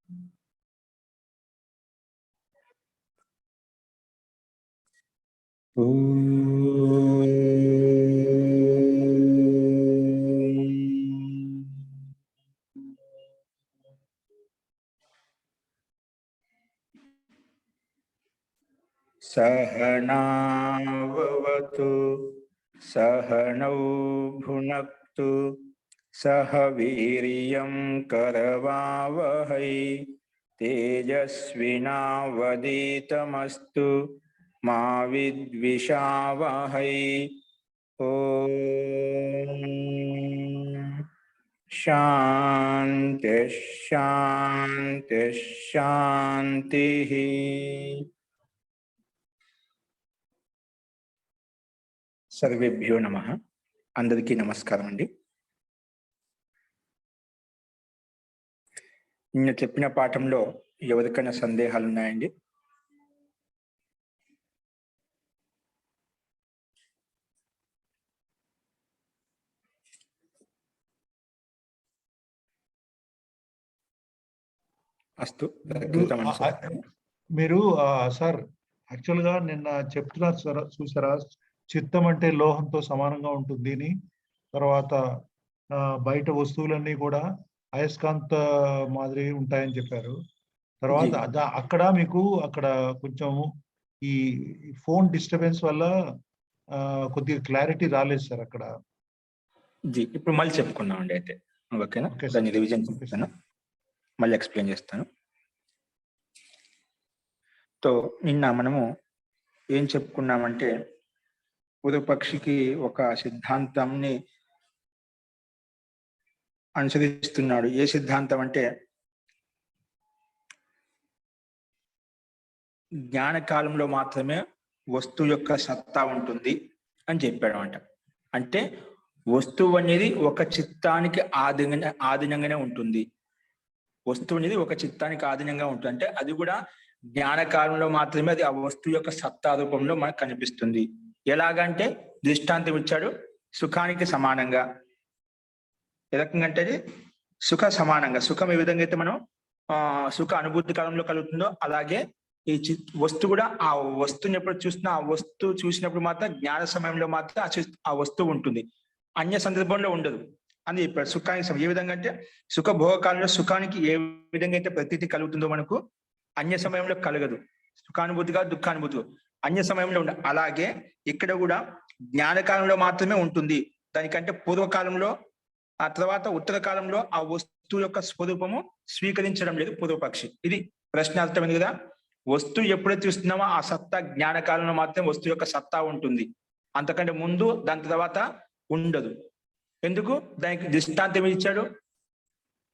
सहनावतु सहनौ भुनक्तु सह वीर्यं करवावहै तेजस्विनावधीतमस्तु मा विद्विषावहै। ओम शांति शांति शांति। सर्वेभ्यो नमः। अंदरिकी नमस्कारम अंडी। నిన్న చెప్పిన పాఠంలో ఎవరికైనా సందేహాలు ఉన్నాయండి? అస్తు మీరు సార్ యాక్చువల్ గా నిన్న చెప్తున్నారు సార్, చూసారా? చిత్తం అంటే లోహంతో సమానంగా ఉంటుంది అని, తర్వాత బయట వస్తువులన్నీ కూడా అయస్కాంత మాదిరి ఉంటాయని చెప్పారు. తర్వాత అక్కడ మీకు అక్కడ కొంచెం ఈ ఫోన్ డిస్టర్బెన్స్ వల్ల కొద్దిగా క్లారిటీ రాలేదు సార్ అక్కడ. ఇప్పుడు మళ్ళీ చెప్పుకున్నాం అండి. అయితే ఓకేనా? దాన్ని రివిజన్ చేస్తాను, మళ్ళీ ఎక్స్ప్లెయిన్ చేస్తాను. సో నిన్న మనము ఏం చెప్పుకున్నామంటే, పూర్వపక్షికి ఒక సిద్ధాంతాన్ని అనుసరిస్తున్నాడు. ఏ సిద్ధాంతం అంటే, జ్ఞానకాలంలో మాత్రమే వస్తువు యొక్క సత్తా ఉంటుంది అని చెప్పాడు అంట. అంటే వస్తువు అనేది ఒక చిత్తానికి ఆధీనంగానే ఉంటుంది. వస్తువు అనేది ఒక చిత్తానికి ఆధీనంగా ఉంటుంది. అంటే అది కూడా జ్ఞానకాలంలో మాత్రమే అది ఆ వస్తువు యొక్క సత్తా రూపంలో మనకు కనిపిస్తుంది. ఎలాగంటే దృష్టాంతం ఇచ్చాడు, సుఖానికి సమానంగా. ఏ రకంగా అంటే అది సుఖ సమానంగా, సుఖం ఏ విధంగా అయితే మనం సుఖ అనుభూతి కాలంలో కలుగుతుందో, అలాగే ఈ వస్తువు కూడా ఆ వస్తువుని ఎప్పుడు చూసినా, ఆ వస్తువు చూసినప్పుడు మాత్రం జ్ఞాన సమయంలో మాత్రం ఆ వస్తువు ఉంటుంది, అన్య సందర్భంలో ఉండదు అని చెప్పాడు. సుఖానికి ఏ విధంగా అంటే, సుఖ భోగకాలంలో సుఖానికి ఏ విధంగా అయితే ప్రతీతి కలుగుతుందో మనకు అన్య సమయంలో కలగదు. సుఖానుభూతిగా దుఃఖానుభూతి అన్య సమయంలో ఉండదు. అలాగే ఇక్కడ కూడా జ్ఞానకాలంలో మాత్రమే ఉంటుంది. దానికంటే పూర్వకాలంలో, ఆ తర్వాత ఉత్తర కాలంలో ఆ వస్తువు యొక్క స్వరూపము స్వీకరించడం లేదు పూర్వపక్షి. ఇది ప్రశ్నార్థమైంది కదా. వస్తువు ఎప్పుడైతే చూస్తున్నామో ఆ సత్తా జ్ఞానకాలంలో మాత్రమే వస్తువు యొక్క సత్తా ఉంటుంది, అంతకంటే ముందు దాని తర్వాత ఉండదు. ఎందుకు? దానికి దృష్టాంతం ఇచ్చాడు.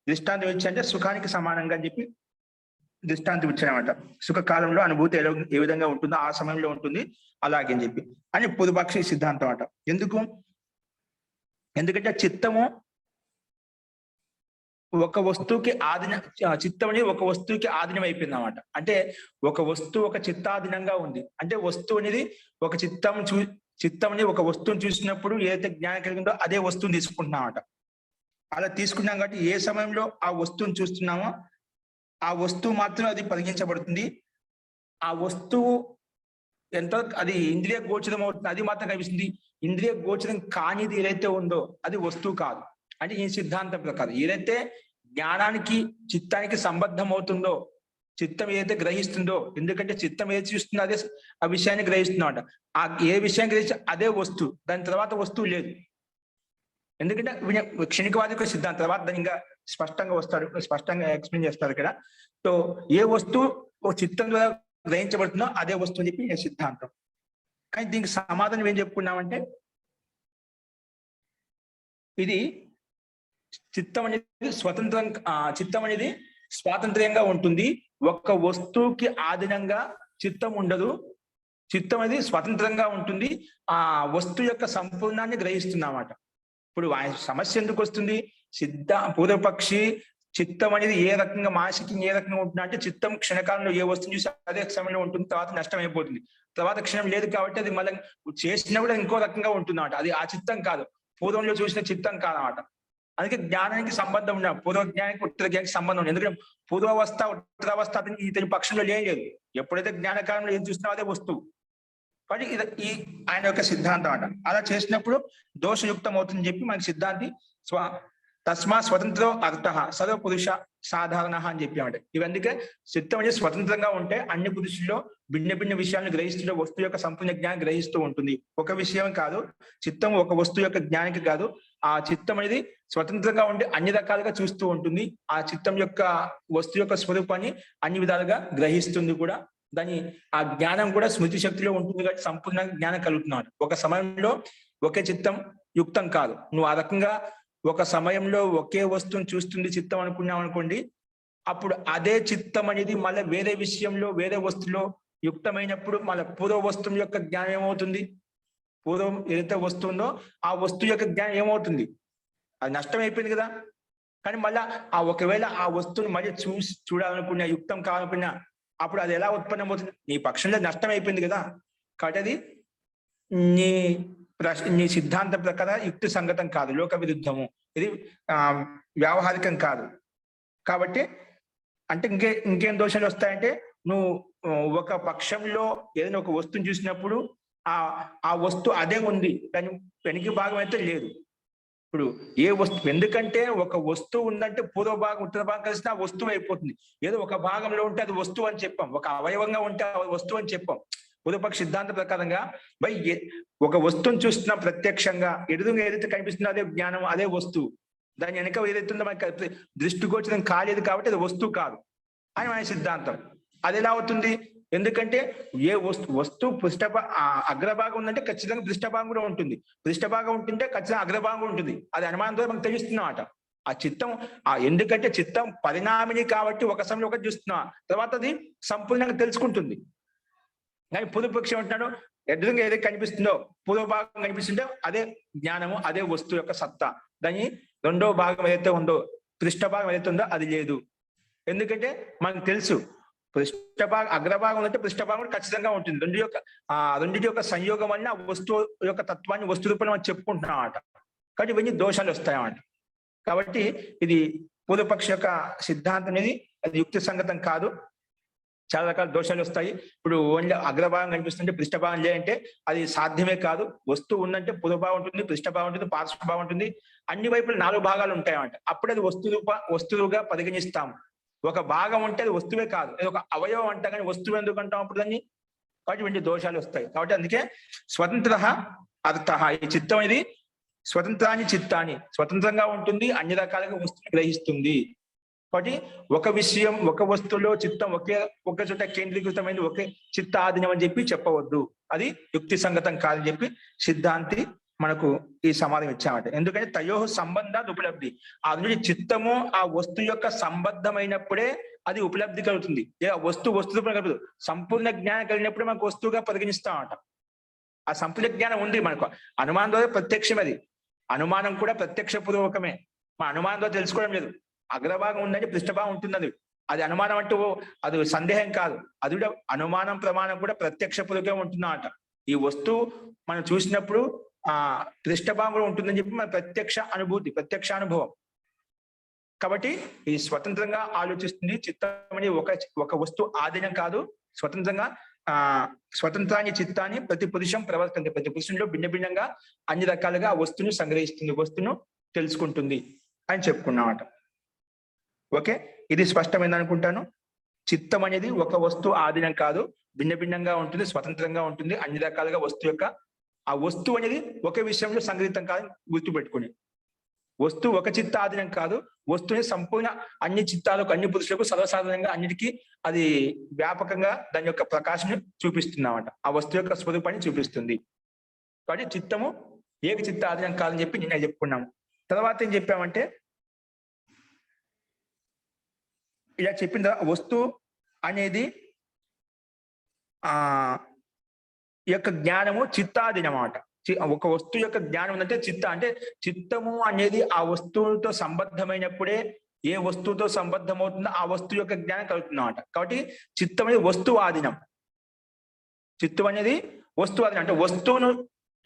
దృష్టాంతం ఇచ్చాడంటే సుఖానికి సమానంగా అని చెప్పి దృష్టాంతం ఇచ్చాడనమాట. సుఖకాలంలో అనుభూతి ఏ విధంగా ఉంటుందో ఆ సమయంలో ఉంటుంది అలాగే అని చెప్పి అని పూర్వపక్షి సిద్ధాంతం అట. ఎందుకంటే చిత్తము ఒక వస్తువుకి చిత్తం అనేది ఒక వస్తువుకి ఆధీనం అయిపోయింది అన్నమాట. అంటే ఒక వస్తువు ఒక చిత్తాధీనంగా ఉంది. అంటే వస్తువు అనేది ఒక చిత్తం అనేది ఒక వస్తువుని చూసినప్పుడు ఏదైతే జ్ఞానం కలిగిందో అదే వస్తువుని తీసుకుంటున్నామట. అలా తీసుకున్నాం కాబట్టి ఏ సమయంలో ఆ వస్తువుని చూస్తున్నామో ఆ వస్తువు మాత్రం అది పరిగణించబడుతుంది. ఆ వస్తువు ఎంత అది ఇంద్రియ గోచరం అవుతుంది, అది మాత్రం కనిపిస్తుంది. ఇంద్రియ గోచరం కానిది ఏదైతే ఉందో అది వస్తువు కాదు. అంటే ఈ సిద్ధాంతం ప్రకారం ఏదైతే జ్ఞానానికి చిత్తానికి సంబద్ధం అవుతుందో, చిత్తం ఏదైతే గ్రహిస్తుందో, ఎందుకంటే చిత్తం ఏది చూస్తుందో అదే ఆ విషయాన్ని గ్రహిస్తుందన్నమాట. ఆ ఏ విషయం గ్రహించి అదే వస్తువు, దాని తర్వాత వస్తువు లేదు. ఎందుకంటే క్షణికవాది యొక్క సిద్ధాంతం తర్వాత దాన్ని ఇంకా స్పష్టంగా ఎక్స్ప్లెయిన్ చేస్తారు ఇక్కడ. సో ఏ వస్తువు ఓ చిత్తం ద్వారా గ్రహించబడుతుందో అదే వస్తువు అని చెప్పి సిద్ధాంతం. కానీ దీనికి సమాధానం ఏం చెప్పుకున్నామంటే, ఇది చిత్తం అనేది స్వాతంత్ర్యంగా ఉంటుంది. ఒక్క వస్తువుకి ఆధీనంగా చిత్తం ఉండదు. చిత్తం అనేది స్వతంత్రంగా ఉంటుంది. ఆ వస్తువు యొక్క సంపూర్ణాన్ని గ్రహిస్తుందన్నమాట. ఇప్పుడు సమస్య ఎందుకు వస్తుంది? పూర్వపక్షి చిత్తం అనేది ఏ రకంగా మానసికంగా ఏ రకంగా ఉంటుంది అంటే, చిత్తం క్షణకాలంలో ఏ వస్తువు చూసి అదే సమయంలో ఉంటుంది, తర్వాత నష్టం అయిపోతుంది. తర్వాత క్షణం లేదు కాబట్టి అది మళ్ళీ చేసినా కూడా ఇంకో రకంగా ఉంటుంది అన్నమాట. అది ఆ చిత్తం కాదు, పూర్వంలో చూసిన చిత్తం కాదన్నమాట. అందుకే జ్ఞానానికి సంబంధం ఉన్న పూర్వ జ్ఞానానికి ఉత్తర జ్ఞానానికి సంబంధం ఉంది. ఎందుకంటే పూర్వావస్థ ఉత్తరావస్థ ఇతని పక్షంలో లేదు. ఎప్పుడైతే జ్ఞానకాలంలో ఏం చూస్తున్నావు అదే వస్తువు. కాబట్టి ఈ ఆయన యొక్క సిద్ధాంతం అట. అలా చేసినప్పుడు దోషయుక్తం అవుతుందని చెప్పి మనకి సిద్ధాంతి తస్మా స్వతంత్ర అర్థ సర్వ పురుష సాధారణ అని చెప్పామంటే ఇవి అందుకే చిత్తం అనేది స్వతంత్రంగా ఉంటే అన్ని పురుషుల్లో భిన్న భిన్న విషయాలను గ్రహిస్తూ వస్తువు యొక్క సంపూర్ణ జ్ఞానం గ్రహిస్తూ ఉంటుంది. ఒక విషయం కాదు, చిత్తం ఒక వస్తువు యొక్క జ్ఞానికి కాదు, ఆ చిత్తం అనేది స్వతంత్రంగా ఉండి అన్ని రకాలుగా చూస్తూ ఉంటుంది. ఆ చిత్తం యొక్క వస్తువు యొక్క స్వరూపాన్ని అన్ని విధాలుగా గ్రహిస్తుంది కూడా. దాని ఆ జ్ఞానం కూడా స్మృతి శక్తిలో ఉంటుంది కాబట్టి సంపూర్ణ జ్ఞానం కలుగుతున్నాడు. ఒక సమయంలో ఒకే చిత్తం యుక్తం కాదు. నువ్వు ఆ రకంగా ఒక సమయంలో ఒకే వస్తువుని చూస్తుంది చిత్తం అనుకున్నాం అనుకోండి, అప్పుడు అదే చిత్తం అనేది మళ్ళీ వేరే విషయంలో వేరే వస్తువులో యుక్తమైనప్పుడు మళ్ళీ పూర్వ వస్తువు యొక్క జ్ఞానం ఏమవుతుంది? పూర్వం ఏదైతే వస్తుందో ఆ వస్తువు యొక్క జ్ఞానం ఏమవుతుంది? అది నష్టం అయిపోయింది కదా. కానీ మళ్ళా ఒకవేళ ఆ వస్తువుని మళ్ళీ చూడాలనుకున్నా, యుక్తం కావాలనుకున్నా, అప్పుడు అది ఎలా ఉత్పన్నమవుతుంది? నీ పక్షంలో నష్టం అయిపోయింది కదా. కాబట్టి అది నీ సిద్ధాంతం ప్రకారం యుక్తి సంగతం కాదు, లోక విరుద్ధము, ఇది వ్యావహారికం కాదు. కాబట్టి అంటే ఇంకేం దోషాలు వస్తాయంటే, నువ్వు ఒక పక్షంలో ఏదైనా ఒక వస్తువుని చూసినప్పుడు ఆ వస్తువు అదే ఉంది, దాని వెనక భాగం అయితే లేదు. ఇప్పుడు ఏ వస్తువు, ఎందుకంటే ఒక వస్తువు ఉందంటే పూర్వ భాగం ఉత్తర భాగం కలిసి ఆ వస్తువు అయిపోతుంది. ఏదో ఒక భాగంలో ఉంటే అది వస్తువు అని చెప్పాం, ఒక అవయవంగా ఉంటే వస్తువు అని చెప్పాం. పూర్వపక్ష సిద్ధాంత ప్రకారంగా ఒక వస్తువుని చూస్తున్నా ప్రత్యక్షంగా ఎదురుగా ఏదైతే కనిపిస్తుందో అదే జ్ఞానం, అదే వస్తువు. దాని వెనక ఏదైతుందో మనకి దృష్టిగోచరం కాలేదు కాబట్టి అది వస్తువు కాదు అని మన సిద్ధాంతం. అది ఎలా అవుతుంది? ఎందుకంటే ఏ వస్తువు అగ్రభాగం ఉందంటే ఖచ్చితంగా పృష్ఠభాగం కూడా ఉంటుంది, పృష్ఠభాగం ఉంటుంటే ఖచ్చితంగా అగ్రభాగం ఉంటుంది. అది అనుమానంతో మనకు తెలుస్తున్నమాట. ఆ చిత్తం ఎందుకంటే చిత్తం పరిణామిని కాబట్టి ఒక సమయంలో ఒకటి చూస్తున్నా, తర్వాత అది సంపూర్ణంగా తెలుసుకుంటుంది. కానీ పూర్వపక్షం అంటున్నాడు, ఎదురుగా ఏదైతే కనిపిస్తుందో పూర్వభాగం కనిపిస్తుంటే అదే జ్ఞానము, అదే వస్తువు యొక్క సత్తా. దాని రెండో భాగం ఏదైతే ఉందో, పృష్ఠభాగం ఏదైతే ఉందో అది లేదు. ఎందుకంటే మనకు తెలుసు అగ్రభాగం అంటే పృష్ఠభాగం కూడా ఖచ్చితంగా ఉంటుంది. రెండింటి యొక్క సంయోగం వల్ల వస్తువు యొక్క తత్వాన్ని వస్తు రూపంలో మనం చెప్పుకుంటున్నాం అన్నమాట. కాబట్టి ఇవన్నీ దోషాలు వస్తాయన్నమాట. కాబట్టి ఇది పూర్వపక్ష యొక్క సిద్ధాంతం అనేది అది యుక్తి సంగతం కాదు, చాలా రకాల దోషాలు వస్తాయి. ఇప్పుడు ఓన్లీ అగ్రభాగం కనిపిస్తుంటే పృష్ఠభాగం లేదంటే అది సాధ్యమే కాదు. వస్తువు ఉందంటే పూర్వభాగం ఉంటుంది, పృష్ఠభాగం ఉంటుంది, పార్శ్వభాగం ఉంటుంది, అన్ని వైపులు 4 భాగాలు ఉంటాయన్నమాట. అప్పుడు అది వస్తువుగా పరిగణిస్తాము. ఒక భాగం ఉంటే అది వస్తువే కాదు, అది ఒక అవయవం అంటా, కానీ వస్తువు ఎందుకు అంటాం అప్పుడు దాన్ని? కాబట్టి ఇవన్నీ దోషాలు వస్తాయి. కాబట్టి అందుకే స్వతంత్ర అర్థ, ఈ చిత్తం అనేది స్వతంత్రాన్ని చిత్తాన్ని స్వతంత్రంగా ఉంటుంది, అన్ని రకాలుగా వస్తువుని గ్రహిస్తుంది. కాబట్టి ఒక విషయం ఒక వస్తువులో చిత్తం ఒక చోట కేంద్రీకృతమైంది, ఒకే చిత్త ఆధీనం అని చెప్పి చెప్పవద్దు, అది యుక్తి సంగతం కాదని చెప్పి సిద్ధాంతి మనకు ఈ సమాధానం ఇచ్చామట. ఎందుకంటే తయోహ సంబంధాలు ఉపలబ్ధి, ఆ చిత్తము ఆ వస్తువు యొక్క సంబద్ధమైనప్పుడే అది ఉపలబ్ధి కలుగుతుంది. వస్తు కలుగుతుంది. సంపూర్ణ జ్ఞానం కలిగినప్పుడు మనకు వస్తువుగా పరిగణిస్తామట. ఆ సంపూర్ణ జ్ఞానం ఉంది మనకు. అనుమానం ద్వారా ప్రత్యక్షం, అది అనుమానం కూడా ప్రత్యక్ష పూర్వకమే. మా అనుమానం ద్వారా తెలుసుకోవడం లేదు. అగ్రభాగం ఉందని పృష్ఠభాగం ఉంటుంది, అది అనుమానం అంటూ అది సందేహం కాదు. అది కూడా అనుమానం ప్రమాణం కూడా ప్రత్యక్ష పూర్వకమే ఉంటుందన్నమాట. ఈ వస్తువు మనం చూసినప్పుడు పృష్ఠభాగం కూడా ఉంటుందని చెప్పి మన ప్రత్యక్ష అనుభూతి, ప్రత్యక్ష అనుభవం. కాబట్టి ఇది స్వతంత్రంగా ఆలోచిస్తుంది. చిత్తం అనేది ఒక వస్తువు ఆధీనం కాదు, స్వతంత్రంగా స్వతంత్రాన్ని చిత్తాన్ని ప్రతి పురుషం ప్రవర్తంది, ప్రతి పురుషంలో భిన్న భిన్నంగా అన్ని రకాలుగా ఆ వస్తువును సంగ్రహిస్తుంది, వస్తువును తెలుసుకుంటుంది అని చెప్పుకున్నామట. ఓకే, ఇది స్పష్టమైంది అనుకుంటాను. చిత్తం అనేది ఒక వస్తువు ఆధీనం కాదు, భిన్న భిన్నంగా ఉంటుంది, స్వతంత్రంగా ఉంటుంది, అన్ని రకాలుగా వస్తువు యొక్క ఆ వస్తువు అనేది ఒక విషయంలో సంగ్రహితం కాదు గుర్తుపెట్టుకుని. వస్తువు ఒక చిత్త ఆధీనం కాదు, వస్తువుని సంపూర్ణ అన్ని చిత్తాలకు అన్ని పురుషులకు సర్వసాధారణంగా అన్నిటికీ అది వ్యాపకంగా దాని యొక్క ప్రకాశం చూపిస్తుందన్నమాట. ఆ వస్తువు యొక్క స్వరూపాన్ని చూపిస్తుంది. కాబట్టి చిత్తము ఏక చిత్త ఆధీనం కాదని చెప్పి నిన్న చెప్పుకున్నాము. తర్వాత ఏం చెప్పామంటే, ఇలా చెప్పిన వస్తువు అనేది యొక్క జ్ఞానము చిత్తాధీనం అన్నమాట. ఒక వస్తువు యొక్క జ్ఞానం అంటే అంటే చిత్తము అనేది ఆ వస్తువుతో సంబద్ధమైనప్పుడే ఏ వస్తువుతో సంబద్ధమవుతుందో ఆ వస్తువు యొక్క జ్ఞానం కలుగుతుంది అన్నమాట. కాబట్టి చిత్తం అనేది వస్తువు ఆధీనం. చిత్తం అనేది వస్తువు ఆధీనం అంటే వస్తువును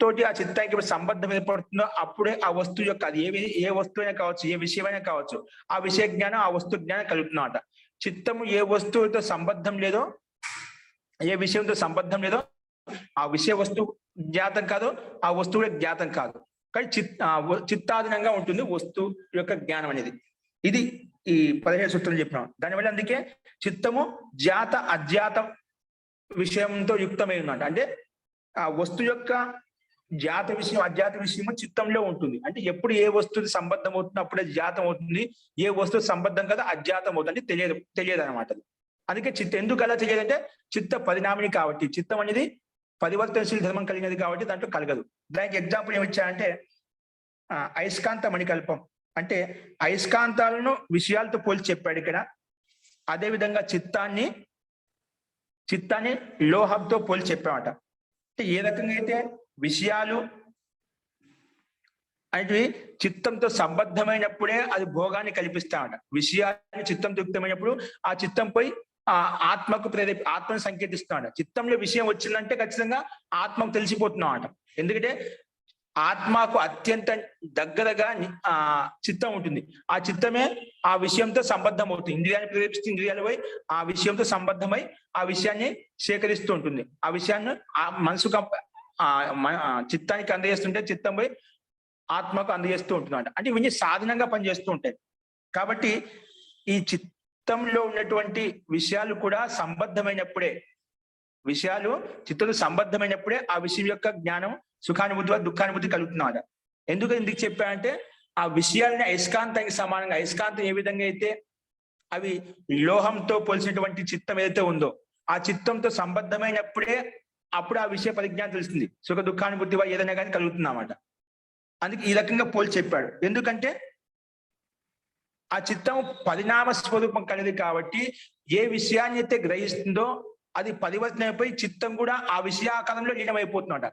తోటి ఆ చిత్తానికి ఇప్పుడు సంబంధం ఏర్పడుతుందో అప్పుడే ఆ వస్తువు యొక్క అది ఏ వస్తువైనా కావచ్చు, ఏ విషయమైనా కావచ్చు, ఆ విషయ జ్ఞానం ఆ వస్తు జ్ఞానం కలుగుతున్నమాట. చిత్తము ఏ వస్తువుతో సంబంధం లేదో, ఏ విషయంతో సంబంధం లేదో ఆ విషయ వస్తువు జ్ఞాతం కాదు, ఆ వస్తువు జ్ఞాతం కాదు. కానీ చిత్తాధీనంగా ఉంటుంది వస్తువు యొక్క జ్ఞానం అనేది. ఇది ఈ 17 సూత్రం చెప్పినాం. దానివల్ల అందుకే చిత్తము జ్ఞాత అజ్ఞాత విషయంతో యుక్తమై ఉన్నట్టు. అంటే ఆ వస్తువు యొక్క జ్ఞాత విషయం అజ్ఞాత విషయము చిత్తంలో ఉంటుంది. అంటే ఎప్పుడు ఏ వస్తువు సంబద్ధం అవుతుందో అప్పుడే జ్ఞాతం అవుతుంది, ఏ వస్తువు సంబద్ధం కదా అజ్ఞాతం అవుతుంది, తెలియదు అనమాట. అందుకే ఎందుకు అలా తెలియదంటే చిత్త పరిణామిని కాబట్టి, చిత్తం అనేది పరివర్తనశీల ధర్మం కలిగినది కాబట్టి దాంట్లో కలగదు. దానికి ఎగ్జాంపుల్ ఏమిచ్చారంటే అయస్కాంత మణికల్పం. అంటే అయస్కాంతాలను విషయాలతో పోల్చి చెప్పాడు ఇక్కడ. అదే విధంగా చిత్తాన్ని లోహంతో పోల్చి చెప్పామట. అంటే ఏ రకంగా అయితే విషయాలు అనేవి చిత్తంతో సంబద్ధమైనప్పుడే అది భోగాన్ని కల్పిస్తామట. విషయాలు చిత్తంతో యుక్తమైనప్పుడు ఆ చిత్తంపై ఆ ఆత్మకు ఆత్మను సంకేతిస్తామట. చిత్తంలో విషయం వచ్చిందంటే ఖచ్చితంగా ఆత్మకు తెలిసిపోతున్నాం అట. ఎందుకంటే ఆత్మకు అత్యంత దగ్గరగా చిత్తం ఉంటుంది. ఆ చిత్తమే ఆ విషయంతో సంబద్ధం అవుతుంది. ఇంద్రియాన్ని ప్రేరేపిస్తూ ఇంద్రియాలపై ఆ విషయంతో సంబద్ధమై ఆ విషయాన్ని సేకరిస్తూ ఉంటుంది. ఆ విషయాన్ని ఆ మనసుకు చిత్తానికి అందజేస్తుంటే చిత్తంపై ఆత్మకు అందజేస్తూ ఉంటుందంట. అంటే ఇవన్నీ సాధనంగా పనిచేస్తూ ఉంటాయి. కాబట్టి ఈ చిత్తంలో ఉన్నటువంటి విషయాలు కూడా సంబద్ధమైనప్పుడే, విషయాలు చిత్తంలో సంబద్ధమైనప్పుడే ఆ విషయం యొక్క జ్ఞానం సుఖానుభూతి దుఃఖానుభూతి కలుగుతున్నమాట. ఎందుకు చెప్పానంటే ఆ విషయాలని అయస్కాంతానికి సమానంగా, అయస్కాంతం ఏ విధంగా అయితే అవి లోహంతో పోల్చినటువంటి చిత్తం ఏదైతే ఉందో ఆ చిత్తంతో సంబద్ధమైనప్పుడే అప్పుడు ఆ విషయ పరిజ్ఞానం తెలుస్తుంది. సుఖ దుఃఖానుభూతి ఏదైనా కానీ కలుగుతుందన్నమాట. అందుకే ఈ రకంగా పోల్చి చెప్పాడు. ఎందుకంటే ఆ చిత్తం పరిణామ స్వరూపం కలిగింది కాబట్టి ఏ విషయాన్ని అయితే గ్రహిస్తుందో అది పరివర్తనపై చిత్తం కూడా ఆ విషయాకారంలో లీనమైపోతుందట.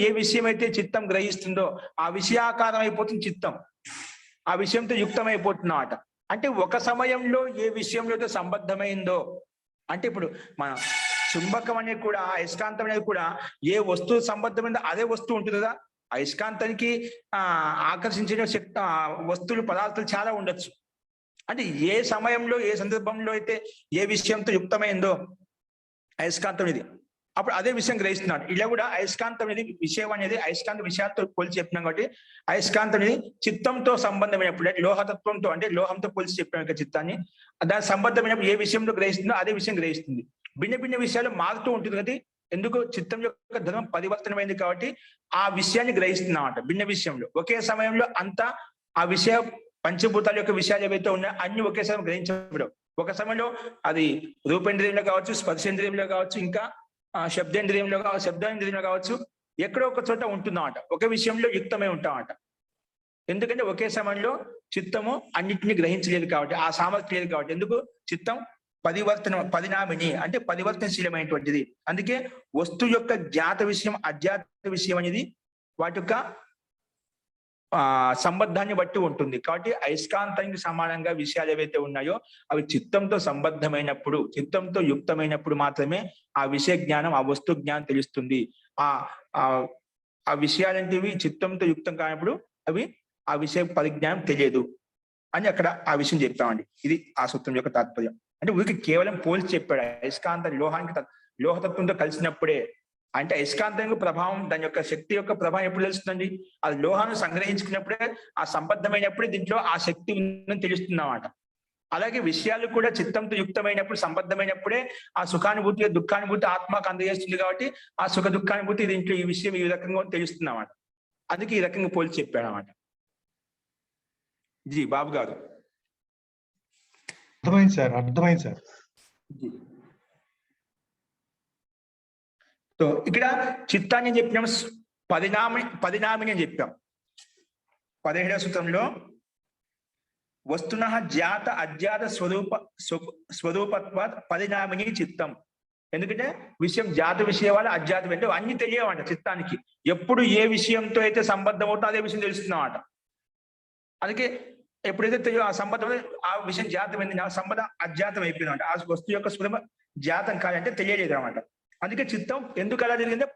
ఏ విషయం అయితే చిత్తం గ్రహిస్తుందో ఆ విషయాకారం అయిపోతుంది చిత్తం, ఆ విషయంతో యుక్తమైపోతున్నమాట. అంటే ఒక సమయంలో ఏ విషయంలో అయితే సంబద్ధమైందో, అంటే ఇప్పుడు మన చుంబకం అనేది కూడా అయస్కాంతం అనేది కూడా ఏ వస్తువు సంబద్ధమైందో అదే వస్తువు ఉంటుంది కదా. అయస్కాంతానికి ఆకర్షించిన శక్తి వస్తువులు పదార్థాలు చాలా ఉండొచ్చు. అంటే ఏ సమయంలో ఏ సందర్భంలో అయితే ఏ విషయంతో యుక్తమైందో అయస్కాంతం ఇది, అప్పుడు అదే విషయం గ్రహిస్తున్నాడు. ఇలా కూడా అయస్కాంతం అనేది విషయం అనేది అయస్కాంత విషయాలతో పోల్చి చెప్పినాం కాబట్టి అయస్కాంతం అనేది చిత్తంతో సంబంధమైనప్పుడు, లోహతత్వంతో అంటే లోహంతో పోల్చి చెప్పిన చిత్తాన్ని దాని సంబంధమైనప్పుడు ఏ విషయంలో గ్రహిస్తుందో అదే విషయం గ్రహిస్తుంది. భిన్న భిన్న విషయాలు మారుతూ ఉంటుంది కదా. ఎందుకు చిత్తం యొక్క ధర్మం పరివర్తనమైంది కాబట్టి ఆ విషయాన్ని గ్రహిస్తున్నామట. భిన్న విషయంలో ఒకే సమయంలో అంతా ఆ విషయ పంచభూతాల యొక్క విషయాలు ఏవైతే ఉన్నాయో అన్ని ఒకే సమయం గ్రహించబడవు. ఒక సమయంలో అది రూపేంద్రియంలో కావచ్చు, స్పర్శేంద్రియంలో కావచ్చు, ఇంకా శబ్దేంద్రియంలో కావచ్చు, ఎక్కడో ఒక చోట ఉంటుందన్నమాట. ఒక విషయంలో యుక్తమై ఉంటామట. ఎందుకంటే ఒకే సమయంలో చిత్తము అన్నిటిని గ్రహించలేదు కాబట్టి, ఆ సామర్థ్యం లేదు కాబట్టి. ఎందుకు చిత్తం పరిణామిని అంటే పరివర్తనశీలమైనటువంటిది. అందుకే వస్తువు యొక్క జ్ఞాత విషయం అజ్ఞాత విషయం అనేది వాటి యొక్క సంబద్ధాన్ని బట్టి ఉంటుంది. కాబట్టి అయస్కాంతానికి సమానంగా విషయాలు ఏవైతే ఉన్నాయో అవి చిత్తంతో సంబద్ధమైనప్పుడు, చిత్తంతో యుక్తమైనప్పుడు మాత్రమే ఆ విషయ జ్ఞానం, ఆ వస్తు జ్ఞానం తెలుస్తుంది. ఆ విషయాలంటివి చిత్తంతో యుక్తం కానప్పుడు అవి ఆ విషయ పరిజ్ఞానం తెలియదు అని అక్కడ ఆ విషయం చెప్తామండి. ఇది ఆ సూత్రం యొక్క తాత్పర్యం. అంటే ఊరికి కేవలం పోల్చి చెప్పాడు. అయస్కాంతం లోహతత్వంతో కలిసినప్పుడే, అంటే అయస్కాంతం ప్రభావం దాని యొక్క శక్తి యొక్క ప్రభావం ఎప్పుడు తెలుస్తుందండి? అది లోహాన్ని సంగ్రహించుకున్నప్పుడే, ఆ సంబద్ధమైనప్పుడే దీంట్లో ఆ శక్తి ఉందని తెలుస్తుందన్నమాట. అలాగే విషయాలు కూడా చిత్తంతో యుక్తమైనప్పుడు, సంబద్ధమైనప్పుడే ఆ సుఖానుభూతి దుఃఖానుభూతి ఆత్మకు అందజేస్తుంది. కాబట్టి ఆ సుఖ దుఃఖానుభూతి దీంట్లో ఈ విషయం ఈ రకంగా తెలుస్తుంది అన్నమాట. అందుకే ఈ రకంగా పోల్చి చెప్పాడు అన్నమాట. జీ బాబు గారు. అర్థమైంది సార్. సో ఇక్కడ చిత్తాన్ని చెప్పినాం, పరిణామిని అని చెప్పాం. 17వ సూత్రంలో వస్తునః జ్ఞాత అజ్ఞాత స్వరూపత్వాత్ పరిణామిని చిత్తం. ఎందుకంటే విషయం జాత విషయాలు అజ్ఞాతం అంటే అన్ని తెలియవంట చిత్తానికి. ఎప్పుడు ఏ విషయంతో అయితే సంబద్ధం అవుతుందో అదే విషయం తెలుస్తుందన్నమాట. అందుకే ఎప్పుడైతే తెలియదు ఆ సంబద్ధం ఆ విషయం జాతమైంది, ఆ సంబంధం అజ్ఞాతం అయిపోయిందంట. ఆ వస్తువు యొక్క స్వరూపం జాతం కాదంటే తెలియలేదు అనమాట. అందుకే చిత్తం ఎందుకు అలా జరిగింది?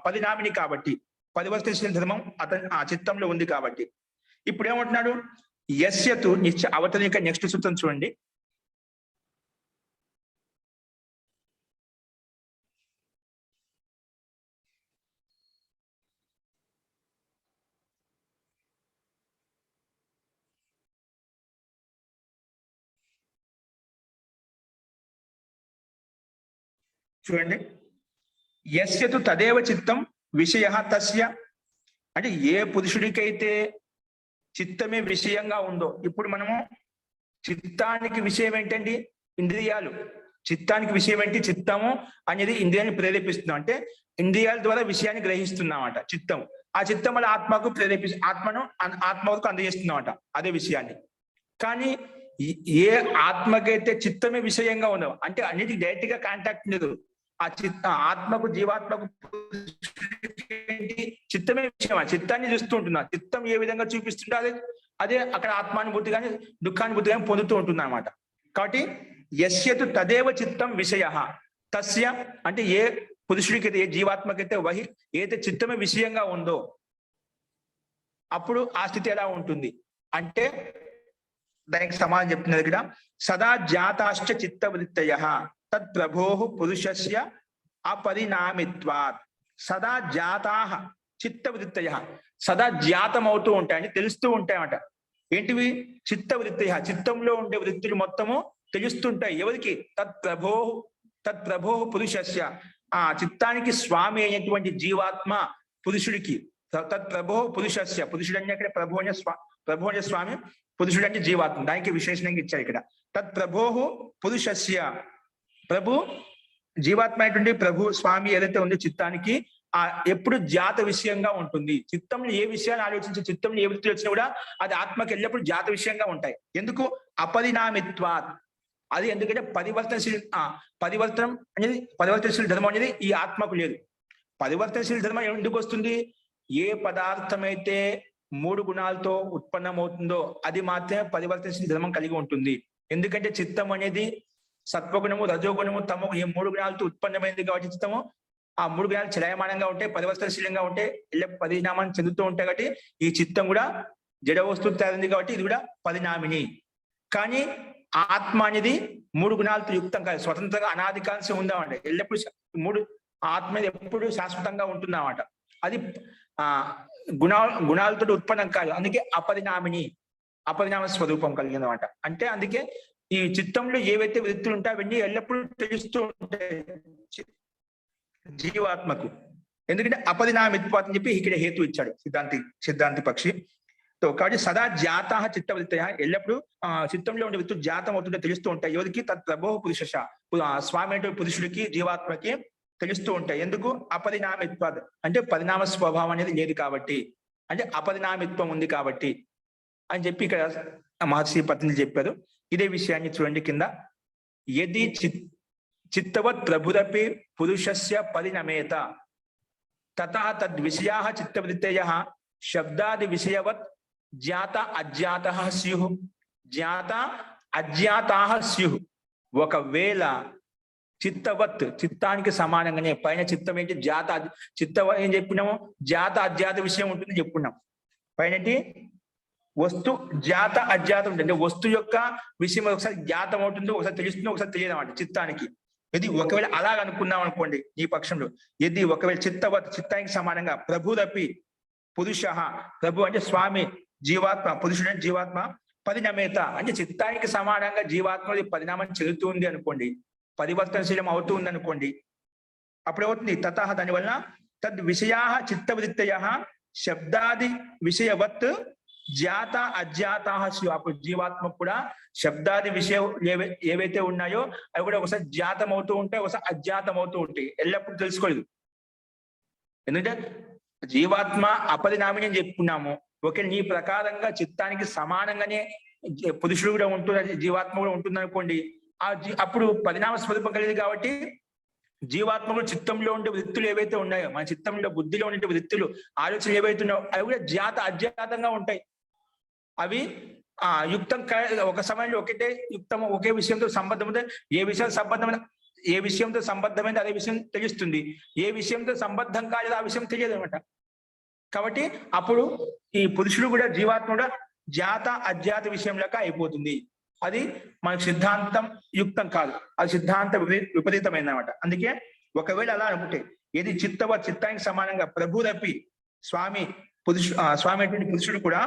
పరిణామిని కాబట్టి, పరివర్తనశీల ధర్మం అతని ఆ చిత్తంలో ఉంది కాబట్టి. ఇప్పుడు ఏమంటున్నాడు? యస్యతు నిత్య అవతరిక నెక్స్ట్ సూత్రం చూడండి. చూడండి, యస్యతు తదేవ చిత్తం విషయ తస్య, అంటే ఏ పురుషుడికైతే చిత్తమే విషయంగా ఉందో, ఇప్పుడు మనము చిత్తానికి విషయం ఏంటండి? ఇంద్రియాలు. చిత్తానికి విషయం ఏంటి? చిత్తము అనేది ఇంద్రియాన్ని ప్రేరేపిస్తున్నాం, అంటే ఇంద్రియాల ద్వారా విషయాన్ని గ్రహిస్తున్నామట చిత్తం. ఆ చిత్తం వల్ల ఆత్మకు ఆత్మకు అందజేస్తున్నామట అదే విషయాన్ని. కానీ ఏ ఆత్మకైతే చిత్తమే విషయంగా ఉందో, అంటే అన్నిటికి డైరెక్ట్ గా కాంటాక్ట్ లేదు, ఆ ఆత్మకు జీవాత్మకు చిత్తమే విషయం. ఆ చిత్తాన్ని చూస్తూ ఉంటున్నా, చిత్తం ఏ విధంగా చూపిస్తుంటే అదే అక్కడ ఆత్మానుభూతి కానీ దుఃఖానుభూతి కానీ పొందుతూ ఉంటుంది అన్నమాట. కాబట్టి యస్యతు తదేవ చిత్తం విషయ తస్య, అంటే ఏ పురుషుడికైతే ఏ జీవాత్మకైతే ఏదైతే చిత్తమే విషయంగా ఉందో అప్పుడు ఆ స్థితి ఎలా ఉంటుంది అంటే దానికి సమాధానం చెప్తున్నది ఇక్కడ. సదా జాతాశ్చ చిత్తవృత్తయ తత్ ప్రభో పురుషస్య అపరిణామిత్వాత్. సదా జాతాః చిత్తవృత్తయ, సదా జాతమవుతూ ఉంటాయని తెలుస్తూ ఉంటాయన్నమాట. ఏంటివి? చిత్తవృత్తయ, చిత్తంలో ఉండే వృత్తులు మొత్తము తెలుస్తుంటాయి. ఎవరికి? తత్ ప్రభో పురుషస్య, ఆ చిత్తానికి స్వామి అయినటువంటి జీవాత్మ పురుషుడికి. తత్ ప్రభో పురుషస్య, పురుషుడు అంటే అక్కడ ప్రభు అనే స్వామి, పురుషుడు అంటే జీవాత్మ, దానికి విశేషణంగా ఇచ్చారు ఇక్కడ. తత్ ప్రభో పురుషస్య, ప్రభు జీవాత్మ అయినటువంటి ప్రభు స్వామి ఏదైతే ఉందో చిత్తానికి ఎప్పుడు జాత విషయంగా ఉంటుంది. చిత్తంలో ఏ విషయాన్ని ఆలోచించి చిత్తంలో ఏ వృత్తులు వచ్చినా కూడా అది ఆత్మకి ఎల్లప్పుడు జాత విషయంగా ఉంటాయి. ఎందుకు? అపరిణామిత్వాత్. అది ఎందుకంటే పరివర్తనశీల ధర్మం అనేది ఈ ఆత్మకు లేదు. పరివర్తనశీల ధర్మం ఎందుకు వస్తుంది? ఏ పదార్థం అయితే 3 గుణాలతో ఉత్పన్నమవుతుందో అది మాత్రమే పరివర్తనశీల ధర్మం కలిగి ఉంటుంది. ఎందుకంటే చిత్తం అనేది సత్వగుణము, రజోగుణము, తమో ఈ 3 గుణాలతో ఉత్పన్నమైంది కాబట్టి చిత్తము ఆ 3 గుణాలు చలయమానంగా ఉంటాయి, పరివర్తనశీలంగా ఉంటాయి, పరిణామాన్ని చెందుతూ ఉంటాయి. కాబట్టి ఈ చిత్తం కూడా జడ వస్తువు తయారైంది కాబట్టి ఇది కూడా పరిణామిని. కానీ ఆత్మ అనేది 3 గుణాలతో యుక్తం కాదు, స్వతంత్రంగా అనాది కాంక్ష ఉందామంటే ఎల్లప్పుడు ఆత్మ ఎప్పుడు శాశ్వతంగా ఉంటుందన్నమాట. అది గుణాలతో ఉత్పన్నం కాదు, అందుకే అపరిణామ స్వరూపం కలిగిందన్నమాట. అంటే అందుకే ఈ చిత్తంలో ఏవైతే వృత్తులు ఉంటాయో అవన్నీ ఎల్లప్పుడూ తెలుస్తూ ఉంటాయి జీవాత్మకు. ఎందుకంటే అపరిణామిత్వాత్ అని చెప్పి ఇక్కడ హేతు ఇచ్చాడు సిద్ధాంతి పక్షి. కాబట్టి సదా జాతా చిత్తవృత్తయ, ఎల్లప్పుడూ చిత్తంలో ఉండే వృత్తులు జాతం అవుతుంటే తెలుస్తూ ఉంటాయి. ఎవరికి? తత్ ప్రభో పురుష, స్వామి అంటే పురుషుడికి జీవాత్మకి తెలుస్తూ ఉంటాయి. ఎందుకు? అపరిణామిత్వాత్, అంటే పరిణామ స్వభావం అనేది లేదు కాబట్టి, అంటే అపరిణామిత్వం ఉంది కాబట్టి అని చెప్పి ఇక్కడ మహర్షి పత్ని చెప్పారు. ఇదే విషయాన్ని చూడండి కింద. యది చిత్తవత్ ప్రభురపి పురుషస్య పరిణమేత తతః తద్విషయాః చిత్తవృత్తయః శబ్దాది విషయవత్ జాత అజ్ఞాతః స్యుః. జాత అజ్ఞాతాః స్యుః. ఒకవేళ చిత్తవత్, చిత్తానికి సమానంగానే పైన చిత్తం ఏంటి? ఏం చెప్పినాము? జాత అజ్ఞాత విషయం ఉంటుంది చెప్పుకున్నాం. పైనటి వస్తు జాత అజ్ఞాతం ఉంటుంది, వస్తు యొక్క విషయం ఒకసారి జ్ఞాతం అవుతుంది, ఒకసారి తెలుస్తుంది, ఒకసారి తెలియదు అన్నమాట చిత్తానికి. ఇది ఒకవేళ అలాగ అనుకున్నాం అనుకోండి ఈ పక్షంలో, ఇది ఒకవేళ చిత్తానికి సమానంగా ప్రభురపి పురుష, ప్రభు అంటే స్వామి, జీవాత్మ, పురుషుడు అంటే జీవాత్మ, పరిణమేత అంటే చిత్తానికి సమానంగా జీవాత్మ పరిణామం చెందుతుంది అనుకోండి, పరివర్తనశీలం అవుతుంది అనుకోండి, అప్పుడు ఏమవుతుంది? తతః దానివల్ల తద్ విషయా చిత్తవృత్తయ శబ్దాది విషయవత్ జాత అజ్ఞాతా. అప్పుడు జీవాత్మ కూడా శబ్దాది విషయం ఏవైతే ఉన్నాయో అవి కూడా ఒకసారి జాతం అవుతూ ఉంటాయి, ఒకసారి అజ్ఞాతం అవుతూ ఉంటాయి, ఎల్లప్పుడూ తెలుసుకోలేదు. ఎందుకంటే జీవాత్మ అపరిణామిని అని చెప్పుకున్నాము. ఓకే, నీ ప్రకారంగా చిత్తానికి సమానంగానే పురుషుడు కూడా ఉంటుంది, జీవాత్మ కూడా ఉంటుంది అనుకోండి, అప్పుడు పరిణామ స్వరూపం కలిగింది కాబట్టి జీవాత్మకు చిత్తంలో ఉండే వృత్తులు ఏవైతే ఉన్నాయో, మన చిత్తంలో బుద్ధిలో ఉండే వృత్తులు, ఆలోచనలు ఏవైతే ఉన్నాయో అవి కూడా అజ్ఞాతంగా ఉంటాయి. అవి యుక్తం ఒక సమయంలో ఒకటే యుక్తం, ఒకే విషయంతో సంబంధం ఉంటే ఏ విషయం సంబంధం ఏ విషయంతో సంబద్ధమైంది అదే విషయం తెలుస్తుంది, ఏ విషయంతో సంబద్ధం కాలేదు ఆ విషయం తెలియదు అనమాట. కాబట్టి అప్పుడు ఈ పురుషుడు కూడా జీవాత్మ కూడా జాత అజ్ఞాత విషయంలోకి అయిపోతుంది. అది మనకు సిద్ధాంతం యుక్తం కాదు, అది సిద్ధాంత విపరీతమైంది అనమాట. అందుకే ఒకవేళ అలా అనుకుంటే ఏది చిత్తవ చిత్తానికి సమానంగా ప్రభురపి స్వామి స్వామి అటువంటి పురుషుడు కూడా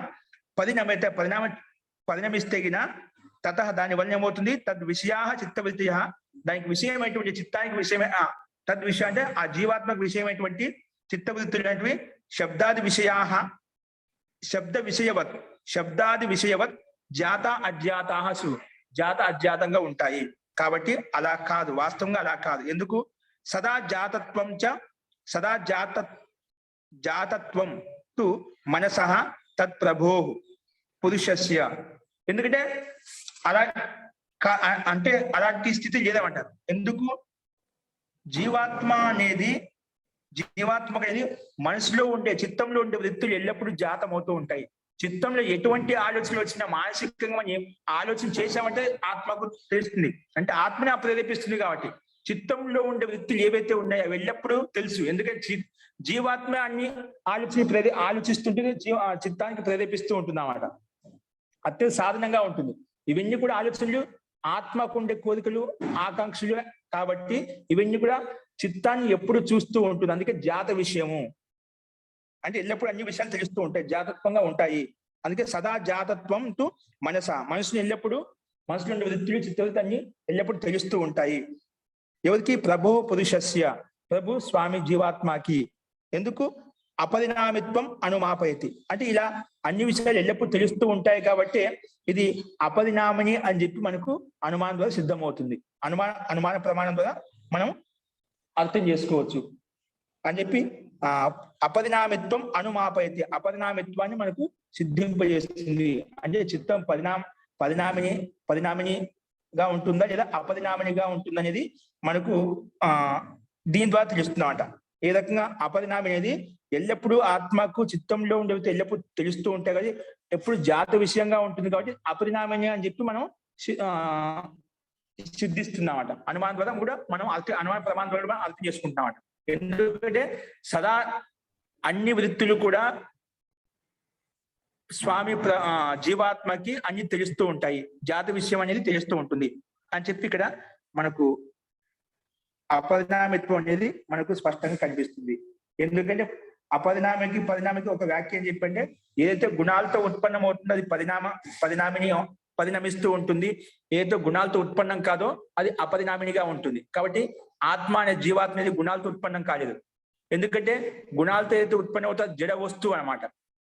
పరిణమిస్తేగిన తత దాని వల్ల ఏమవుతుంది, తద్ విషయా చిత్తవృత్తి, దానికి విషయమైనటువంటి చిత్తానికి విషయమే తద్ విషయం అంటే ఆ జీవాత్మక విషయమైనటువంటి చిత్తవృత్తులు అనేటివి శబ్దాది విషయా శబ్దాది విషయవత్ జాత అజ్ఞాతాసు జాత అజ్ఞాతంగా ఉంటాయి. కాబట్టి అలా కాదు, వాస్తవంగా అలా కాదు. ఎందుకు? సదా జాతత్వం తు మనసః తత్ ప్రభో పురుషస్య. ఎందుకంటే అలా అంటే అలాంటి స్థితి లేదమంటారు. ఎందుకు? జీవాత్మ అనేది మనసులో ఉండే చిత్తంలో ఉండే వృత్తులు ఎల్లప్పుడూ జాతం అవుతూ ఉంటాయి. చిత్తంలో ఎటువంటి ఆలోచనలు వచ్చినా మానసికంగా మనం ఆలోచన చేశామంటే ఆత్మకు తెలుస్తుంది, అంటే ఆత్మనే ప్రేరేపిస్తుంది. కాబట్టి చిత్తంలో ఉండే వృత్తులు ఏవైతే ఉన్నాయో అవి ఎల్లప్పుడూ తెలుసు. ఎందుకంటే జీవాత్మ అన్ని ఆలోచిస్తుంటే చిత్తానికి ప్రేరేపిస్తూ ఉంటుంది అన్నమాట. అత్యంత సాధనంగా ఉంటుంది. ఇవన్నీ కూడా ఆలోచనలు ఆత్మకు ఉండే కోరికలు ఆకాంక్షలు కాబట్టి ఇవన్నీ కూడా చిత్తాన్ని ఎప్పుడు చూస్తూ ఉంటుంది. అందుకే జాత విషయము అంటే ఎల్లప్పుడూ అన్ని విషయాలు తెలుస్తూ ఉంటాయి, జాతత్వంగా ఉంటాయి. అందుకే సదా జాతత్వం టు మనసుని ఎల్లప్పుడూ మనసులో ఉండే వృత్తులు చిత్తవృత్తులు అన్ని ఎల్లప్పుడూ తెలుస్తూ ఉంటాయి. ఎవరికి? ప్రభో పురుషస్య, ప్రభు స్వామి జీవాత్మకి. ఎందుకు? అపరిణామిత్వం అనుమాపయతి అంటే ఇలా అన్ని విషయాలు ఎల్లప్పుడూ తెలుస్తూ ఉంటాయి కాబట్టి ఇది అపరిణామిని అని చెప్పి మనకు అనుమానం ద్వారా సిద్ధమవుతుంది. అనుమాన ప్రమాణం ద్వారా మనం అర్థం చేసుకోవచ్చు అని చెప్పి అపరిణామిత్వం అనుమాపయతి, అపరిణామిత్వాన్ని మనకు సిద్ధింపజేస్తుంది. అంటే చిత్తం పరిణామినిగా ఉంటుందా లేదా అపరిణామినిగా ఉంటుందా అనేది మనకు దీని ద్వారా తెలుస్తుందన్నమాట. ఏ రకంగా అపరిణామి అనేది ఎల్లప్పుడూ ఆత్మకు చిత్తంలో ఉండే ఎల్లప్పుడూ తెలుస్తూ ఉంటాయి కదా, ఎప్పుడు జాత విషయంగా ఉంటుంది కాబట్టి అపరిణామిని అని చెప్పి మనం సిద్ధిస్తున్నామట. అనుమానం ద్వారా కూడా మనం అనుమాన ప్రమాణం ద్వారా కూడా అర్థం చేసుకుంటున్నామట. ఎందుకంటే సదా అన్ని వృత్తులు కూడా స్వామి జీవాత్మకి అన్ని తెలుస్తూ ఉంటాయి, జాత విషయం అనేది తెలుస్తూ ఉంటుంది అని చెప్పి ఇక్కడ మనకు అపరిణామిత్వం అనేది మనకు స్పష్టంగా కనిపిస్తుంది. ఎందుకంటే పరిణామికి ఒక వాక్యం చెప్పంటే ఏదైతే గుణాలతో ఉత్పన్నం అవుతుందో అది పరిణమిస్తూ ఉంటుంది, ఏదైతే గుణాలతో ఉత్పన్నం కాదో అది అపరిణామినిగా ఉంటుంది. కాబట్టి ఆత్మ అనే జీవాత్మ అనేది గుణాలతో ఉత్పన్నం కాలేదు. ఎందుకంటే గుణాలతో ఏదైతే ఉత్పన్నం అవుతుందో జడ వస్తువు అన్నమాట.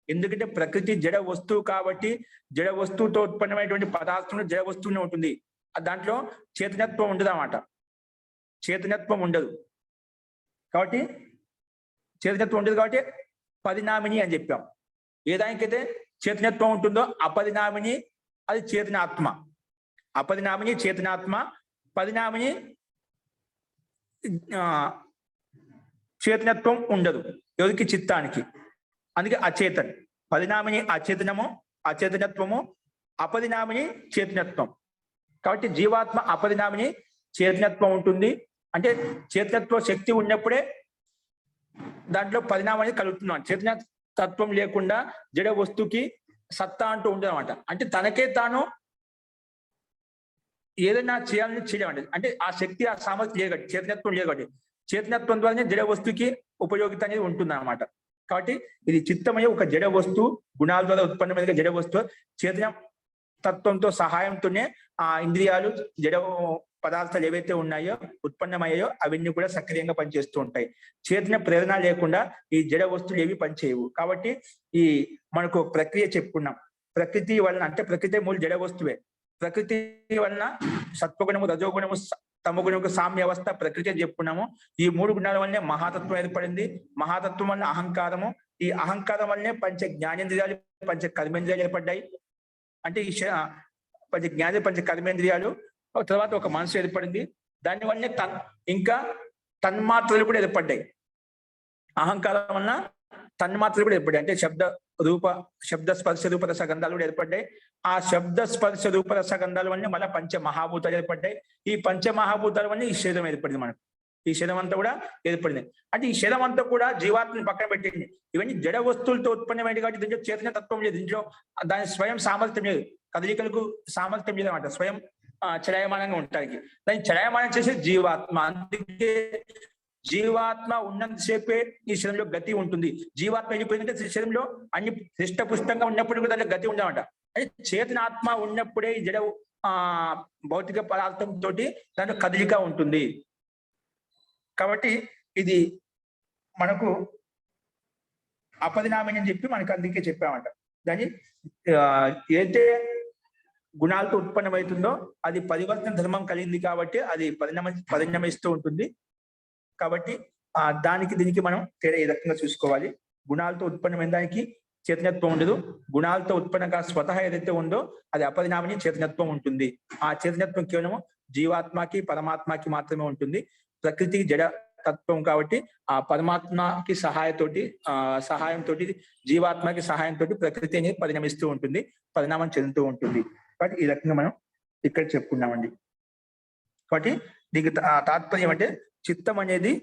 ఎందుకంటే ప్రకృతి జడ వస్తువు కాబట్టి జడ వస్తువుతో ఉత్పన్నమైనటువంటి పదార్థంలో జడ వస్తువునే ఉంటుంది. దాంట్లో చైతన్యత్వం ఉండదు అన్నమాట, చైతన్యత్వం ఉండదు. కాబట్టి చైతన్యత్వం ఉండదు కాబట్టి పరిణామిని అని చెప్పాం. ఏదానికైతే చైతన్యత్వం ఉంటుందో అపరిణామిని అది చేతనాత్మ, అపరిణామిని చేతనాత్మ, పరిణామిని చేతనత్వం ఉండదు ఎవరికి? చిత్తానికి. అందుకే అచేతన్. పరిణామిని అచేతనత్వము, అపరిణామిని చేతనత్వం. కాబట్టి జీవాత్మ అపరిణామిని చేతనత్వం ఉంటుంది. అంటే చేతనత్వ శక్తి ఉన్నప్పుడే దాంట్లో పరిణామాన్ని కలుగుతున్నాం. చేతన తత్వం లేకుండా జడ వస్తువుకి సత్తా అంటూ ఉండదు అనమాట. అంటే తనకే తాను ఏదైనా చేయాలని చేయలేమండి. అంటే ఆ శక్తి ఆ సామర్థ్యం లేదు కాబట్టి, చేతనత్వం లేదు కాబట్టి చేతనత్వం ద్వారానే జడ వస్తువుకి ఉపయోగిత అనేది ఉంటుంది అన్నమాట. కాబట్టి ఇది చిత్తమయ్యే ఒక జడ వస్తువు, గుణాల ద్వారా ఉత్పన్నమైన జడ వస్తువు చేతన తత్వంతో సహాయంతోనే ఆ ఇంద్రియాలు జడ పదార్థాలు ఏవైతే ఉన్నాయో ఉత్పన్నమయ్యాయో అవన్నీ కూడా సక్రియంగా పనిచేస్తూ ఉంటాయి. చేతన ప్రేరణ లేకుండా ఈ జడ వస్తువులు ఏవి పనిచేయవు. కాబట్టి ఈ మనకు ప్రక్రియ చెప్పుకున్నాం. ప్రకృతి వలన అంటే ప్రకృతి మూల జడ వస్తువే. ప్రకృతి వలన సత్వగుణము, రజోగుణము, తమగుణము, సామ్య అవస్థ ప్రకృతి అని చెప్పుకున్నాము. ఈ మూడు గుణాల వల్లనే మహాతత్వం ఏర్పడింది. మహాతత్వం వల్ల అహంకారము, ఈ అహంకారం వల్లనే పంచ జ్ఞానేంద్రియాలు, పంచ కర్మేంద్రియాలు ఏర్పడ్డాయి. అంటే ఈ పంచ జ్ఞానేంద్రియాలు, పంచ కర్మేంద్రియాలు తర్వాత ఒక మనసు ఏర్పడింది. దానివల్లనే ఇంకా తన్మాత్రలు కూడా ఏర్పడ్డాయి. అహంకారం వలన తన్మాత్రలు కూడా ఏర్పడ్డాయి. అంటే శబ్ద స్పర్శ రూప రస గంధాలు కూడా ఏర్పడ్డాయి. ఆ శబ్ద స్పర్శ రూపరస గంధాల వల్ల మళ్ళీ పంచమహాభూతాలు ఏర్పడ్డాయి. ఈ పంచమహాభూతాల వల్ల ఈ శరీరం ఏర్పడింది మనకు. ఈ శరీరం అంతా కూడా ఏర్పడింది. అంటే ఈ శరీరం అంతా కూడా జీవాత్మని పక్కన పెట్టింది. ఇవన్నీ జడ వస్తువులతో ఉత్పన్నమైంది కాబట్టి దీంట్లో చైతన్య తత్వం లేదు. దీంట్లో దాని స్వయం సామర్థ్యం లేదు, కదలికలకు సామర్థ్యం లేదు అన్నమాట. స్వయం చలయమానంగా ఉండటానికి దాన్ని చలయమానం చేసే జీవాత్మ. అందుకే జీవాత్మ ఉన్నంతసేపే ఈ శరీరంలో గతి ఉంటుంది. జీవాత్మ వెళ్ళిపోయిందంటే శరీరంలో అన్ని హృష్టపుష్టంగా ఉన్నప్పుడు కూడా దాంట్లో గతి ఉండమాట. అంటే చేతనాత్మ ఉన్నప్పుడే ఈ జడ భౌతిక పదార్థం తోటి దాంట్లో కదలిక ఉంటుంది. కాబట్టి ఇది మనకు అపరిణామం అని చెప్పి మనకు అందుకే చెప్పామంట. దాన్ని ఏదైతే గుణాలతో ఉత్పన్నమవుతుందో అది పరివర్తన ధర్మం కలిగింది కాబట్టి అది పరిణమిస్తూ ఉంటుంది. కాబట్టి దానికి దీనికి మనం తేడా ఏ రకంగా చూసుకోవాలి. గుణాలతో ఉత్పన్నమైన దానికి చైతన్యత్వం ఉండదు. గుణాలతో ఉత్పన్నంగా స్వతహా ఏదైతే ఉందో అది అపరిణామని చైతన్యత్వం ఉంటుంది. ఆ చైతన్యత్వం కేవలం జీవాత్మకి పరమాత్మకి మాత్రమే ఉంటుంది. ప్రకృతి జడ తత్వం కాబట్టి ఆ పరమాత్మకి సహాయంతో జీవాత్మకి సహాయంతో ప్రకృతి అనేది పరిణమిస్తూ ఉంటుంది, పరిణామం చెందుతూ ఉంటుంది. కాబట్టి ఈ రకంగా మనం ఇక్కడ చెప్పుకున్నామండి. కాబట్టి దీనికి తాత్పర్యం అంటే చిత్తం అనేది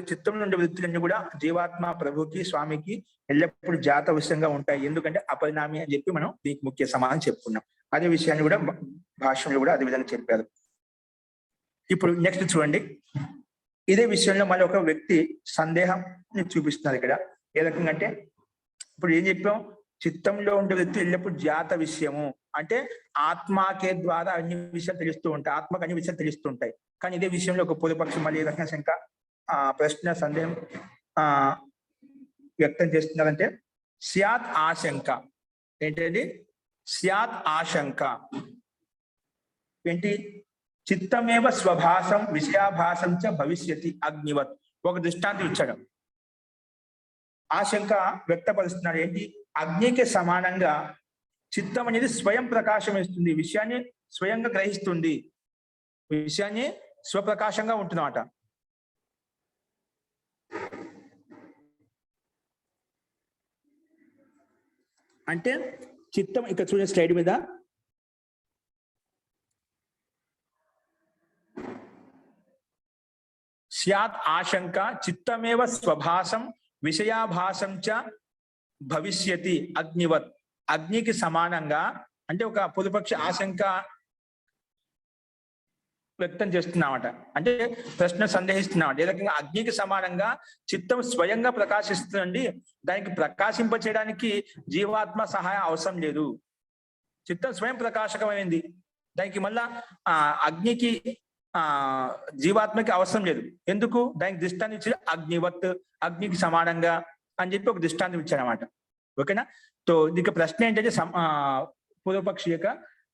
చిత్తంలో ఉండే వృత్తులన్నీ కూడా జీవాత్మ ప్రభుకి స్వామికి ఎల్లప్పుడూ జాత విషయంగా ఉంటాయి. ఎందుకంటే అపరిణామి అని చెప్పి మనం దీనికి ముఖ్య సమాధానం చెప్పుకున్నాం. అదే విషయాన్ని కూడా భాష్యంలో కూడా అదే విధంగా చెప్పారు. ఇప్పుడు నెక్స్ట్ చూడండి, ఇదే విషయంలో మళ్ళీ ఒక వ్యక్తి సందేహం చూపిస్తున్నారు ఇక్కడ. ఏ రకంగా అంటే ఇప్పుడు ఏం చెప్పాం, చిత్తంలో ఉండే వ్యక్తి ఎల్లప్పుడు జాత విషయము అంటే ఆత్మకే ద్వారా అన్ని విషయాలు తెలుస్తూ ఉంటాయి, ఆత్మకు అన్ని విషయాలు తెలుస్తూ ఉంటాయి. కానీ ఇదే విషయంలో ఒక పూర్వపక్షం మళ్ళీ ఏ రకంగా శంక ప్రశ్న సందేహం వ్యక్తం చేస్తున్నారంటే స్యాత్ ఆశంక. ఏంటండి స్యాత్ ఆశంక ఏంటి? చిత్తమేవ స్వభాసం విషయాభాసం చ భవిష్యతి అగ్నివత్. ఒక దృష్టాంతం ఇచ్చాడు, ఆశంక వ్యక్తపరుస్తున్నాడు. ఏంటి? అగ్నికి సమానంగా చిత్తం అనేది స్వయం ప్రకాశం ఇస్తుంది, విషయాన్ని స్వయంగా గ్రహిస్తుంది, విషయాన్ని స్వప్రకాశంగా ఉంటుందన్నమాట. అంటే చిత్తం ఇక్కడ చూడండి స్లైడ్ మీద, స్యాత్ ఆశంక చిత్తమేవ స్వభాసం విషయాభాసం చ భవిష్యతి అగ్నివత్. అగ్నికి సమానంగా అంటే ఒక పొదుపక్ష ఆశంక వ్యక్తం చేస్తున్నామట. అంటే ప్రశ్న సందేహిస్తున్నామట. ఏ రకంగా అగ్నికి సమానంగా చిత్తం స్వయంగా ప్రకాశిస్తుందండి, దానికి ప్రకాశింప చేయడానికి జీవాత్మ సహాయం అవసరం లేదు. చిత్తం స్వయం ప్రకాశకమైంది, దానికి మళ్ళా అగ్నికి జీవాత్మకి అవసరం లేదు. ఎందుకు? దానికి దృష్టాన్ని ఇచ్చి అగ్నివత్, అగ్నికి సమానంగా అని చెప్పి ఒక దృష్టాంతం ఇచ్చారన్నమాట. ఓకేనా? సో దీనికి ప్రశ్న ఏంటంటే పూర్వపక్షి యొక్క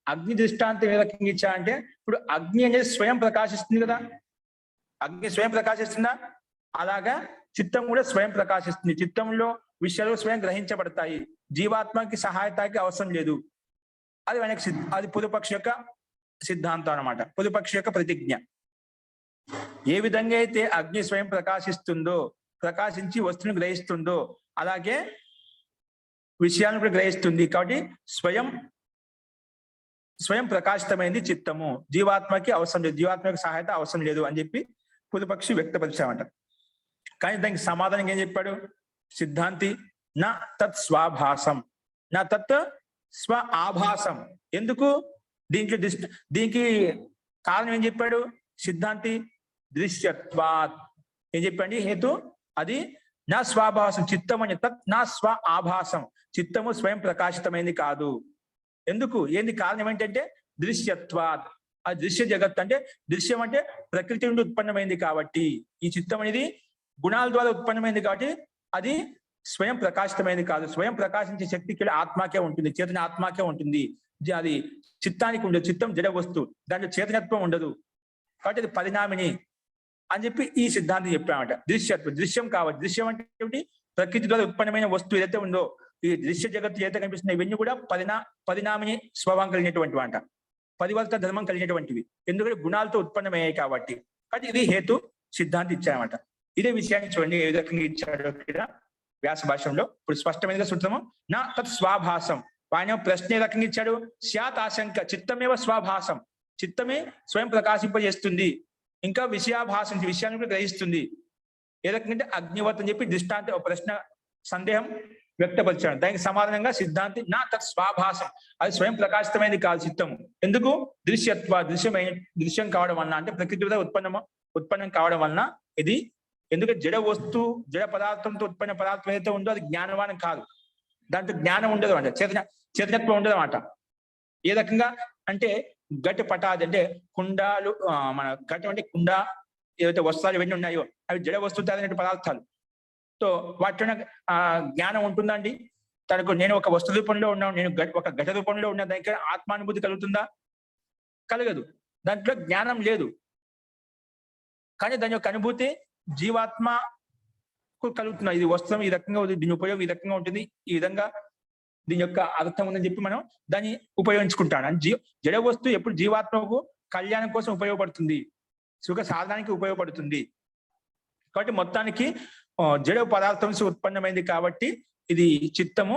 అగ్ని దృష్టాంతం ఏ రకంగా ఇచ్చా అంటే, ఇప్పుడు అగ్ని అనేది స్వయం ప్రకాశిస్తుంది కదా, అగ్ని స్వయం ప్రకాశిస్తుందా? అలాగా చిత్తం కూడా స్వయం ప్రకాశిస్తుంది. చిత్తంలో విషయాలు స్వయం గ్రహించబడతాయి, జీవాత్మకి సహాయతకి అవసరం లేదు. అది మనకి అది పూర్వపక్షి యొక్క సిద్ధాంతం అన్నమాట, పూర్వపక్షి యొక్క ప్రతిజ్ఞ. ఏ విధంగా అయితే అగ్ని స్వయం ప్రకాశిస్తుందో, ప్రకాశించి వస్తువుని గ్రహిస్తుందో, అలాగే విషయాలను కూడా గ్రహిస్తుంది. కాబట్టి స్వయం ప్రకాశితమైంది చిత్తము, జీవాత్మకి అవసరం లేదు, జీవాత్మకి సహాయత అవసరం లేదు అని చెప్పి పూర్వపక్షి వ్యక్తపరిచామంట. కానీ దానికి సమాధానం ఏం చెప్పాడు సిద్ధాంతి? నా తత్ స్వాభాసం, నా తత్ స్వ ఆభాసం. ఎందుకు? దీనికి కారణం ఏం చెప్పాడు సిద్ధాంతి? దృశ్యత్వాత్. ఏం చెప్పండి హేతు? అది నా స్వాభాసం, చిత్తం అని తత్ నా స్వ ఆభాసం, చిత్తము స్వయం ప్రకాశితమైంది కాదు. ఎందుకు? ఏంది కారణం ఏంటంటే దృశ్యత్వాత్. ఆ దృశ్య జగత్ అంటే, దృశ్యం అంటే ప్రకృతి నుండి ఉత్పన్నమైంది కాబట్టి, ఈ చిత్తం అనేది గుణాల ద్వారా ఉత్పన్నమైంది కాబట్టి అది స్వయం ప్రకాశితమైంది కాదు. స్వయం ప్రకాశించే శక్తి ఇక్కడ ఆత్మకే ఉంటుంది, చేతన ఆత్మకే ఉంటుంది. అది చిత్తానికి ఉండదు. చిత్తం జడ వస్తువు, దాంట్లో చేతనత్వం ఉండదు కాబట్టి అది పరిణామిని అని చెప్పి ఈ సిద్ధాంతం చెప్పామట. దృశ్యత్వం, దృశ్యం కావచ్చు. దృశ్యం అంటే ఏమిటి? ప్రకృతి ద్వారా ఉత్పన్నమైన వస్తువు ఏదైతే ఉందో, ఈ దృశ్య జగత్తు ఏదైతే కనిపిస్తున్నాయి ఇవన్నీ కూడా పరిణామిని స్వభావం కలిగినటువంటి అంట, పరివర్తన ధర్మం కలిగినటువంటివి. ఎందుకంటే గుణాలతో ఉత్పన్నమయ్యాయి కాబట్టి. కాబట్టి ఇది హేతు సిద్ధాంతం ఇచ్చారన్నమాట. ఇదే విషయాన్ని చూడండి ఏ రకంగా ఇచ్చాడో ఇక్కడ వ్యాస భాష్యంలో. ఇప్పుడు స్పష్టమైనగా చూద్దాము. నా తత్ స్వాభాసం, ఆయన ప్రశ్న ఏ రకంగా ఇచ్చాడు? స్యాత్ ఆశంక చిత్తమేవ స్వభాసం, చిత్తమే స్వయం ప్రకాశింపజేస్తుంది, ఇంకా విషయాభాసం విషయాన్ని కూడా గ్రహిస్తుంది. ఏ రకంగా అగ్నివత్ అని చెప్పి దృష్టాంత ప్రశ్న సందేహం వ్యక్తపరిచాడు. దానికి సమాధానంగా సిద్ధాంతి నా తత్ స్వభాసం, అది స్వయం ప్రకాశితమైనది కాదు చిత్తము. ఎందుకు? దృశ్యత్వ దృశ్యం కావడం వలన, అంటే ప్రకృతి ఉత్పన్నం కావడం వలన ఇది. ఎందుకంటే జడ పదార్థంతో ఉత్పన్న పదార్థం ఏదైతే ఉందో అది జ్ఞానవానం కాదు, దాంట్లో జ్ఞానం ఉండదు అంట, చైతన్యత్వం ఉండదు అన్నమాట. ఏ రకంగా అంటే ఘట పటాది అంటే కుండాలు, మన ఘటం అంటే కుండ, ఏవైతే వస్త్రాలు ఇవన్నీ ఉన్నాయో అవి జడ వస్తువు పదార్థాలు. సో వాటిలో జ్ఞానం ఉంటుందండి. తనకు నేను ఒక వస్తు రూపంలో ఉన్నాను, నేను ఒక ఘట రూపంలో ఉన్న దానికి ఆత్మానుభూతి కలుగుతుందా? కలగదు, దాంట్లో జ్ఞానం లేదు. కానీ దాని యొక్క అనుభూతి జీవాత్మకు కలుగుతున్నా. ఇది వస్త్రం ఈ రకంగా, దీని ఉపయోగం ఈ రకంగా ఉంటుంది, ఈ విధంగా దీని యొక్క అర్థం ఉందని చెప్పి మనం దాన్ని ఉపయోగించుకుంటాం. జడ వస్తువు ఎప్పుడు జీవాత్మకు కళ్యాణం కోసం ఉపయోగపడుతుంది, సుఖ సాధనానికి ఉపయోగపడుతుంది. కాబట్టి మొత్తానికి జడ పదార్థం నుంచి ఉత్పన్నమైంది కాబట్టి ఇది చిత్తము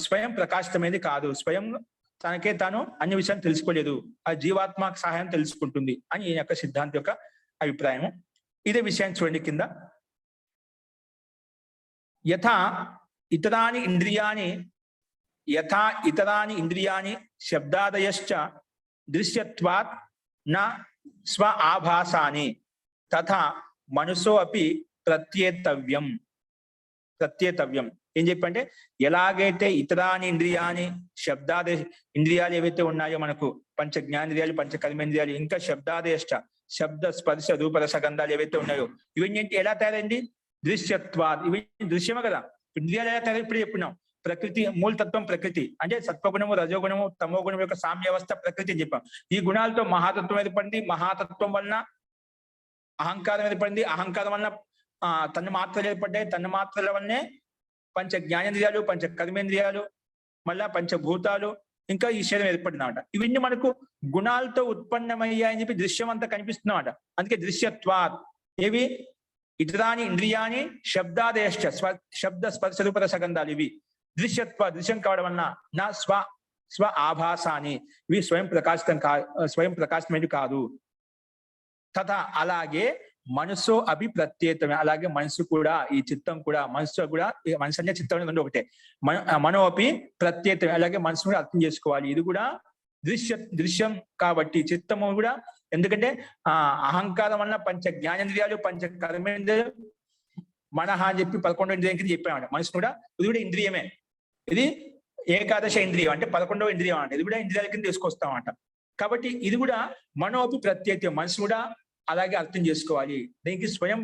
స్వయం ప్రకాశితమైనది కాదు, స్వయం తనకే తాను అన్ని విషయాన్ని తెలుసుకోలేదు, ఆ జీవాత్మ సహాయం తెలుసుకుంటుంది అని ఈ యొక్క సిద్ధాంతి యొక్క అభిప్రాయము. ఇదే విషయాన్ని చూడండి కింద. యథా ఇతరాని ఇంద్రియాని శబ్దాదయశ్చ దృశ్యత్వాత్ న స్వ ఆభాసాని తథా మనసో అపి ప్రత్యేతవ్యం. ఏం చెప్పంటే, ఎలాగైతే ఇతరాని ఇంద్రియాని శబ్దాదే ఇంద్రియాలు ఏవైతే ఉన్నాయో మనకు పంచ జ్ఞానేంద్రియాలు, పంచ కర్మేంద్రియాలు, ఇంకా శబ్దాదేష్ట శబ్ద స్పర్శ రూప రసగంధాలు ఏవైతే ఉన్నాయో ఇవన్నీ ఎలా తయారైంది? దృశ్యత్వాద్. ఇవన్నీ దృశ్యమే కదా. ఇంద్రియాలు ఎలా తయారు? ఇప్పుడు చెప్పినాం. ప్రకృతి మూలతత్వం ప్రకృతి అంటే సత్వగుణము, రజోగుణము, తమో గుణం యొక్క సామ్యవస్థ ప్రకృతి అని చెప్పాం. ఈ గుణాలతో మహాతత్వం ఏర్పడింది, మహాతత్వం వలన అహంకారం ఏర్పడింది, అహంకారం వలన తన మాత్రలు ఏర్పడ్డాయి, తన మాత్రల వల్లనే పంచ జ్ఞానేంద్రియాలు, పంచ కర్మేంద్రియాలు, మళ్ళా పంచభూతాలు, ఇంకా ఈ శరీరం ఏర్పడినమాట. ఇవన్నీ మనకు గుణాలతో ఉత్పన్నమయ్యాయని చెప్పి దృశ్యం అంతా కనిపిస్తున్నమాట. అందుకే దృశ్యత్వాత్. ఏవి? ఇతరాని ఇంద్రియాని శబ్దాదేష్ట శబ్ద స్పర్శ రూప రసగంధాలు, ఇవి దృశ్యం కావడం వలన నా స్వ ఆభాసాని, ఇవి స్వయం ప్రకాశితమైనవి కాదు. తథా అలాగే మనసు అభి ప్రత్యేతమే, అలాగే మనసు కూడా, ఈ చిత్తం కూడా, మనసు అంటే చిత్తం రెండు ఒకటే. మనో అపి ప్రత్యేతమే, అలాగే మనసు కూడా అర్థం చేసుకోవాలి. ఇది కూడా దృశ్యం కాబట్టి చిత్తము కూడా. ఎందుకంటే అహంకారం వలన పంచ జ్ఞానేంద్రియాలు, పంచ కర్మేంద్రియాలు, మనహ అని చెప్పి 11వ ఇంద్రియం కింద చెప్పామంట. మనసు కూడా ఇది కూడా ఇంద్రియమే. ఇది ఏకాదశ ఇంద్రియం అంటే 11వ ఇంద్రియం అంటే ఇది కూడా ఇంద్రియాల కింద తీసుకొస్తామంట. కాబట్టి ఇది కూడా మనోపి ప్రత్యేకం, మనసు కూడా అలాగే అర్థం చేసుకోవాలి. దీనికి స్వయం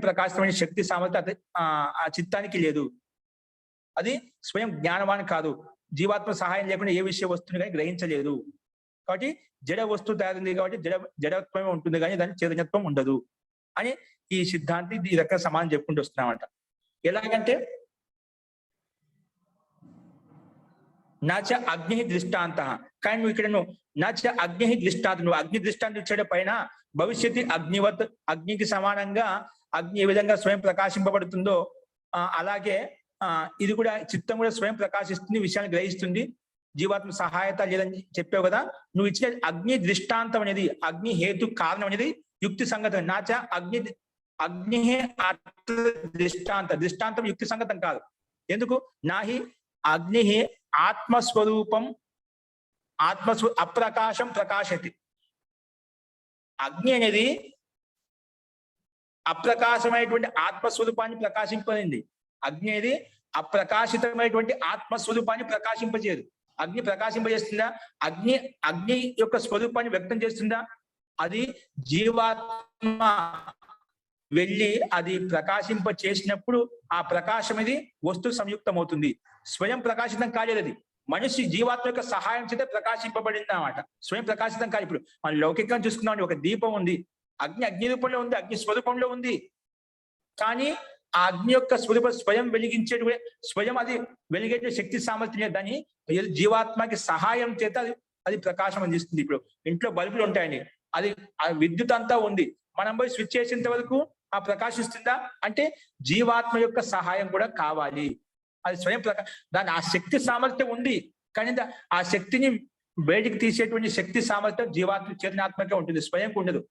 ప్రకాశమైన శక్తి సామర్థ్యం ఆ చిత్తానికి లేదు. అది స్వయం జ్ఞానవాన్ కాదు, జీవాత్మ సహాయం లేకుండా ఏ విషయ వస్తువుని కానీ గ్రహించలేదు. కాబట్టి జడ వస్తువు తయారైంది కాబట్టి జడత్వమే ఉంటుంది, కానీ దాని చైతన్యత్వం ఉండదు అని ఈ సిద్ధాంతి ఈ రకంగా సమానం చెప్పుకుంటూ వస్తున్నామంట. ఎలాగంటే నచ అగ్ని దృష్టాంత, కానీ నువ్వు ఇక్కడ నచ అగ్ని దృష్టాంత, నువ్వు అగ్ని దృష్టాంతం ఇచ్చే పైన భవిష్యత్తు అగ్నివత్, అగ్నికి సమానంగా అగ్ని ఏ విధంగా స్వయం ప్రకాశింపబడుతుందో అలాగే ఇది కూడా చిత్తం కూడా స్వయం ప్రకాశిస్తుంది, విషయాన్ని గ్రహిస్తుంది, జీవాత్మ సహాయత లేదని చెప్పావు కదా. నువ్వు ఇచ్చిన అగ్ని దృష్టాంతం అనేది, అగ్ని హేతు కారణం అనేది యుక్తి సంగతం. నాచ అగ్ని దృష్టాంతం యుక్తి సంగతం కాదు. ఎందుకు? నాహి అగ్ని ఆత్మస్వరూపం అప్రకాశం ప్రకాశతి. అగ్ని అనేది అప్రకాశమైనటువంటి ఆత్మస్వరూపాన్ని ప్రకాశింపనింది. అగ్ని అనేది అప్రకాశితమైనటువంటి ఆత్మస్వరూపాన్ని ప్రకాశింపజేయదు. అగ్ని ప్రకాశింపజేస్తుందా? అగ్ని యొక్క స్వరూపాన్ని వ్యక్తం చేస్తుందా? అది జీవాత్మ వెళ్ళి అది ప్రకాశింప చేసినప్పుడు ఆ ప్రకాశం ఇది వస్తు సంయుక్తం అవుతుంది. స్వయం ప్రకాశితం కాలేదు. అది మనిషి జీవాత్మ యొక్క సహాయం చేత ప్రకాశింపబడింది అన్నమాట. స్వయం ప్రకాశితం కాదు. ఇప్పుడు మన లౌకికంగా చూసుకున్నాం, ఒక దీపం ఉంది, అగ్ని రూపంలో ఉంది, అగ్ని స్వరూపంలో ఉంది. కానీ ఆ అగ్ని యొక్క స్వయం వెలిగించేటువంటి స్వయం అది వెలిగే శక్తి సామర్థ్యం దాన్ని జీవాత్మకి సహాయం చేత అది ప్రకాశం అందిస్తుంది. ఇప్పుడు ఇంట్లో బల్బులు ఉంటాయండి, అది విద్యుత్ అంతా ఉంది, మనం పోయి స్విచ్ చేసేంత వరకు ఆ ప్రకాశిస్తుందా? అంటే జీవాత్మ యొక్క సహాయం కూడా కావాలి. అది స్వయం దాని ఆ శక్తి సామర్థ్యం ఉంది, కానీ ఆ శక్తిని బయటికి తీసేటువంటి శక్తి సామర్థ్యం జీవాత్మ చైతన్యాత్మకే ఉంటుంది, స్వయంకి ఉండదు.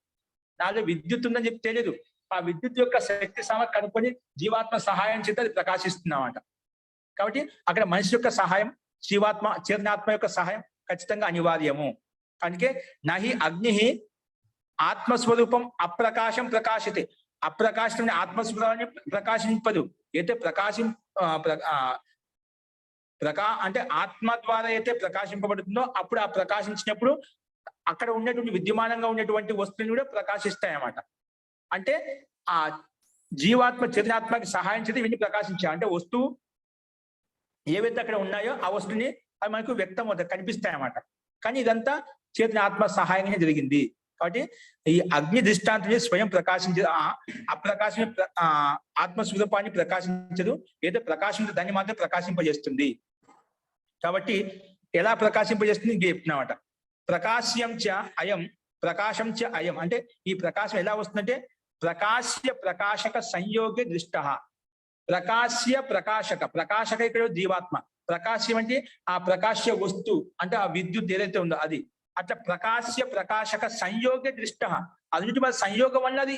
నాలో విద్యుత్ ఉందని చెప్పి తెలియదు, ఆ విద్యుత్ యొక్క శక్తి సామర్థ్యం కనుక్కొని జీవాత్మ సహాయం చేత అది ప్రకాశిస్తుందన్నమాట. కాబట్టి అక్కడ మనిషి యొక్క సహాయం, జీవాత్మ చైతన్యాత్మ యొక్క సహాయం ఖచ్చితంగా అనివార్యము. అందుకే నహి అగ్ని ఆత్మస్వరూపం అప్రకాశం ప్రకాశితే, అప్రకాశం ఆత్మస్వరూపాన్ని ప్రకాశింపదు. అయితే అంటే ఆత్మ ద్వారా అయితే ప్రకాశింపబడుతుందో అప్పుడు ఆ ప్రకాశించినప్పుడు అక్కడ ఉన్నటువంటి విద్యమానంగా ఉన్నటువంటి వస్తువులు కూడా ప్రకాశిస్తాయన్నమాట. అంటే ఆ జీవాత్మ చైతన్యాత్మకి సహాయం చేసి ఇవన్నీ ప్రకాశించాయి. అంటే వస్తువు ఏవైతే అక్కడ ఉన్నాయో ఆ వస్తువుని అవి మనకు వ్యక్తం అవుతాయి, కనిపిస్తాయి అన్నమాట. కానీ ఇదంతా చైతన్యాత్మ సహాయంగానే జరిగింది. కాబట్టి ఈ అగ్ని దృష్టాంతం స్వయం ప్రకాశించదు, అప్రకాశం ఆత్మస్వరూపాన్ని ప్రకాశించదు, ఏదో ప్రకాశించదు దాన్ని మాత్రం ప్రకాశింపజేస్తుంది. కాబట్టి ఎలా ప్రకాశింపజేస్తుంది ఇంక చెప్తున్నామట. ప్రకాశ్యం చ అయం ప్రకాశం చ అయం, అంటే ఈ ప్రకాశం ఎలా వస్తుందంటే ప్రకాశ్య ప్రకాశక సంయోగే దృష్ట. ప్రకాశ్య ప్రకాశక, ప్రకాశక ఇక్కడ జీవాత్మ, ప్రకాశ్యం అంటే ఆ ప్రకాశ్య వస్తు అంటే ఆ విద్యుత్ ఏదైతే ఉందో అది. అట్లా ప్రకాశ్య ప్రకాశక సంయోగే దృష్ట, అది నుంచి మన సంయోగం వల్ల అది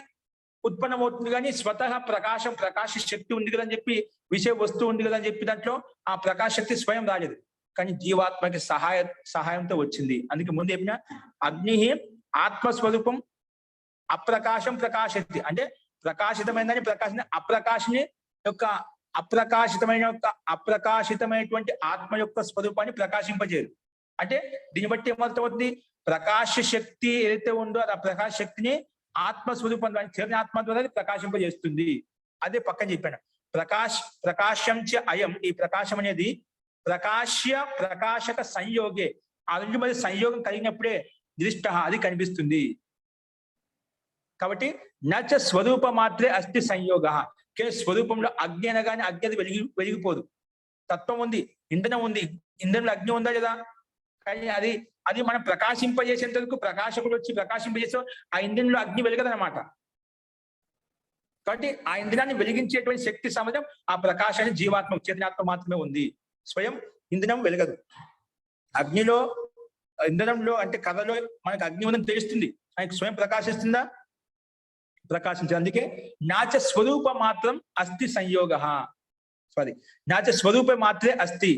ఉత్పన్నమవుతుంది. కానీ స్వతహా ప్రకాశం ప్రకాశ శక్తి ఉంది కదా అని చెప్పి, విషయ వస్తువు ఉంది కదా అని చెప్పి దాంట్లో ఆ ప్రకాశ శక్తి స్వయం రాలేదు, కానీ జీవాత్మకి సహాయంతో వచ్చింది. అందుకే ముందు చెప్పిన అగ్ని ఆత్మస్వరూపం అప్రకాశం ప్రకాశక్తి, అంటే ప్రకాశితమైందని ప్రకాశం అప్రకాశని యొక్క అప్రకాశితమైనటువంటి ఆత్మ యొక్క స్వరూపాన్ని ప్రకాశింపజేయరు. అంటే దీన్ని బట్టి ఏమవుతుంది, ప్రకాశ శక్తి ఏదైతే ఉందో ఆ ప్రకాశ శక్తిని ఆత్మస్వరూపం చైతన్యాత్మ ద్వారా ప్రకాశింపజేస్తుంది. అదే పక్కన చెప్పాను. ప్రకాశం చ అయం, ఈ ప్రకాశం అనేది ప్రకాశ్య ప్రకాశక సంయోగే, ఆ నుంచి మరి సంయోగం కలిగినప్పుడే దృష్ట అది కనిపిస్తుంది. కాబట్టి నచ స్వరూప మాత్రే అస్తి సంయోగ, స్వరూపంలో అగ్ని అనగానే అగ్ని అది వెలిగిపోదు. తత్వం ఉంది, ఇంధనం ఉంది, ఇంధనంలో అగ్ని ఉందా లేదా, కానీ అది మనం ప్రకాశింపజేసేంత వరకు ప్రకాశకుడు వచ్చి ప్రకాశింపజేసే ఆ ఇంధనంలో అగ్ని వెలగదనమాట. కాబట్టి ఆ ఇంధనాన్ని వెలిగించేటువంటి శక్తి సామర్థ్యం ఆ ప్రకాశాన్ని జీవాత్మ చైతన్యాత్మ మాత్రమే ఉంది, స్వయం ఇంధనం వెలగదు. అగ్నిలో ఇంధనంలో అంటే కథలో మనకు అగ్ని ఉందని తెలుస్తుంది, ఆయనకు స్వయం ప్రకాశిస్తుందా, ప్రకాశించదు. అందుకే నాచ స్వరూప మాత్రం అస్థి సంయోగ, నాచ స్వరూప మాత్రే అస్థి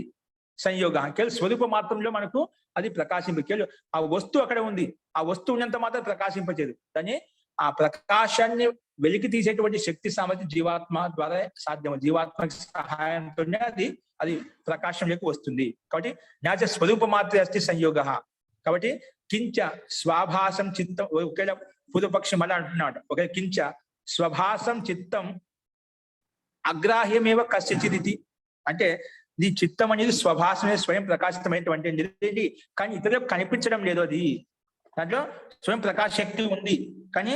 సంయోగ, కేవలం స్వరూప మాత్రంలో మనకు అది కేవలం ఆ వస్తువు అక్కడ ఉంది, ఆ వస్తువు ఉన్నంత మాత్రం ప్రకాశింపచేయదు. దాన్ని ఆ ప్రకాశాన్ని వెలికి తీసేటువంటి శక్తి సామర్థ్యం జీవాత్మ ద్వారా సాధ్యం, జీవాత్మ సహాయంతోనే అది ప్రకాశంలోకి వస్తుంది. కాబట్టి నాచ స్వరూప మాత్రే అస్థి సంయోగ. కాబట్టి కించ స్వాభాసం చిత్తం, ఒకేలా పూర్వపక్షం అలా అంటున్నాడు, ఒకే కించ స్వభాసం చిత్తం అగ్రాహ్యమేవ కస్యచిదితి, అంటే నీ చిత్తం అనేది స్వభాసమే స్వయం ప్రకాశితమైనటువంటి, కానీ ఇతరులకు కనిపించడం లేదు. అది దాంట్లో స్వయం ప్రకాశ శక్తి ఉంది, కానీ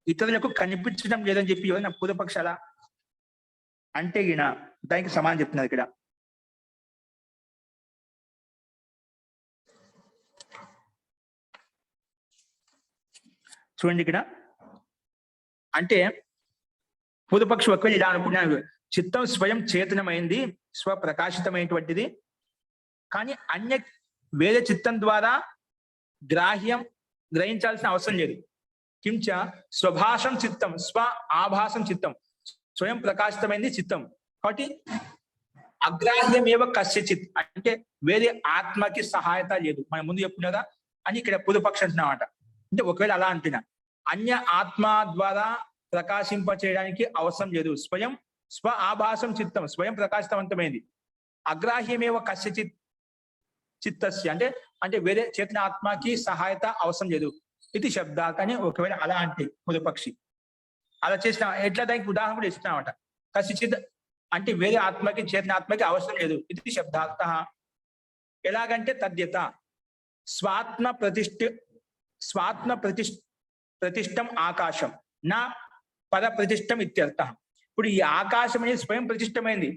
ఇతరులకు కనిపించడం లేదని చెప్పి ఎవరైనా పూర్వపక్షాల అంటే ఈయన దానికి సమానం చెప్తున్నారు ఇక్కడ. చూడండి ఇక్కడ, అంటే పూర్వపక్షి ఒకవేళ ఇలా అనుకున్నాను, చిత్తం స్వయం చేతనమైంది, స్వప్రకాశితమైనటువంటిది, కానీ వేరే చిత్తం ద్వారా గ్రహించాల్సిన అవసరం లేదు. కించ స్వభాషం చిత్తం స్వ ఆభాసం చిత్తం, స్వయం ప్రకాశితమైంది చిత్తం, కాబట్టి అగ్రాహ్యమేవ కస్యచిత్, అంటే వేరే ఆత్మకి సహాయత లేదు, మనం ముందు చెప్పుకున్నదా అని ఇక్కడ పూర్వపక్షం అంటున్నామాట. అంటే ఒకవేళ అలా అంటున్నా, అన్య ఆత్మ ద్వారా ప్రకాశింప చేయడానికి అవసరం లేదు, స్వ ఆభాసం చిత్తం స్వయం ప్రకాశితవంతమైంది, అగ్రాహ్యమేవ కస్యచిత్ చిత్తస్య, అంటే వేరే చేతన ఆత్మకి సహాయత అవసరం లేదు ఇది శబ్దాత్ అని ఒకవేళ అలా అంటే పూర్వపక్షి అలా చేసిన ఎట్లా దానికి ఉదాహరణ కూడా ఇస్తున్నామట. కస్యచిత్ అంటే వేరే ఆత్మకి చేతన ఆత్మకి అవసరం లేదు ఇది శబ్దార్థ. ఎలాగంటే తద్యత స్వాత్మ ప్రతిష్టం ఆకాశం నా పర ప్రతిష్టం ఇత్యర్థ. ఇప్పుడు ఈ ఆకాశం అనేది స్వయం ప్రతిష్టమైంది,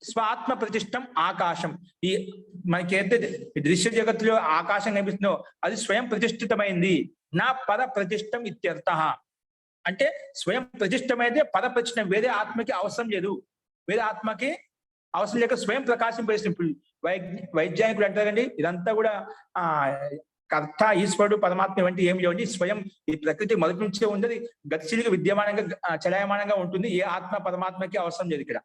స్వాత్మ ప్రతిష్టం ఆకాశం, ఈ మనకైతే దృశ్య జగత్తులో ఆకాశం కనిపిస్తుందో అది స్వయం ప్రతిష్ఠితమైంది, నా పర ప్రతిష్టం ఇత్యర్థ. అంటే స్వయం ప్రతిష్టమైతే పద ప్రతిష్టం, వేరే ఆత్మకి అవసరం లేదు. వేరే ఆత్మకి అవసరం లేక స్వయం ప్రకాశింపజేస్తుంది. ఇప్పుడు వైజ్ఞానికులు అంటారండి, ఇదంతా కూడా ఆ కర్త, ఈశ్వరుడు, పరమాత్మ వంటి ఏమి లేవండి. స్వయం ఈ ప్రకృతి మొదటి నుంచే ఉంది, గతిశీలిగా విద్యమానంగా చలాయమానంగా ఉంటుంది. ఏ ఆత్మ పరమాత్మకి అవసరం లేదు ఇక్కడ.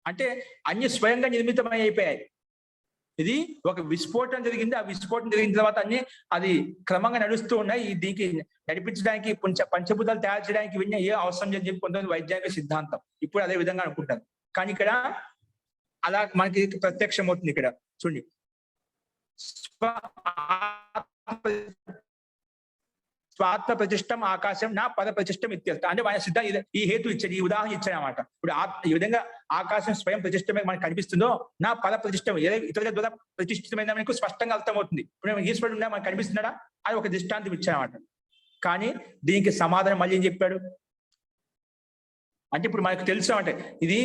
అంటే అన్ని స్వయంగా నిర్మితమై అయిపోయాయి. ఇది ఒక విస్ఫోటనం జరిగింది. ఆ విస్ఫోటనం జరిగిన తర్వాత అన్ని అది క్రమంగా నడుస్తూ ఉన్నాయి. దీనికి నడిపించడానికి పంచభూతాలు తయారు చేయడానికి ఇవన్నీ ఏ అవసరం లేదని చెప్పి కొంతమంది వైజ్ఞానిక సిద్ధాంతం ఇప్పుడు అదే విధంగా అనుకుంటారు. కానీ ఇక్కడ అలా మనకి ప్రత్యక్షం అవుతుంది. ఇక్కడ చూడండి, స్వాత్మ ప్రతిష్టం ఆకాశం నా పద ప్రతిష్టం ఇత్యర్థ. అంటే మన సిద్ధ ఈ హేతు ఇచ్చాడు, ఈ ఉదాహరణ ఇచ్చాడు అనమాట. ఇప్పుడు ఈ విధంగా ఆకాశం స్వయం ప్రతిష్టమే మనకు కనిపిస్తుందో, నా పద ప్రతిష్టం ఇతరుల ద్వారా ప్రతిష్ఠితమైన మనకు స్పష్టంగా అర్థమవుతుంది. ఇప్పుడు ఈశ్వరుడు ఉన్నా మనకు కనిపిస్తున్నాడా, అది ఒక దృష్టాంతం ఇచ్చానమాట. కానీ దీనికి సమాధానం మళ్ళీ ఏం చెప్పాడు అంటే, ఇప్పుడు మనకు తెలుసు అంటే ఇది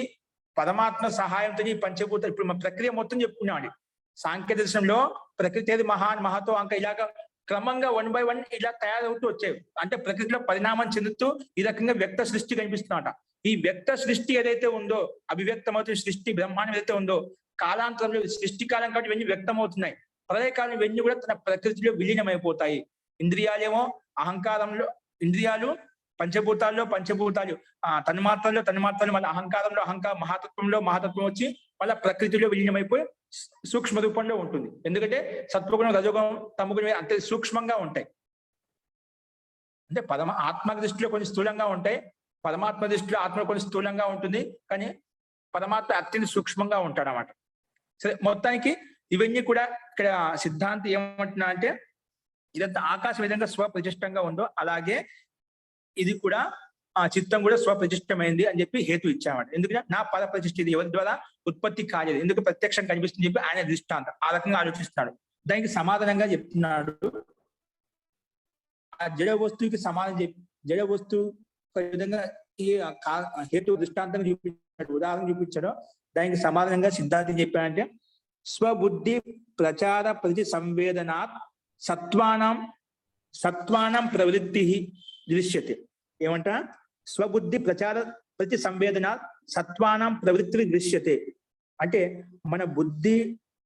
పరమాత్మ సహాయంతో ఈ పంచభూతాలు, ఇప్పుడు మన ప్రక్రియ మొత్తం చెప్పుకున్నామండి. సాంఖ్య దర్శనంలో ప్రకృతి ఏది మహాన్ మహతో అంక ఇలాగ క్రమంగా 1 by 1 ఇలా తయారవుతూ వచ్చేవి. అంటే ప్రకృతిలో పరిణామం చెందుతూ ఈ రకంగా వ్యక్త సృష్టి కనిపిస్తుందట. ఈ వ్యక్త సృష్టి ఏదైతే ఉందో, అభివ్యక్తమవుతున్న సృష్టి బ్రహ్మాండం ఏదైతే ఉందో, కాలాంతరంలో సృష్టి కాలం కాబట్టి ఇవన్నీ వ్యక్తమవుతున్నాయి. ప్రళయకాలం ఇవన్నీ కూడా తన ప్రకృతిలో విలీనమైపోతాయి. ఇంద్రియాలేమో అహంకారంలో, ఇంద్రియాలు పంచభూతాలు తన్మాత్రలు మళ్ళీ అహంకారంలో మహాతత్వంలో మహాతత్వం వచ్చి మళ్ళీ ప్రకృతిలో విలీనమైపోయి సూక్ష్మ రూపంలో ఉంటుంది. ఎందుకంటే సత్వగుణం, రజోగుణం, తమగుణం అంతే సూక్ష్మంగా ఉంటాయి. అంటే ఆత్మ దృష్టిలో కొన్ని స్థూలంగా ఉంటాయి, పరమాత్మ దృష్టిలో ఆత్మ కొన్ని స్థూలంగా ఉంటుంది, కానీ పరమాత్మ అత్యంత సూక్ష్మంగా ఉంటాడు అన్నమాట. సరే, మొత్తానికి ఇవన్నీ కూడా ఇక్కడ సిద్ధాంతం ఏమంటున్నా అంటే, ఇదంతా ఆకాశం విధంగా స్వప్రతిష్టంగా ఉందో అలాగే ఇది కూడా ఆ చిత్తం కూడా స్వప్రతిష్టమైంది అని చెప్పి హేతు ఇచ్చామట. ఎందుకంటే నా పద ప్రతిష్ఠ ఇది ఎవరి ద్వారా ఉత్పత్తి కాలేదు, ఎందుకు ప్రత్యక్షం కనిపిస్తుంది చెప్పి ఆయన దృష్టాంతం ఆ రకంగా ఆలోచిస్తున్నాడు. దానికి సమాధానంగా చెప్తున్నాడు. ఆ జడ వస్తువుకి సమాధానం చెప్పి, జడ వస్తువు విధంగా ఈ హేతు దృష్టాంతం చూపించాడు, ఉదాహరణ చూపించాడు. దానికి సమాధానంగా సిద్ధాంతం చెప్పాడంటే, స్వబుద్ధి ప్రచార ప్రతి సంవేదనాత్ సత్వానం ప్రవృత్తి దృశ్యతే. ఏమంట? స్వబుద్ధి ప్రచార ప్రతి సంవేదన సత్వానం ప్రవృత్తి దృశ్యతే. అంటే మన బుద్ధి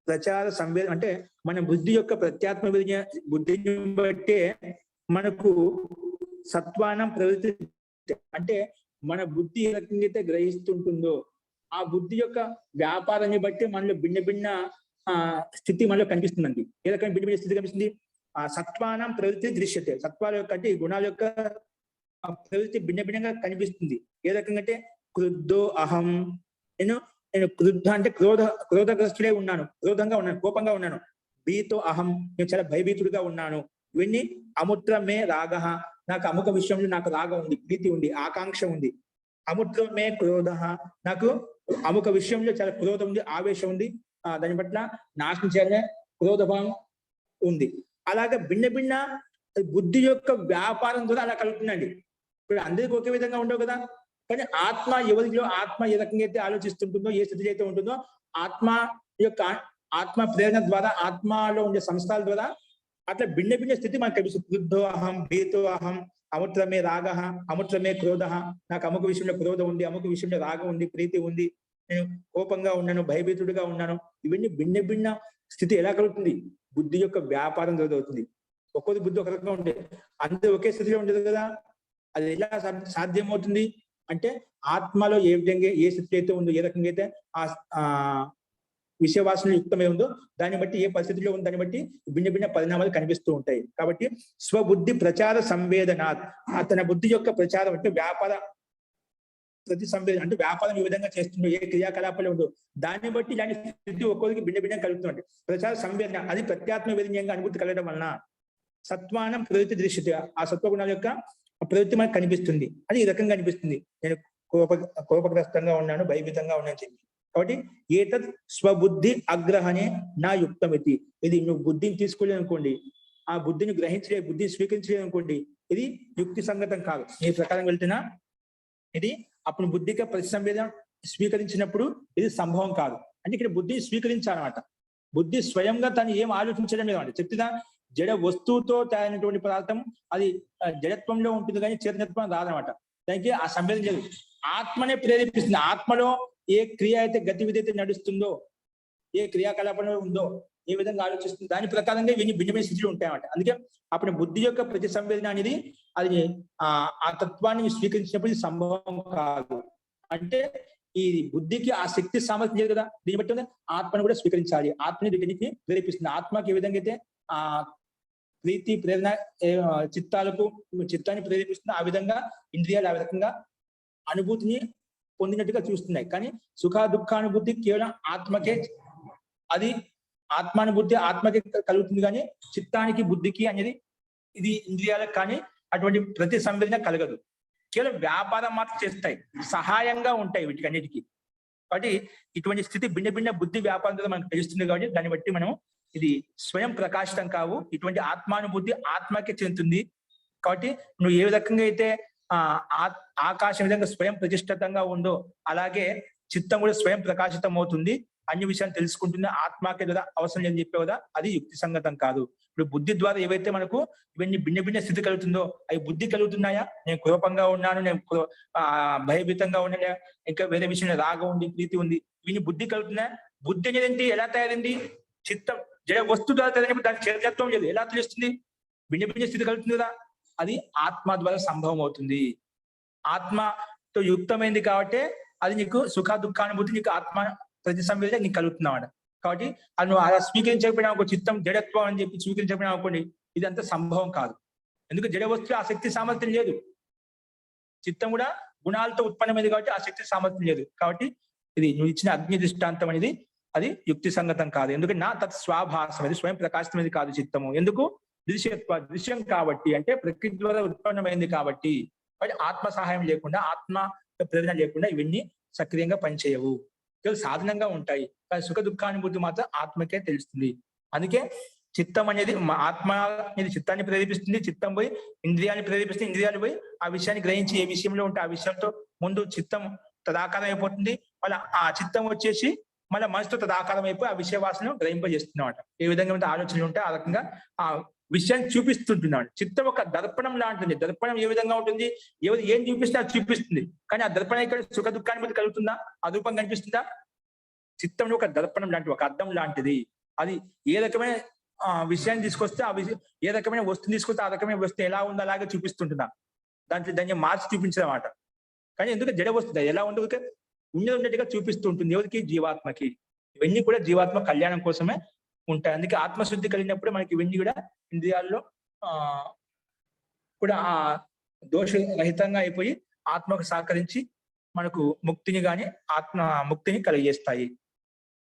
ప్రచార సంవేదన అంటే మన బుద్ధి యొక్క ప్రత్యాత్మ బుద్ధిని బట్టే మనకు సత్వానం ప్రవృత్తి, అంటే మన బుద్ధి ఏ రకంగా అయితే గ్రహిస్తుంటుందో ఆ బుద్ధి యొక్క వ్యాపారాన్ని బట్టి మనలో భిన్న భిన్న స్థితి మనలో కనిపిస్తుందండి. ఏ రకమైన భిన్న భిన్న స్థితి కనిపిస్తుంది? ఆ సత్వానం ప్రవృత్తి దృశ్యతే. సత్వాల యొక్క అంటే గుణాల యొక్క ప్రవృత్తి భిన్న భిన్నంగా కనిపిస్తుంది. ఏ రకంగా అంటే, క్రుద్ధో అహం, నేను క్రుద్ధ అంటే క్రోధగ్రస్తుడే ఉన్నాను, క్రోధంగా ఉన్నాను, కోపంగా ఉన్నాను. భీతో అహం, నేను చాలా భయభీతుడిగా ఉన్నాను. ఇవన్నీ అముత్రమే రాగ, నాకు అముక విషయంలో నాకు రాగం ఉంది, ప్రీతి ఉంది, ఆకాంక్ష ఉంది. అముత్రమే క్రోధ, నాకు అముక విషయంలో చాలా క్రోధం ఉంది, ఆవేశం ఉంది, దాని పట్ల నాశనం చేయాలనే క్రోధభావం ఉంది. అలాగే భిన్న భిన్న బుద్ధి యొక్క వ్యాపారం ద్వారా అలా కలుగుతుందండి. ఇప్పుడు అందరికీ ఒకే విధంగా ఉండవు కదా. కానీ ఆత్మ ఎవరిలో ఆత్మ ఏ రకంగా అయితే ఆలోచిస్తుంటుందో, ఏ స్థితిలో అయితే ఉంటుందో, ఆత్మ ప్రేరణ ద్వారా, ఆత్మలో ఉండే సంస్థల ద్వారా అట్లా భిన్న భిన్న స్థితి మనకు కనిపిస్తుంది. క్రుద్ధో అహం, భీతో అహం, అముత్రమే రాగ, అముత్రమే క్రోధ, నాకు అముక విషయంలో క్రోధం ఉంది, అముక విషయంలో రాగం ఉంది, ప్రీతి ఉంది, నేను కోపంగా ఉన్నాను, భయభీతుడిగా ఉన్నాను. ఇవన్నీ భిన్న భిన్న స్థితి ఎలా కలుగుతుంది? బుద్ధి యొక్క వ్యాపారం జరుగుతుంది. ఒక్కొక్క బుద్ధి ఒక రకంగా ఉంటే అందరూ ఒకే స్థితిలో ఉండదు కదా. అది ఎలా సాధ్యమవుతుంది అంటే, ఆత్మలో ఏ విధంగా ఏ స్థితి అయితే ఉందో, ఏ రకంగా అయితే ఆ విషయవాసన యుక్తమై ఉందో దాన్ని బట్టి, ఏ పరిస్థితిలో ఉందో దాన్ని బట్టి భిన్న భిన్న పరిణామాలు కనిపిస్తూ ఉంటాయి. కాబట్టి స్వబుద్ధి ప్రచార సంవేదనాత్, తన బుద్ధి యొక్క ప్రచారం అంటే వ్యాపార ప్రతి సంవేదన అంటే వ్యాపారం ఏ విధంగా చేస్తుందో, ఏ క్రియాకలాపాలు ఉందో దాన్ని బట్టి ఇలాంటి స్థితి ఒక్కొక్కరికి భిన్న భిన్నంగా కలుగుతుంది. ప్రచార సంవేదన అది ప్రత్యాత్మ వేదనీయంగా అనుభూతి కలగడం వలన సత్వానం ప్రవృత్తి దృశ్యత, ఆ సత్వగుణాల యొక్క ప్రవృత్తి మనకు కనిపిస్తుంది. అది ఈ రకంగా కనిపిస్తుంది, నేను కోపగ్రస్తంగా ఉన్నాను, భయభీతంగా ఉన్నాను చెప్పి. కాబట్టి ఏతత్ స్వబుద్ధి అగ్రహణే నా యుక్తమితి. ఇది నువ్వు బుద్ధిని తీసుకోలేదు అనుకోండి, ఆ బుద్ధిని గ్రహించలేదు, బుద్ధిని స్వీకరించలేదు అనుకోండి, ఇది యుక్తి సంగతం కాదు. నీ ప్రకారం వెళ్తున్నా ఇది అప్పుడు బుద్ధిగా ప్రతి సంవేదన స్వీకరించినప్పుడు ఇది సంభవం కాదు. అంటే ఇక్కడ బుద్ధిని స్వీకరించాలన్నమాట. బుద్ధి స్వయంగా తను ఏం ఆలోచించడం లేదన్నమాట. చెప్తున్నా, జడ వస్తువుతో తయారైనటువంటి పదార్థం అది జడత్వంలో ఉంటుంది కానీ చేతనత్వం రాదనమాట. దానికి ఆ సంవేదన లేదు. ఆత్మనే ప్రేరేపిస్తుంది. ఆత్మలో ఏ క్రియ అయితే గతివిధి అయితే నడుస్తుందో, ఏ క్రియాకలాపంలో ఉందో, ఏ విధంగా ఆలోచిస్తుంది, దాని ప్రకారంగా ఇవన్నీ భిన్నమైన స్థితిలో ఉంటాయన్నమాట. అందుకే అప్పుడు బుద్ధి యొక్క ప్రతి సంవేదన అనేది అది ఆ తత్వాన్ని స్వీకరించినప్పుడు ఇది సంభవం కాదు. అంటే ఈ బుద్ధికి ఆ శక్తి సామర్థ్యం లేదు కదా, దీన్ని బట్టి ఆత్మను కూడా స్వీకరించాలి. ఆత్మని వీటికి ప్రేరేపిస్తుంది. ఆత్మకి ఏ విధంగా అయితే ఆ ప్రీతి ప్రేరణ చిత్తాన్ని ప్రేరేపిస్తుంది, ఆ విధంగా ఇంద్రియాలు ఆ విధంగా అనుభూతిని పొందినట్టుగా చూస్తున్నాయి. కానీ సుఖ దుఃఖానుభూతి కేవలం ఆత్మకే, అది ఆత్మానుభూతి ఆత్మకి కలుగుతుంది, కానీ చిత్తానికి బుద్ధికి అనేది ఇది ఇంద్రియాలకు కానీ అటువంటి ప్రతి సంవేదన కలగదు. కేవలం వ్యాపారం మాత్రం చేస్తాయి, సహాయంగా ఉంటాయి వీటికన్నిటికీ. కాబట్టి ఇటువంటి స్థితి భిన్న భిన్న బుద్ధి వ్యాపారం ద్వారా మనకు తెలుస్తుంది. కాబట్టి దాన్ని బట్టి మనం ఇది స్వయం ప్రకాశితం కావు. ఇటువంటి ఆత్మానుభూతి ఆత్మకే చెందుతుంది. కాబట్టి నువ్వు ఏ రకంగా అయితే ఆకాశం విధంగా స్వయం ప్రతిష్ఠితంగా ఉందో, అలాగే చిత్తం కూడా స్వయం ప్రకాశితం అవుతుంది, అన్ని విషయాలు తెలుసుకుంటుంది. ఆత్మకే కదా అవసరం లేదని చెప్పే కదా, అది యుక్తి సంగతం కాదు. ఇప్పుడు బుద్ధి ద్వారా ఏవైతే మనకు ఇవన్నీ భిన్న భిన్న స్థితి కలుగుతుందో, అవి బుద్ధి కలుగుతున్నాయా? నేను కోపంగా ఉన్నాను, నేను భయభీతంగా ఉన్నాయా, ఇంకా వేరే విషయంలో రాగం ఉంది, ప్రీతి ఉంది, ఇవన్నీ బుద్ధి కలుగుతున్నాయా? బుద్ధి అనేది ఏంటి, ఎలా తయారైంది? చిత్తం జడ వస్తువు ద్వారా తయారైనప్పుడు దానికి చర్యత్వం లేదు, ఎలా తెలుస్తుంది? భిన్న భిన్న స్థితి కలుగుతుంది కదా, అది ఆత్మ ద్వారా సంభవం అవుతుంది. ఆత్మతో యుక్తమైంది కాబట్టి అది నీకు సుఖ దుఃఖానుభూతి, నీకు ఆత్మ ప్రతి సంవేదన నీకు కలుగుతున్నమాట. కాబట్టి అది నువ్వు అలా స్వీకరించకపోయినా ఒక చిత్తం జడత్వం అని చెప్పి స్వీకరించకపోయినా అనుకోండి, ఇదంతా సంభవం కాదు. ఎందుకు జడ వస్తువు ఆ శక్తి సామర్థ్యం లేదు. చిత్తం కూడా గుణాలతో ఉత్పన్నమైంది కాబట్టి ఆ శక్తి సామర్థ్యం లేదు. కాబట్టి ఇది నువ్వు ఇచ్చిన అగ్ని దృష్టాంతం అనేది అది యుక్తి సంగతం కాదు. ఎందుకంటే నా తత్ స్వాభాసం, అది స్వయం ప్రకాశితమైనది కాదు చిత్తము. ఎందుకు? దృశ్యం కాబట్టి, అంటే ప్రకృతి ద్వారా ఉత్పన్నమైంది కాబట్టి. ఆత్మ సహాయం లేకుండా, ఆత్మ ప్రేరణ లేకుండా ఇవన్నీ సక్రియంగా పనిచేయవు, సాధనంగా ఉంటాయి. కానీ సుఖ దుఃఖానుభూతి మాత్రం ఆత్మకే తెలుస్తుంది. అందుకే చిత్తం అనేది ఆత్మ అనేది చిత్తాన్ని ప్రేరేపిస్తుంది, చిత్తం పోయి ఇంద్రియాన్ని ప్రేరేపిస్తుంది, ఇంద్రియాలు పోయి ఆ విషయాన్ని గ్రహించి ఏ విషయంలో ఉంటే ఆ విషయంతో ముందు చిత్తం తదాకారం అయిపోతుంది. మళ్ళీ ఆ చిత్తం వచ్చేసి మళ్ళీ మనసుతో తదాకారం అయిపోయి ఆ విషయ వాసనను గ్రహింపజేస్తున్నమాట. ఏ విధంగా ఆలోచనలు ఉంటే ఆ రకంగా ఆ విషయాన్ని చూపిస్తుంటున్నాడు. చిత్తం ఒక దర్పణం లాంటిది. దర్పణం ఏ విధంగా ఉంటుంది, ఎవరు ఏం చూపిస్తే అది చూపిస్తుంది. కానీ ఆ దర్పణం ఇక్కడ సుఖ దుఃఖాన్ని కలుగుతుందా? ఆ రూపం కనిపిస్తుందా? చిత్తంలో ఒక దర్పణం లాంటిది, ఒక అద్దం లాంటిది. అది ఏ రకమైన విషయాన్ని తీసుకొస్తే ఆ విషయం, ఏ రకమైన వస్తువుని తీసుకొస్తే ఆ రకమైన వస్తువు ఎలా ఉందో అలాగే చూపిస్తుంటుందా, దాన్ని మార్చి చూపించదన్నమాట. కానీ ఎందుకంటే జడ వస్తుంది, ఎలా ఉండదు ఉన్నట్టుగా చూపిస్తూ ఉంటుంది. ఎవరికి? జీవాత్మకి. ఇవన్నీ కూడా జీవాత్మ కళ్యాణం కోసమే ఉంటాయి. అందుకే ఆత్మశుద్ధి కలిగినప్పుడు మనకి ఇవన్నీ కూడా ఇంద్రియాల్లో కూడా ఆ దోషరహితంగా అయిపోయి ఆత్మకు సహకరించి మనకు ముక్తిని గాని ఆత్మ ముక్తిని కలిగేస్తాయి,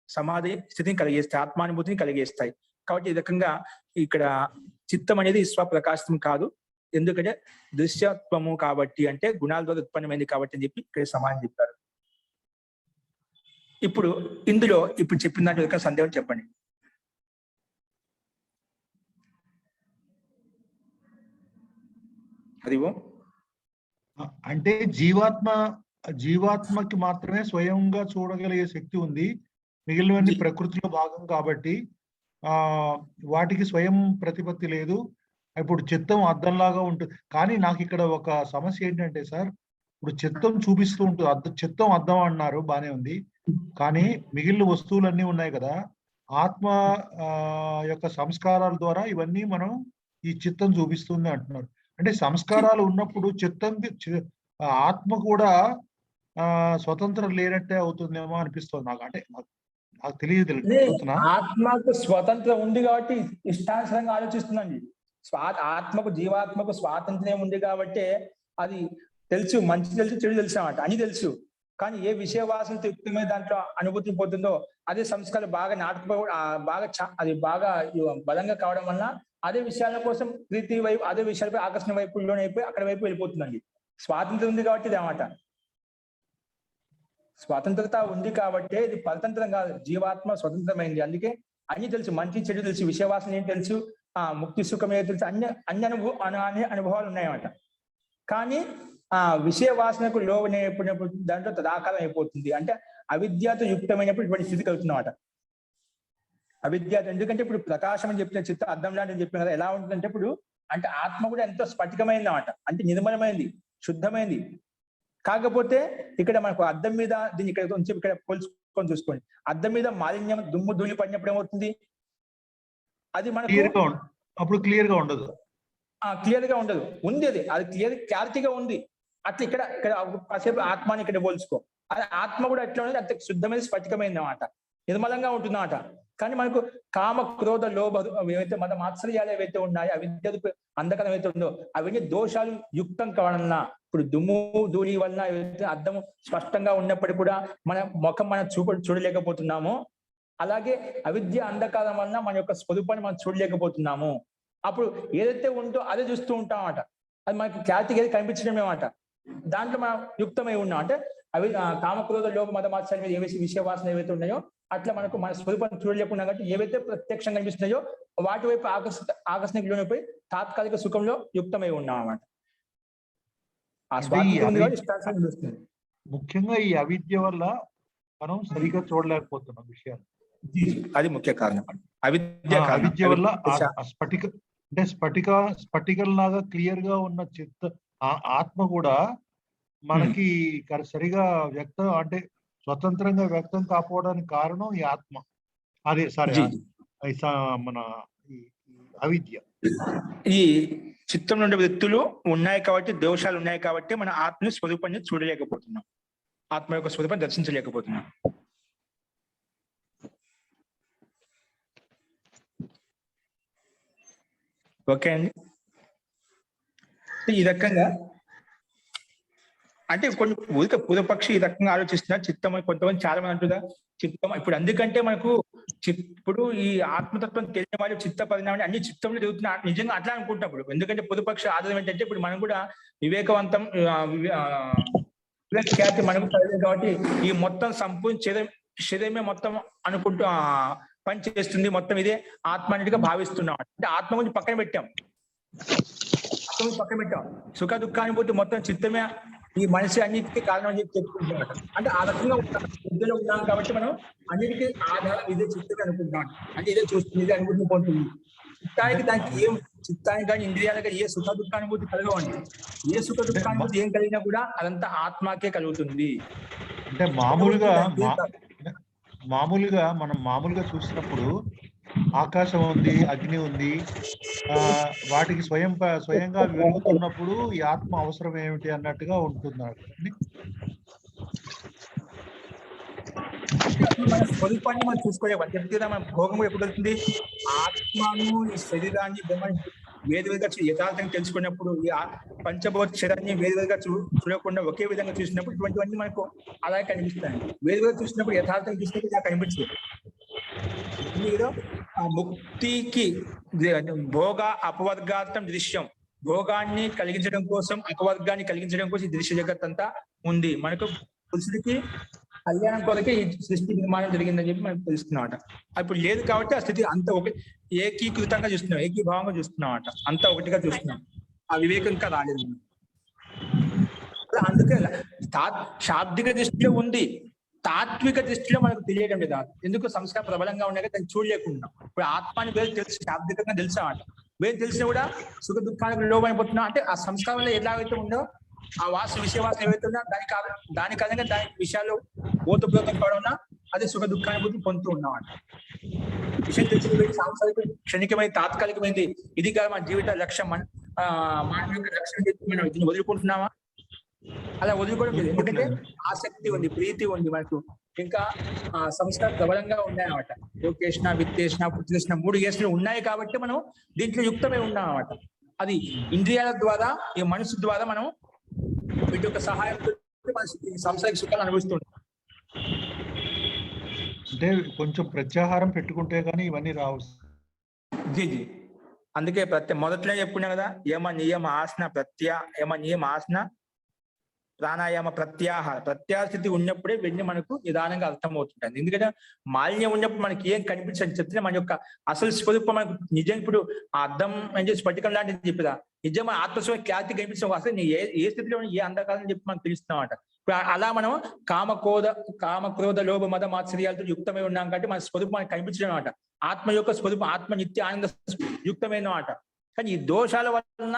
సమాధి స్థితిని కలిగేస్తాయి, ఆత్మానుభూతిని కలిగేస్తాయి. కాబట్టి ఈ రకంగా ఇక్కడ చిత్తం అనేది స్వప్రకాశం కాదు, ఎందుకంటే దృశ్యత్వము కాబట్టి, అంటే గుణాల ద్వారా ఉత్పన్నమైంది కాబట్టి అని చెప్పి ఇక్కడ సమాధానం చెప్పారు. ఇప్పుడు ఇందులో ఇప్పుడు చెప్పిన దాంట్లో యొక్క సందేహం చెప్పండి. హరిఓం. అంటే జీవాత్మకి మాత్రమే స్వయంగా చూడగలిగే శక్తి ఉంది, మిగిలినవన్నీ ప్రకృతిలో భాగం కాబట్టి వాటికి స్వయం ప్రతిపత్తి లేదు. ఇప్పుడు చిత్తం అద్దంలాగా ఉంటుంది. కానీ నాకు ఇక్కడ ఒక సమస్య ఏంటంటే సార్, ఇప్పుడు చిత్తం చూపిస్తూ ఉంటుంది, చిత్తం అద్దం అన్నారు, బానే ఉంది. కానీ మిగిలిన వస్తువులన్నీ ఉన్నాయి కదా, ఆత్మ యొక్క సంస్కారాల ద్వారా ఇవన్నీ మనం ఈ చిత్తం చూపిస్తుంది అంటున్నారు. అంటే సంస్కారాలు ఉన్నప్పుడు చిత్తం ఆత్మ కూడా స్వతంత్రం లేనట్టే అవుతుందేమో అనిపిస్తుంది నాకు. అంటే నాకు తెలియదు. ఆత్మకు స్వతంత్రం ఉంది కాబట్టి ఇష్టానుసారంగా ఆలోచిస్తుందండి. ఆత్మకు, జీవాత్మకు స్వాతంత్ర్యం ఉంది కాబట్టి అది తెలుసు, మంచి తెలుసు, చెడు తెలుసు అన్నమాట, అని తెలుసు. కానీ ఏ విషయ వాసనతో యుక్తమైన దాంట్లో అనుభూతి పోతుందో అదే సంస్కారం బాగా అది బాగా బలంగా కావడం వల్ల అదే విషయాల కోసం ప్రీతి వైపు, అదే విషయాలపై ఆకర్షణ వైపు లోనైపోయి అక్కడ వైపు వెళ్ళిపోతుందండి. స్వాతంత్రం ఉంది కాబట్టి ఇది అన్నమాట. స్వాతంత్రత ఉంది కాబట్టి ఇది పరతంత్రం కాదు, జీవాత్మ స్వతంత్రమైంది. అందుకే అన్ని తెలుసు, మంచి చెడు తెలుసు, విషయవాసన ఏం తెలుసు, ముక్తి సుఖం ఏదో తెలుసు, అన్ని అనుభవాలు ఉన్నాయన్నమాట. కానీ ఆ విషయ వాసనకు లోనైపోయినప్పుడు దాంట్లో తదాకారం అయిపోతుంది. అంటే అవిద్యతో యుక్తమైనప్పుడు ఇటువంటి స్థితి కలుగుతున్నమాట. అవిద్య, ఎందుకంటే ఇప్పుడు ప్రకాశం అని చెప్పిన చిత్తం అర్థం లాంటి చెప్పిన కదా, ఎలా ఉంటుందంటే ఇప్పుడు అంటే ఆత్మ కూడా ఎంతో స్ఫటికమైంది అన్నమాట. అంటే నిర్మలమైంది, శుద్ధమైంది. కాకపోతే ఇక్కడ మనకు అద్దం మీద దీన్ని ఇక్కడ కొంచెం ఇక్కడ పోల్చుకొని చూసుకోండి. అద్దం మీద మాలిన్యం దుమ్ము ధూళి పడినప్పుడు ఏమవుతుంది? అది మనకు అప్పుడు క్లియర్ గా ఉండదు. క్లియర్ గా ఉండదు. ఉంది అది క్లారిటీగా ఉంది. అట్లా ఇక్కడ కాసేపు ఆత్మని ఇక్కడ పోల్చుకో. అది ఆత్మ కూడా ఎట్లా ఉన్నది? అంత శుద్ధమైన స్ఫటికమైంది అన్నమాట, నిర్మలంగా ఉంటుందన్నమాట. కానీ మనకు కామ క్రోధ లోభ ఏవైతే మన మాత్సర్యాలు ఏవైతే ఉన్నాయో, అవిద్య అంధకారం ఏవైతే ఉందో అవన్నీ దోషాలు యుక్తం కావడం. ఇప్పుడు దుమ్ము ధూళి వలన ఏవైతే అద్దము స్పష్టంగా ఉన్నప్పటికీ కూడా మన ముఖం మనం చూడలేకపోతున్నాము. అలాగే అవిద్య అంధకారం వలన మన యొక్క స్వరూపాన్ని మనం చూడలేకపోతున్నాము. అప్పుడు ఏదైతే ఉందో అదే చూస్తూ ఉంటాం అన్నమాట. అది మనకి క్లారిటీగా ఏది కనిపించడమే అన్నమాట. దాంట్లో మనం యుక్తమై ఉన్నాం. అంటే అవి కామక్రోధ లోభ మత మాత్సర్యం మీద ఏవైతే విషయవాసన ఏవైతే ఉన్నాయో అట్లా మనకు మన స్వరూపాన్ని చూడలేకుండా కాబట్టి ఏవైతే ప్రత్యక్షంగా కనిపిస్తున్నాయో వాటి వైపు ఆకర్షణకి లోనైపోయి తాత్కాలిక సుఖంలో యుక్తమై ఉన్నాం అన్నమాట. ఆ స్వాతంత్రం ముఖ్యంగా ఈ అవిద్య వల్ల మనం సరిగా చూడలేకపోతున్నాం విషయాలు. అది ముఖ్య కారణం. అవిద్య వల్ల స్ఫటికం లాగా క్లియర్ గా ఉన్న ఆత్మ కూడా మనకి సరిగా వ్యక్తం అంటే స్వతంత్రంగా వ్యక్తం కాకపోవడానికి కారణం ఈ ఆత్మ. అదే సరే మన అవిద్య. ఈ చిత్తంలో ఉండే వ్యక్తులు ఉన్నాయి కాబట్టి, దోషాలు ఉన్నాయి కాబట్టి మన ఆత్మ స్వరూపాన్ని చూడలేకపోతున్నాం, ఆత్మ యొక్క స్వరూపాన్ని దర్శించలేకపోతున్నాం. ఓకే అండి. ఈ రకంగా అంటే కొన్ని పూర్వపక్షి ఈ రకంగా ఆలోచిస్తున్నారు. చిత్తం కొంతమంది చాలా మంది అంటున్నారు చిత్తం. ఇప్పుడు అందుకంటే మనకు ఇప్పుడు ఈ ఆత్మతత్వం తెలియని వాళ్ళు చిత్త పరిణామం అన్ని చిత్తంలో జరుగుతున్నా నిజంగా అట్లా అనుకుంటున్నప్పుడు. ఎందుకంటే పూర్వపక్ష ఆధారం ఏంటంటే ఇప్పుడు మనం కూడా వివేకవంతం ఖ్యాతి మనకు చదివాం కాబట్టి ఈ మొత్తం సంపూర్ణ శరీరమే మొత్తం అనుకుంటూ పని చేస్తుంది, మొత్తం ఇదే ఆత్మ అన్నిటిగా భావిస్తున్నాం. అంటే ఆత్మ గురించి పక్కన పెట్టాం, సుఖ దుఃఖానుభూతి మొత్తం చిత్తమే ఈ మనిషి అన్నిటికీ కారణం అని చెప్పి చెప్పుకుంటున్నాడు. అంటే ఆ రకంగా బుద్ధిలో ఉన్నాం కాబట్టి మనం అన్నిటికీ ఆధారం ఇదే చిత్తమే అనుకుంటున్నాం. అంటే ఇదే చూస్తుంది, ఇదే అనుభూతి పోతుంది. చిత్తానికి కానీ ఇంద్రియాలకు కానీ ఏ సుఖ దుఃఖానుభూతి కలగవండి. ఏ సుఖ దుఃఖానుభూతి ఏం కలిగినా కూడా అదంతా ఆత్మకే కలుగుతుంది. అంటే మనం మామూలుగా చూసినప్పుడు ఆకాశం ఉంది, అగ్ని ఉంది, వాటికి స్వయంగా వెలుగుతున్నప్పుడు ఈ ఆత్మ అవసరం ఏమిటి అన్నట్టుగా ఉంటున్నారు. మన స్వరూపాన్ని మనం చూసుకోలేము. చెప్తే మన భోగం ఎప్పుడు వెళ్తుంది? ఆత్మను ఈ శరీరాన్ని వేరువేరుగా యథార్థంగా తెలుసుకున్నప్పుడు, ఈ పంచభౌత శరీరాన్ని వేరువేరుగా చూడకుండా ఒకే విధంగా చూసినప్పుడు ఇటువంటివన్నీ మనకు అలాగే కనిపిస్తాయి. వేరువేరుగా చూసినప్పుడు యథార్థంగా చూసినప్పుడు ఇలా కనిపించదు. మీరు ముక్తికి భోగ అపవర్గార్థం దృశ్యం, భోగాన్ని కలిగించడం కోసం అపవర్గాన్ని కలిగించడం కోసం ఈ దృశ్య జగత్ అంతా ఉంది. మనకు పురుషుడికి కళ్యాణం కొరకే ఈ సృష్టి నిర్మాణం జరిగిందని చెప్పి మనకు తెలుస్తున్నామట. ఇప్పుడు లేదు కాబట్టి ఆ స్థితి అంత ఏకీకృతంగా చూస్తున్నాం, ఏకీభావంగా చూస్తున్నాం అట, అంతా ఒకటిగా చూస్తున్నాం. ఆ వివేకం ఇంకా రాలేదు. అందుకే శాబ్దిక దృష్టిలో ఉంది, తాత్విక దృష్టిలో మనకు తెలియడం లేదా. ఎందుకు? సంస్కారం ప్రబలంగా ఉన్నాయి, దాన్ని చూడలేకుండా. ఇప్పుడు ఆత్మాని వేరు తెలుసు, శాబ్దికంగా తెలుసామాట. వేరు తెలిసినా కూడా సుఖ దుఃఖానికి లోబడిపోతున్నా. అంటే ఆ సంస్కారంలో ఎలాగైతే ఉందో ఆ విషయవాసన ఏవైతే ఉన్నా దాని కారణంగా దాని విషయాల్లో ఓతప్రోతం కావడం అదే సుఖ దుఃఖానుభూతి పొందుతూ ఉన్నామాట. విషయం తెలిసి సాంసారిక క్షణికమైంది, తాత్కాలికమైంది, ఇది కాదు మన జీవిత లక్ష్యం, మన యొక్క లక్ష్యం చెప్పి మనం దీన్ని వదులుకుంటున్నామా? అలా వదులుకోవడం లేదు. ఎందుకంటే ఆసక్తి ఉంది, ప్రీతి ఉంది, మనకు ఇంకా సంస్కారం ప్రబలంగా ఉన్నాయన్నమాట. యోగేష్ణ, విత్తేష్ణ, పుత్రేష్ణ 3 యేష్ణలు ఉన్నాయి కాబట్టి మనం దీంట్లో యుక్తమై ఉన్నాం అన్నమాట. అది ఇంద్రియాల ద్వారా, ఈ మనసు ద్వారా మనం వీటి యొక్క సహాయంతో సంసారిక సుఖాలు అనుభవిస్తుంటాం. అంటే కొంచెం ప్రత్యాహారం పెట్టుకుంటే కానీ ఇవన్నీ రావు. జీ అందుకే మొదట్లో చెప్పుకున్నాం కదా, యమ నియమ ఆసన యమ నియమ ఆసన ప్రాణాయామ ప్రత్యాహార స్థితి ఉన్నప్పుడే ఇవన్నీ మనకు నిదానంగా అర్థమవుతుంటుంది. ఎందుకంటే మాలిన్యం ఉన్నప్పుడు మనకి ఏం కనిపించని చెప్తే మన యొక్క అసలు స్వరూపం మనకు నిజం. ఇప్పుడు ఆ అద్దం అని చెప్పి స్ఫటికం లాంటిది చెప్పిదా, నిజం ఆత్మస్వరూపం క్లారిటీ కనిపించడం అసలు ఏ స్థితిలో ఏ అంధకారం చెప్పి మనకు తెలుస్తున్నామాట. ఇప్పుడు అలా మనం కామక్రోధ లోభ మద మాత్సర్యాలతో యుక్తమై ఉన్నాం కాబట్టి మన స్వరూపం మనకు కనిపించడం అనమాట. ఆత్మ యొక్క స్వరూపం ఆత్మ నిత్య ఆనంద యుక్తమైన మాట. కానీ ఈ దోషాల వలన,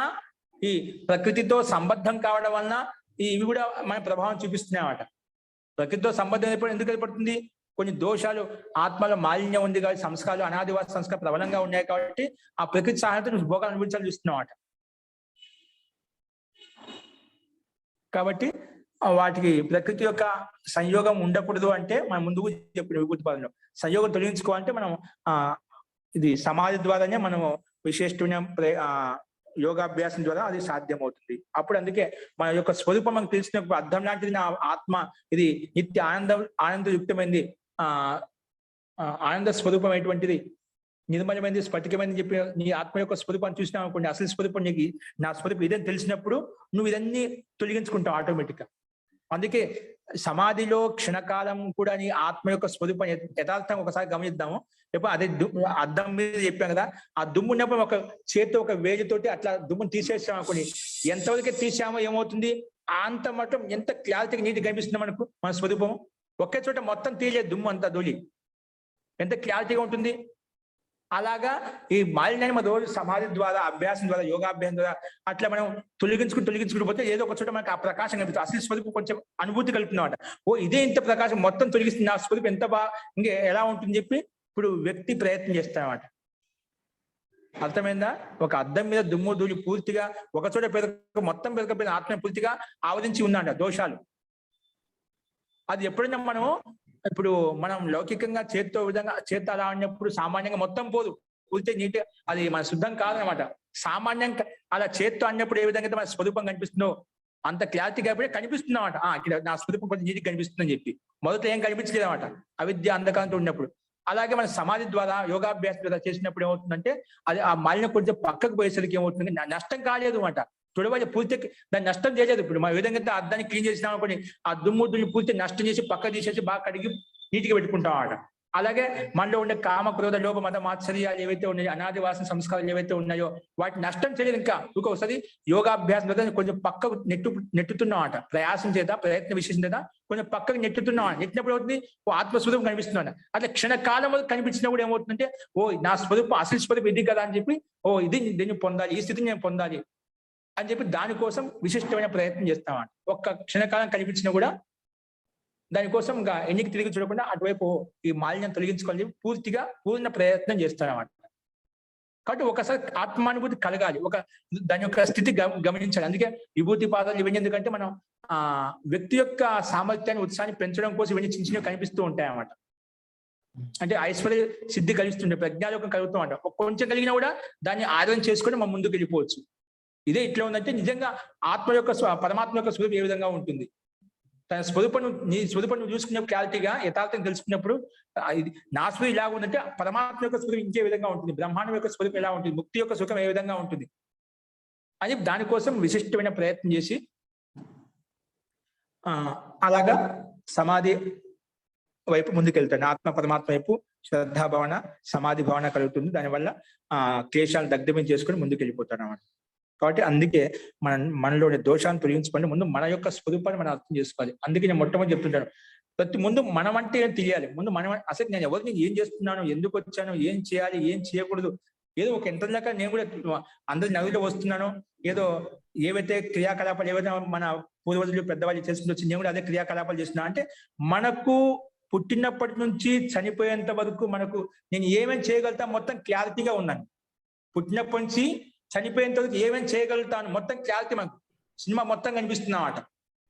ఈ ప్రకృతితో సంబద్ధం కావడం వలన, ఇవి కూడా మన ప్రభావం చూపిస్తున్నాయి అన్నమాట. ప్రకృతితో సంబంధం ఎందుకు ఏర్పడుతుంది? కొన్ని దోషాలు, ఆత్మలో మాలిన్యం ఉంది కాబట్టి, సంస్కారాలు అనాదివాస సంస్కారం ప్రబలంగా ఉన్నాయి కాబట్టి ఆ ప్రకృతి సహాయంతో నువ్వు భోగాలు అనుభవించాలని చూస్తున్నావు అన్నమాట. కాబట్టి వాటికి ప్రకృతి యొక్క సంయోగం ఉండకూడదు అంటే మనం ముందుకు చెప్పిన విభూతి పాదంలో సంయోగం తొలగించుకోవాలంటే మనం ఇది సమాధి ద్వారానే మనం విశేషమైన యోగాభ్యాసం ద్వారా అది సాధ్యమవుతుంది. అప్పుడు అందుకే మన యొక్క స్వరూపం మనకు తెలిసినప్పుడు అర్థం లాంటిది నా ఆత్మ, ఇది నిత్య ఆనందయుక్తమైంది, ఆనంద స్వరూపం అటువంటిది, నిర్మలమైనది, స్ఫటికమైనది చెప్పి నీ ఆత్మ యొక్క స్వరూపాన్ని చూసినావు అనుకోండి, అసలు స్వరూపం నీకు నా స్వరూపం ఇదని తెలిసినప్పుడు నువ్వు ఇదన్నీ తొలగించుకుంటావు ఆటోమేటిక్ గా. అందుకే సమాధిలో క్షణకాలం కూడా నీ ఆత్మ యొక్క స్వరూపం యథార్థంగా ఒకసారి గమనిద్దాము. ఎప్పుడు అదే అద్దం మీద చెప్పాం కదా, ఆ దుమ్ము ఉన్నప్పుడు ఒక చేతితో ఒక వేలితోటి అట్లా దుమ్ముని తీసేసాం అనుకోండి, ఎంతవరకు తీసామో ఏమవుతుంది, అంత మటం ఎంత క్లారిటీగా నీటి కనిపిస్తుంది మనకు మన స్వరూపము. ఒకే చోట మొత్తం తీయలేదు దుమ్ము అంతా ధూళి, ఎంత క్లారిటీగా ఉంటుంది. అలాగా ఈ మాలిన్యాన్ని మన రోజు సమాధి ద్వారా, అభ్యాసం ద్వారా, యోగాభ్యాసం ద్వారా అట్లా మనం తొలగించుకుంటూ పోతే ఏదో ఒక చోట మనకు ఆ ప్రకాశం కనిపిస్తుంది, అసలు స్వరూపం కొంచెం అనుభూతి కలుపుతున్నమాట. ఓ ఇదే ఇంత ప్రకాశం మొత్తం తొలగిస్తుంది, నా స్వరూపం ఎంత ఇంకా ఎలా ఉంటుంది చెప్పి ఇప్పుడు వ్యక్తి ప్రయత్నం చేస్తామన్నమాట. అర్థమైందా? ఒక అద్దం మీద దుమ్ము ధూళి పూర్తిగా ఒక చోట మొత్తం పెరగకపోయిన ఆత్మ పూర్తిగా ఆవరించి ఉందంట దోషాలు. అది ఎప్పుడైనా ఇప్పుడు మనం లౌకికంగా చేత్తో విధంగా చేత్తో అలా అన్నప్పుడు సామాన్యంగా మొత్తం పోదు, పూర్తి నీటి అది మన శుద్ధం కాదనమాట. సామాన్యంగా అలా చేత్తో అన్నప్పుడు ఏ విధంగా అయితే మన స్వరూపం కనిపిస్తుందో అంత క్లారిటీ కాబట్టి కనిపిస్తుంది అన్నమాట. ఇక్కడ నా స్వరూపం కొంచెం నీటికి కనిపిస్తుందని చెప్పి మొదట ఏం కనిపించలేదు అనమాట, అవిద్య అంధకారంతో ఉన్నప్పుడు. అలాగే మన సమాధి ద్వారా, యోగాభ్యాసం ద్వారా చేసినప్పుడు ఏమవుతుందంటే అది ఆ మాలిన్యం కొంచెం పక్కకు పోయేసరికి ఏమవుతుంది, నష్టం కాలేదు అనమాట. చూడవచ్చు పూర్తి దాన్ని నష్టం చేయలేదు. ఇప్పుడు మనం ఏ విధంగా అయితే అద్దాన్ని క్లీన్ చేసినాం అనుకోని ఆ దుమ్ము పూర్తి నష్టం చేసి పక్క తీసేసి బాగా కడిగి నీటికి పెట్టుకుంటాం ఆడ. అలాగే మనలో ఉండే కామ, క్రోధ, లోభ, మత, మాత్సర్యాలు ఏవైతే ఉన్నాయో, అనాది వాసన సంస్కారాలు ఏవైతే ఉన్నాయో వాటిని నష్టం చేయలేదు. ఇంకా ఒకసారి యోగాభ్యాసం ద్వారా కొంచెం పక్కకు నెట్టుతున్నాం ఆట, ప్రయాసం చేద్దా, ప్రయత్న విశేషం చేద్దా కొంచెం పక్కకు నెట్టుతున్నాం. నెట్టినప్పుడు అవుతుంది ఓ ఆత్మస్వరూపం కనిపిస్తున్నాను. అట్లా క్షణకాలం కనిపించినా కూడా ఏమవుతుందంటే ఓ నా స్వరూపం, అసలు స్వరూపం ఇది కదా అని చెప్పి ఓ ఇది దీన్ని పొందాలి, ఈ స్థితిని నేను పొందాలి అని చెప్పి దానికోసం విశిష్టమైన ప్రయత్నం చేస్తామంట. ఒక్క క్షణకాలం కనిపించినా కూడా దానికోసం ఇంకా ఎన్నికి తిరిగి చూడకుండా అటువైపు ఈ మాలిన్యం తొలగించుకోవాలి పూర్తిగా పూర్ణ ప్రయత్నం చేస్తారన్నమాట. కాబట్టి ఒకసారి ఆత్మానుభూతి కలగాలి, దాని యొక్క స్థితి గమనించాలి. అందుకే విభూతి పాదాలు ఇవన్నీ ఎందుకంటే మనం వ్యక్తి యొక్క సామర్థ్యాన్ని, ఉత్సాహాన్ని పెంచడం కోసం ఇవన్నీ చిన్న చిన్నవి కనిపిస్తూ ఉంటాయి అన్నమాట. అంటే ఐశ్వర్య సిద్ధి కలిగిస్తుండే, ప్రజ్ఞాలోకం కలుగుతూ ఉంటాం. కొంచెం కలిగినా కూడా దాన్ని ఆదరణ చేసుకొని మనం ముందుకు వెళ్ళిపోవచ్చు. ఇదే ఇట్లా ఉందంటే నిజంగా ఆత్మ యొక్క పరమాత్మ యొక్క స్వరూపం ఏ విధంగా ఉంటుంది, తన స్వరూపం నీ స్వరూపం చూసుకునే క్లారిటీగా యథార్థం తెలుసుకున్నప్పుడు ఇది నా స్వరూపం ఇలా ఉందంటే పరమాత్మ యొక్క స్వరూపం ఇంకే విధంగా ఉంటుంది, బ్రహ్మాండం యొక్క స్వరూపం ఎలా ఉంటుంది, ముక్తి యొక్క సుఖం ఏ విధంగా ఉంటుంది అని దానికోసం విశిష్టమైన ప్రయత్నం చేసి అలాగా సమాధి వైపు ముందుకెళ్తాడు. ఆత్మ పరమాత్మ వైపు శ్రద్ధాభావన, సమాధి భావన కలుగుతుంది. దానివల్ల క్లేశాలు దగ్ధమే చేసుకుని ముందుకు వెళ్ళిపోతాడు అన్నమాట. కాబట్టి అందుకే మనలోని దోషాన్ని తొలగించుకోండి, ముందు మన యొక్క స్వరూపాన్ని మనం అర్థం చేసుకోవాలి. అందుకే నేను మొట్టమొదటి చెప్తుంటాను, ప్రతి ముందు మనం అంటే ఏం తెలియాలి. ముందు మనం అసలు నేను ఎవరిని ఏం చేస్తున్నాను, ఎందుకు వచ్చాను, ఏం చేయాలి, ఏం చేయకూడదు, ఏదో ఒక ఎంత దాకా నేను కూడా అందరి నదులు వస్తున్నాను, ఏదో ఏవైతే క్రియాకలాపాలు ఏవైతే మన పూర్వజులు పెద్దవాళ్ళు చేసుకుంటూ వచ్చి నేను కూడా అదే క్రియాకలాపాలు చేస్తున్నా అంటే మనకు పుట్టినప్పటి నుంచి చనిపోయేంత వరకు మనకు నేను ఏమేమి చేయగలుగుతా మొత్తం క్లారిటీగా ఉన్నాను. పుట్టినప్పటి నుంచి చనిపోయేంత వరకు ఏమేమి చేయగలుగుతాను మొత్తం క్లారిటీ మనకు సినిమా మొత్తం కనిపిస్తుంది అన్నమాట.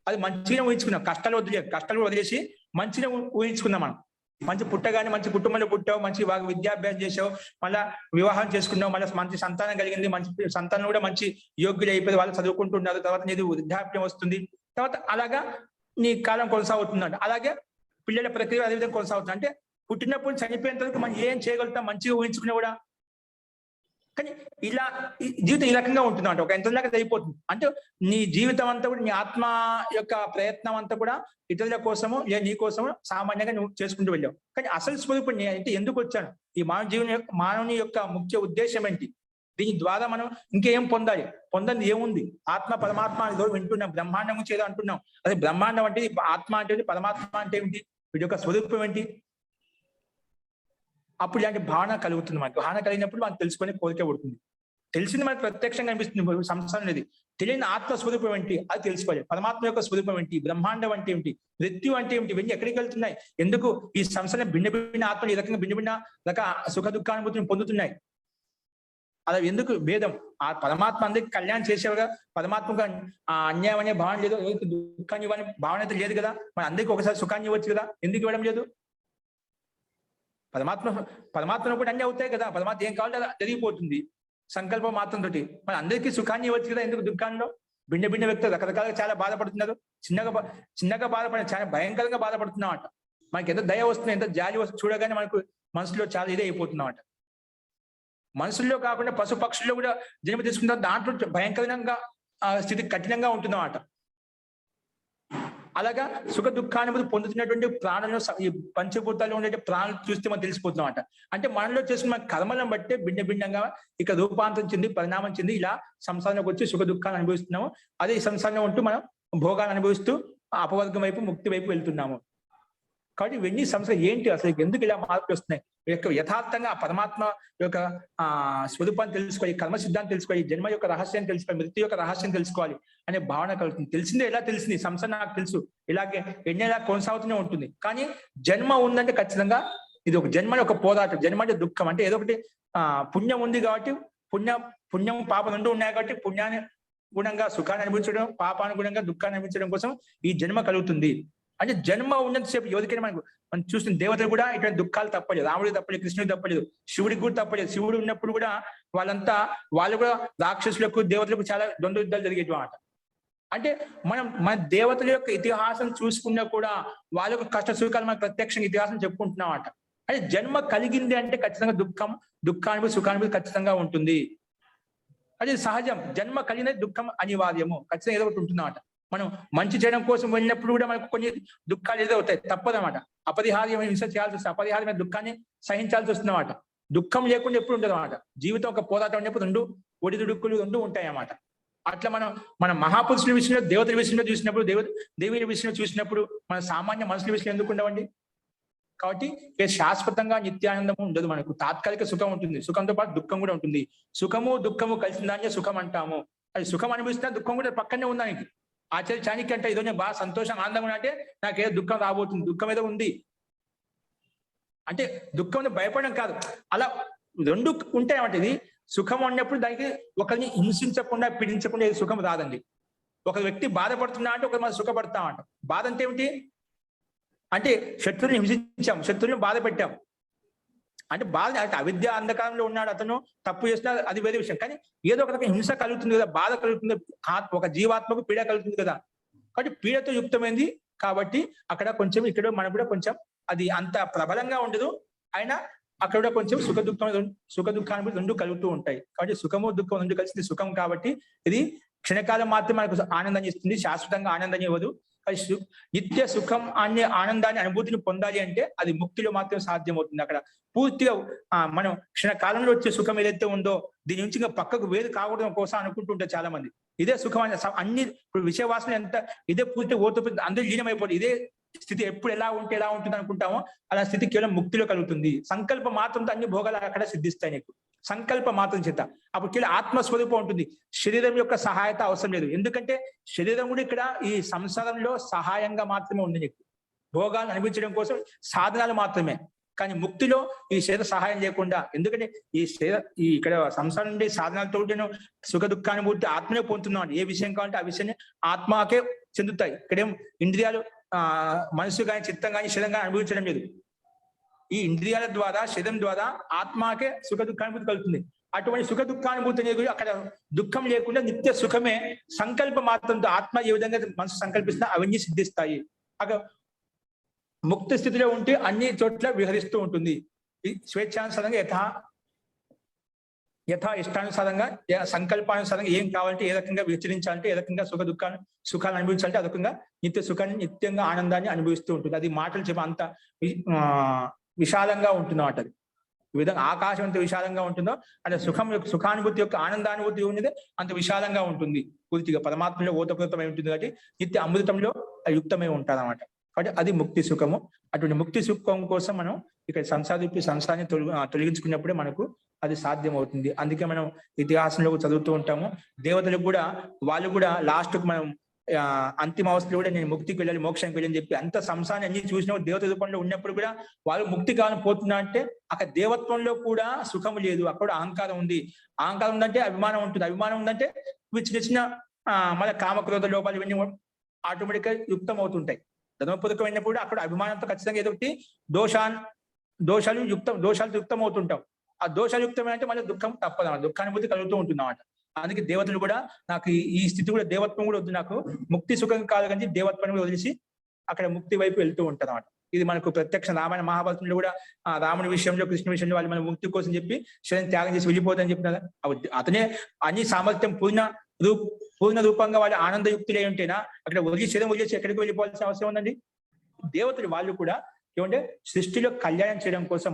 అది మంచిగా ఊహించుకున్నాం, కష్టాలు వదిలేసి మంచిగా ఊహించుకున్నాం. మనం మంచి పుట్టగానే మంచి కుటుంబంలో పుట్టావు, మంచి విద్యాభ్యాసం చేసావు, మళ్ళా వివాహం చేసుకున్నావు, మళ్ళీ మంచి సంతానం కలిగింది, మంచి సంతానం కూడా మంచి యోగ్యులు అయిపోయి వాళ్ళు చదువుకుంటున్నారు, తర్వాత నీది వృద్ధాప్యం వస్తుంది, తర్వాత అలాగా నీ కాలం కొనసాగుతుందంట. అలాగే పిల్లల ప్రక్రియ అదేవిధంగా కొనసాగుతుంది. అంటే పుట్టినప్పుడు చనిపోయేంత వరకు మనం ఏం చేయగలుగుతాం మంచిగా ఊహించుకునే కూడా, కానీ ఇలా జీవితం ఈ రకంగా ఉంటుంది అంటే ఒక ఎంత దాకా అయిపోతుంది. అంటే నీ జీవితం అంతా కూడా నీ ఆత్మ యొక్క ప్రయత్నం అంతా కూడా ఇతరుల కోసము లేదా నీ కోసము సామాన్యంగా నువ్వు చేసుకుంటూ వెళ్ళావు. కానీ అసలు స్వరూపం అంటే ఎందుకు వచ్చాను, ఈ మానవుని యొక్క ముఖ్య ఉద్దేశం ఏంటి, దీని ద్వారా మనం ఇంకేం పొందాలి, పొందంది ఏముంది, ఆత్మ పరమాత్మ అనేది వింటున్నాం, బ్రహ్మాండం గురించి ఏదో అంటున్నాం. అదే బ్రహ్మాండం అంటే ఆత్మ అంటే పరమాత్మ అంటే ఏంటి, వీటి యొక్క స్వరూపం ఏంటి, అప్పుడు ఇలాంటి భావన కలుగుతుంది. మనకి భావన కలిగినప్పుడు మనం తెలుసుకునే కోరిక పుడుతుంది. తెలిసింది మనకు ప్రత్యక్షంగా అనిపిస్తుంది సంసారం అనేది. తెలియని ఆత్మస్వరూపం ఏంటి అది తెలుసుకోవాలి. పరమాత్మ యొక్క స్వరూపం ఏంటి, బ్రహ్మాండం అంటే ఏమిటి, మృత్యు అంటే ఏమిటి, ఇవన్నీ ఎక్కడికి వెళ్తున్నాయి, ఎందుకు ఈ సంసారం భిన్న భిన్న ఆత్మలు ఈ రకంగా భిన్న భిన్న రక సుఖ దుఃఖానుభూతిని పొందుతున్నాయి, అలా ఎందుకు భేదం? ఆ పరమాత్మ అందరికి కళ్యాణం చేసేవాగా, పరమాత్మకు అన్యాయం అనే భావన లేదు, దుఃఖాన్ని ఇవ్వని భావన అయితే లేదు కదా. మన అందరికీ ఒకసారి సుఖాన్ని ఇవ్వచ్చు కదా, ఎందుకు ఇవ్వడం లేదు? పరమాత్మను కూడా అన్ని అవుతాయి కదా. పరమాత్మ ఏం కావాలంటే అది జరిగిపోతుంది సంకల్పం మాత్రంతో. మన అందరికీ సుఖాన్ని ఇవ్వచ్చు కదా, ఎందుకు దుఃఖాల్లో? భిన్న భిన్న వ్యక్తులు రకరకాలుగా చాలా బాధపడుతున్నారు. చిన్నగా బాధపడిన చాలా భయంకరంగా బాధపడుతున్నామట. మనకి ఎంత దయ వస్తుంది, ఎంత జాలి వస్తుంది చూడగానే మనకు మనసులో చాలా ఇదే అయిపోతున్నామట. మనుషుల్లో కాకుండా పశు పక్షుల్లో కూడా జన్మ తీసుకున్న దాంట్లో భయంకరంగా స్థితి కఠినంగా ఉంటుందన్నమాట. అలాగా సుఖ దుఃఖానుభూతి పొందుతున్నటువంటి ప్రాణంలో ఈ పంచభూతాల్లో ఉండే ప్రాణాలు చూస్తే మనం తెలిసిపోతున్నామట. అంటే మనలో చేసిన కర్మలను బట్టే భిన్న భిన్నంగా ఇక రూపాంతరం చెంది పరిణామం చెంది ఇలా సంసారంలోకి వచ్చి సుఖ దుఃఖాలు అనుభవిస్తున్నాము. అదే ఈ సంసారంలో ఉంటూ మనం భోగాలు అనుభవిస్తూ అపవర్గం వైపు ముక్తి వైపు వెళ్తున్నాము. కాబట్టి ఇవన్నీ సంసారం ఏంటి, అసలు ఎందుకు ఇలా మార్పులు వస్తున్నాయి, యథార్థంగా పరమాత్మ యొక్క స్వరూపాన్ని తెలుసుకోవాలి, కర్మ సిద్ధాన్ని తెలుసుకోవాలి, జన్మ యొక్క రహస్యాన్ని తెలుసుకోవాలి, మృత్యు యొక్క రహస్యం తెలుసుకోవాలి అనే భావన కలుగుతుంది. తెలిసిందే ఎలా తెలిసింది, సంసారం నాకు తెలుసు, ఇలాగే ఎన్నెలా కొనసాగుతూనే ఉంటుంది. కానీ జన్మ ఉందంటే ఖచ్చితంగా ఇది ఒక జన్మ ఒక పోరాటం. జన్మ అంటే దుఃఖం, అంటే ఏదో ఒకటి పుణ్యం ఉంది కాబట్టి పుణ్యం పాపం రెండు ఉన్నాయి కాబట్టి పుణ్యాన్ని గుణంగా సుఖాన్ని అనిపించడం, పాపానుగుణంగా దుఃఖాన్ని అనిపించడం కోసం ఈ జన్మ కలుగుతుంది. అంటే జన్మ ఉన్నంతసేపు ఎవరికైనా మనం చూస్తున్న దేవతలు కూడా ఇటువంటి దుఃఖాలు తప్పలేదు. రాముడికి తప్పలేదు, కృష్ణుడికి తప్పలేదు, శివుడికి కూడా తప్పలేదు. శివుడు ఉన్నప్పుడు కూడా వాళ్ళు కూడా రాక్షసులకు దేవతలకు చాలా ద్వంద్వ యుద్ధాలు జరిగేటి మాట. అంటే మన దేవతల యొక్క ఇతిహాసం చూసుకున్నా కూడా వాళ్ళ యొక్క కష్ట సుఖాలు మనకు ప్రత్యక్షంగా ఇతిహాసం చెప్పుకుంటున్నాం అంట. అంటే జన్మ కలిగింది అంటే ఖచ్చితంగా దుఃఖానుభూతి సుఖానుభూతి ఖచ్చితంగా ఉంటుంది. అది సహజం. జన్మ కలిగినది దుఃఖం అనివార్యము, ఖచ్చితంగా ఏదో ఒకటి ఉంటుందన్నమాట. మనం మంచి చేయడం కోసం వెళ్ళినప్పుడు కూడా మనకు కొన్ని దుఃఖాలు ఏదో అవుతాయి, తప్పదన్నమాట. అపరిహార్యమైన హింస చేయాల్సి వస్తుంది, అపరిహార్యమైన దుఃఖాన్ని సహించాల్సి వస్తుందన్నమాట. దుఃఖం లేకుండా ఎప్పుడు ఉంటుంది అన్నమాట. జీవితం ఒక పోరాటం ఉన్నప్పుడు రెండు ఒడిదుడుకులు రెండు ఉంటాయి అన్నమాట. అట్లా మన మహాపురుషుల విషయంలో, దేవతల విషయంలో చూసినప్పుడు, దేవీల విషయంలో చూసినప్పుడు మన సామాన్య మనుషుల విషయంలో ఎందుకు ఉండవండి? కాబట్టి శాశ్వతంగా నిత్యానందము ఉండదు. మనకు తాత్కాలిక సుఖం ఉంటుంది, సుఖంతో పాటు దుఃఖం కూడా ఉంటుంది. సుఖము దుఃఖము కలిసిన దాన్ని సుఖం అంటాము. అది సుఖం అనిపిస్తున్నా దుఃఖం కూడా పక్కనే ఉందానికి. ఆచార్య చాణక్య అంటే ఏదో బాగా సంతోషం ఆనందంగా అంటే నాకేదో దుఃఖం రాబోతుంది, దుఃఖం ఏదో ఉంది అంటే దుఃఖం భయపడడం కాదు, అలా రెండు ఉంటాయి అన్నమాట. ఇది సుఖం ఉన్నప్పుడు దానికి ఒకరిని హింసించకుండా పీడించకుండా ఏది సుఖం రాదండి. ఒక వ్యక్తి బాధపడుతున్నా అంటే ఒకరు మనం సుఖపడతాం అంట. బాధ అంటే ఏమిటి అంటే శత్రువుని హింసించాం, శత్రువుని బాధ పెట్టాం అంటే బాధ. అంటే అవిద్య అంధకారంలో ఉన్నాడు అతను, తప్పు చేసినా అది వేరే విషయం. కానీ ఏదో ఒక రకం హింస కలుగుతుంది కదా, బాధ కలుగుతుంది, ఒక జీవాత్మకు పీడ కలుగుతుంది కదా. కాబట్టి పీడతో యుక్తమైంది కాబట్టి అక్కడ కొంచెం, ఇక్కడ మనకు కూడా కొంచెం అది అంత ప్రబలంగా ఉండదు. అయినా అక్కడ కూడా కొంచెం సుఖ దుఃఖాన్ని రెండు కలుగుతూ ఉంటాయి. కాబట్టి సుఖము దుఃఖం రెండు కలిసి సుఖం కాబట్టి ఇది క్షణకాలం మాత్రం మనకు ఆనందం ఇస్తుంది, శాశ్వతంగా ఆనందం ఇవ్వదు. నిత్య సుఖం అనే ఆనందాన్ని అనుభూతిని పొందాలి అంటే అది ముక్తిలో మాత్రం సాధ్యమవుతుంది. అక్కడ పూర్తిగా మనం క్షణకాలంలో వచ్చే సుఖం ఏదైతే ఉందో దీని నుంచి ఇంకా పక్కకు వేరు కాకూడదు కోసం అనుకుంటుంటారు చాలా మంది. ఇదే సుఖం అన్ని ఇప్పుడు విషయవాసన ఎంత ఇదే పూర్తిగా ఓటుపోతుంది, అందరూ లీనమైపోతుంది. ఇదే స్థితి ఎప్పుడు ఎలా ఉంటుంది అనుకుంటామో అలా స్థితి కేవలం ముక్తిలో కలుగుతుంది. సంకల్ప మాత్రంతో అన్ని భోగాలు అక్కడ సిద్ధిస్తాయి నీకు, సంకల్ప మాత్రం చేత. అప్పుడు కేవలం ఆత్మస్వరూపం ఉంటుంది, శరీరం యొక్క సహాయత అవసరం లేదు. ఎందుకంటే శరీరం కూడా ఇక్కడ ఈ సంసారంలో సహాయంగా మాత్రమే ఉంది నీకు, భోగాలు అనిపించడం కోసం సాధనాలు మాత్రమే. కానీ ముక్తిలో ఈ శరీర సహాయం లేకుండా, ఎందుకంటే ఈ ఇక్కడ సంసారం నుండి సాధనాలతో నేను సుఖ దుఃఖానుభూతి ఆత్మనే పొందుతున్నాను. ఏ విషయం కావాలంటే ఆ విషయాన్ని ఆత్మకే చెందుతాయి. ఇక్కడేం ఇంద్రియాలు మనసు కానీ చిత్తం కానీ శరీరం కానీ అనుభవించడం లేదు. ఈ ఇంద్రియాల ద్వారా శరీరం ద్వారా ఆత్మకే సుఖ దుఃఖానుభూతి కలుగుతుంది. అటువంటి సుఖ దుఃఖానుభూతి అనేది అక్కడ దుఃఖం లేకుండా నిత్య సుఖమే సంకల్ప మాత్రంతో ఆత్మ ఏ విధంగా మనసు సంకల్పిస్తున్నా అవన్నీ సిద్ధిస్తాయి. అక్కడ ముక్త స్థితిలో ఉంటే అన్ని చోట్ల విహరిస్తూ ఉంటుంది. ఈ స్వేచ్ఛానుసారంగా యథా ఇష్టానుసారంగా సంకల్పానుసారంగా ఏం కావాలంటే ఏ రకంగా విచరించాలంటే, ఏ రకంగా సుఖాలు అనుభవించాలంటే ఆ రకంగా నిత్య సుఖాన్ని నిత్యంగా ఆనందాన్ని అనుభవిస్తూ ఉంటుంది. అది మాటలు చెప్ప అంత విశాలంగా ఉంటుందో అన్నమాట. అది ఈ విధంగా ఆకాశం ఎంత విశాలంగా ఉంటుందో అంటే సుఖానుభూతి యొక్క ఆనందానుభూతి ఉన్నది అంత విశాలంగా ఉంటుంది. పూర్తిగా పరమాత్మలో ఓతప్రోతమై ఉంటుంది కాబట్టి నిత్య అమృతంలో యుక్తమై ఉంటారు అన్నమాట. కాబట్టి అది ముక్తి సుఖము. అటువంటి ముక్తి సుఖం కోసం మనం ఇక్కడ సంసారాన్ని తొలగించుకున్నప్పుడే మనకు అది సాధ్యమవుతుంది. అందుకే మనం ఇతిహాసంలో చదువుతూ ఉంటాము. దేవతలకు కూడా వాళ్ళు కూడా లాస్ట్‌కు మనం అంతిమ అవస్థలో కూడా నేను ముక్తికి వెళ్ళాలి, మోక్షానికి వెళ్ళని చెప్పి అంత సంసారాన్ని అన్ని చూసిన దేవత రూపంలో ఉన్నప్పుడు కూడా వాళ్ళు ముక్తి కావాలని పోతున్నా అంటే అక్కడ దేవత్వంలో కూడా సుఖం లేదు. అక్కడ అహంకారం ఉంది. అహంకారం ఉందంటే అభిమానం ఉంటుంది. అభిమానం ఉందంటే ఇవి చిన్న చిన్న మన కామక్రోధ లోపాలు ఇవన్నీ ఆటోమేటిక్ గా యుక్తం అవుతుంటాయి. ధర్మపూర్వకమైనప్పుడు అక్కడ అభిమానంతో ఖచ్చితంగా ఏదో ఒకటి దోషాలు యుక్తం అవుతుంటాం. ఆ దోషాయుక్తమే అంటే మళ్ళీ దుఃఖం తప్పదన్నమాట. దుఃఖానుభూతి కలుగుతూ ఉంటుంది అన్నమాట. అందుకే దేవతలు కూడా నాకు ఈ స్థితి కూడా దేవత్వం కూడా వద్దు, నాకు ముక్తి సుఖం కాదు కానీ దేవత్వం కూడా వదిలేసి అక్కడ ముక్తి వైపు వెళ్తూ ఉంటారు అన్నమాట. ఇది మనకు ప్రత్యక్ష రామాయణ మహాభారతంలో కూడా రాముని విషయంలో కృష్ణ విషయంలో వాళ్ళు మన ముక్తి కోసం చెప్పి శరీరం త్యాగం చేసి వెళ్ళిపోతారని చెప్పినారా? అతనే అన్ని సామర్థ్యం పూర్ణ రూపంగా వాళ్ళు ఆనందయుక్తులే ఉంటేనా అక్కడ శరీరం వదిలేసి ఎక్కడికి వెళ్ళిపోవాల్సిన అవసరం ఉందండి? దేవతలు వాళ్ళు కూడా ఏమంటే సృష్టిలో కళ్యాణం చేయడం కోసం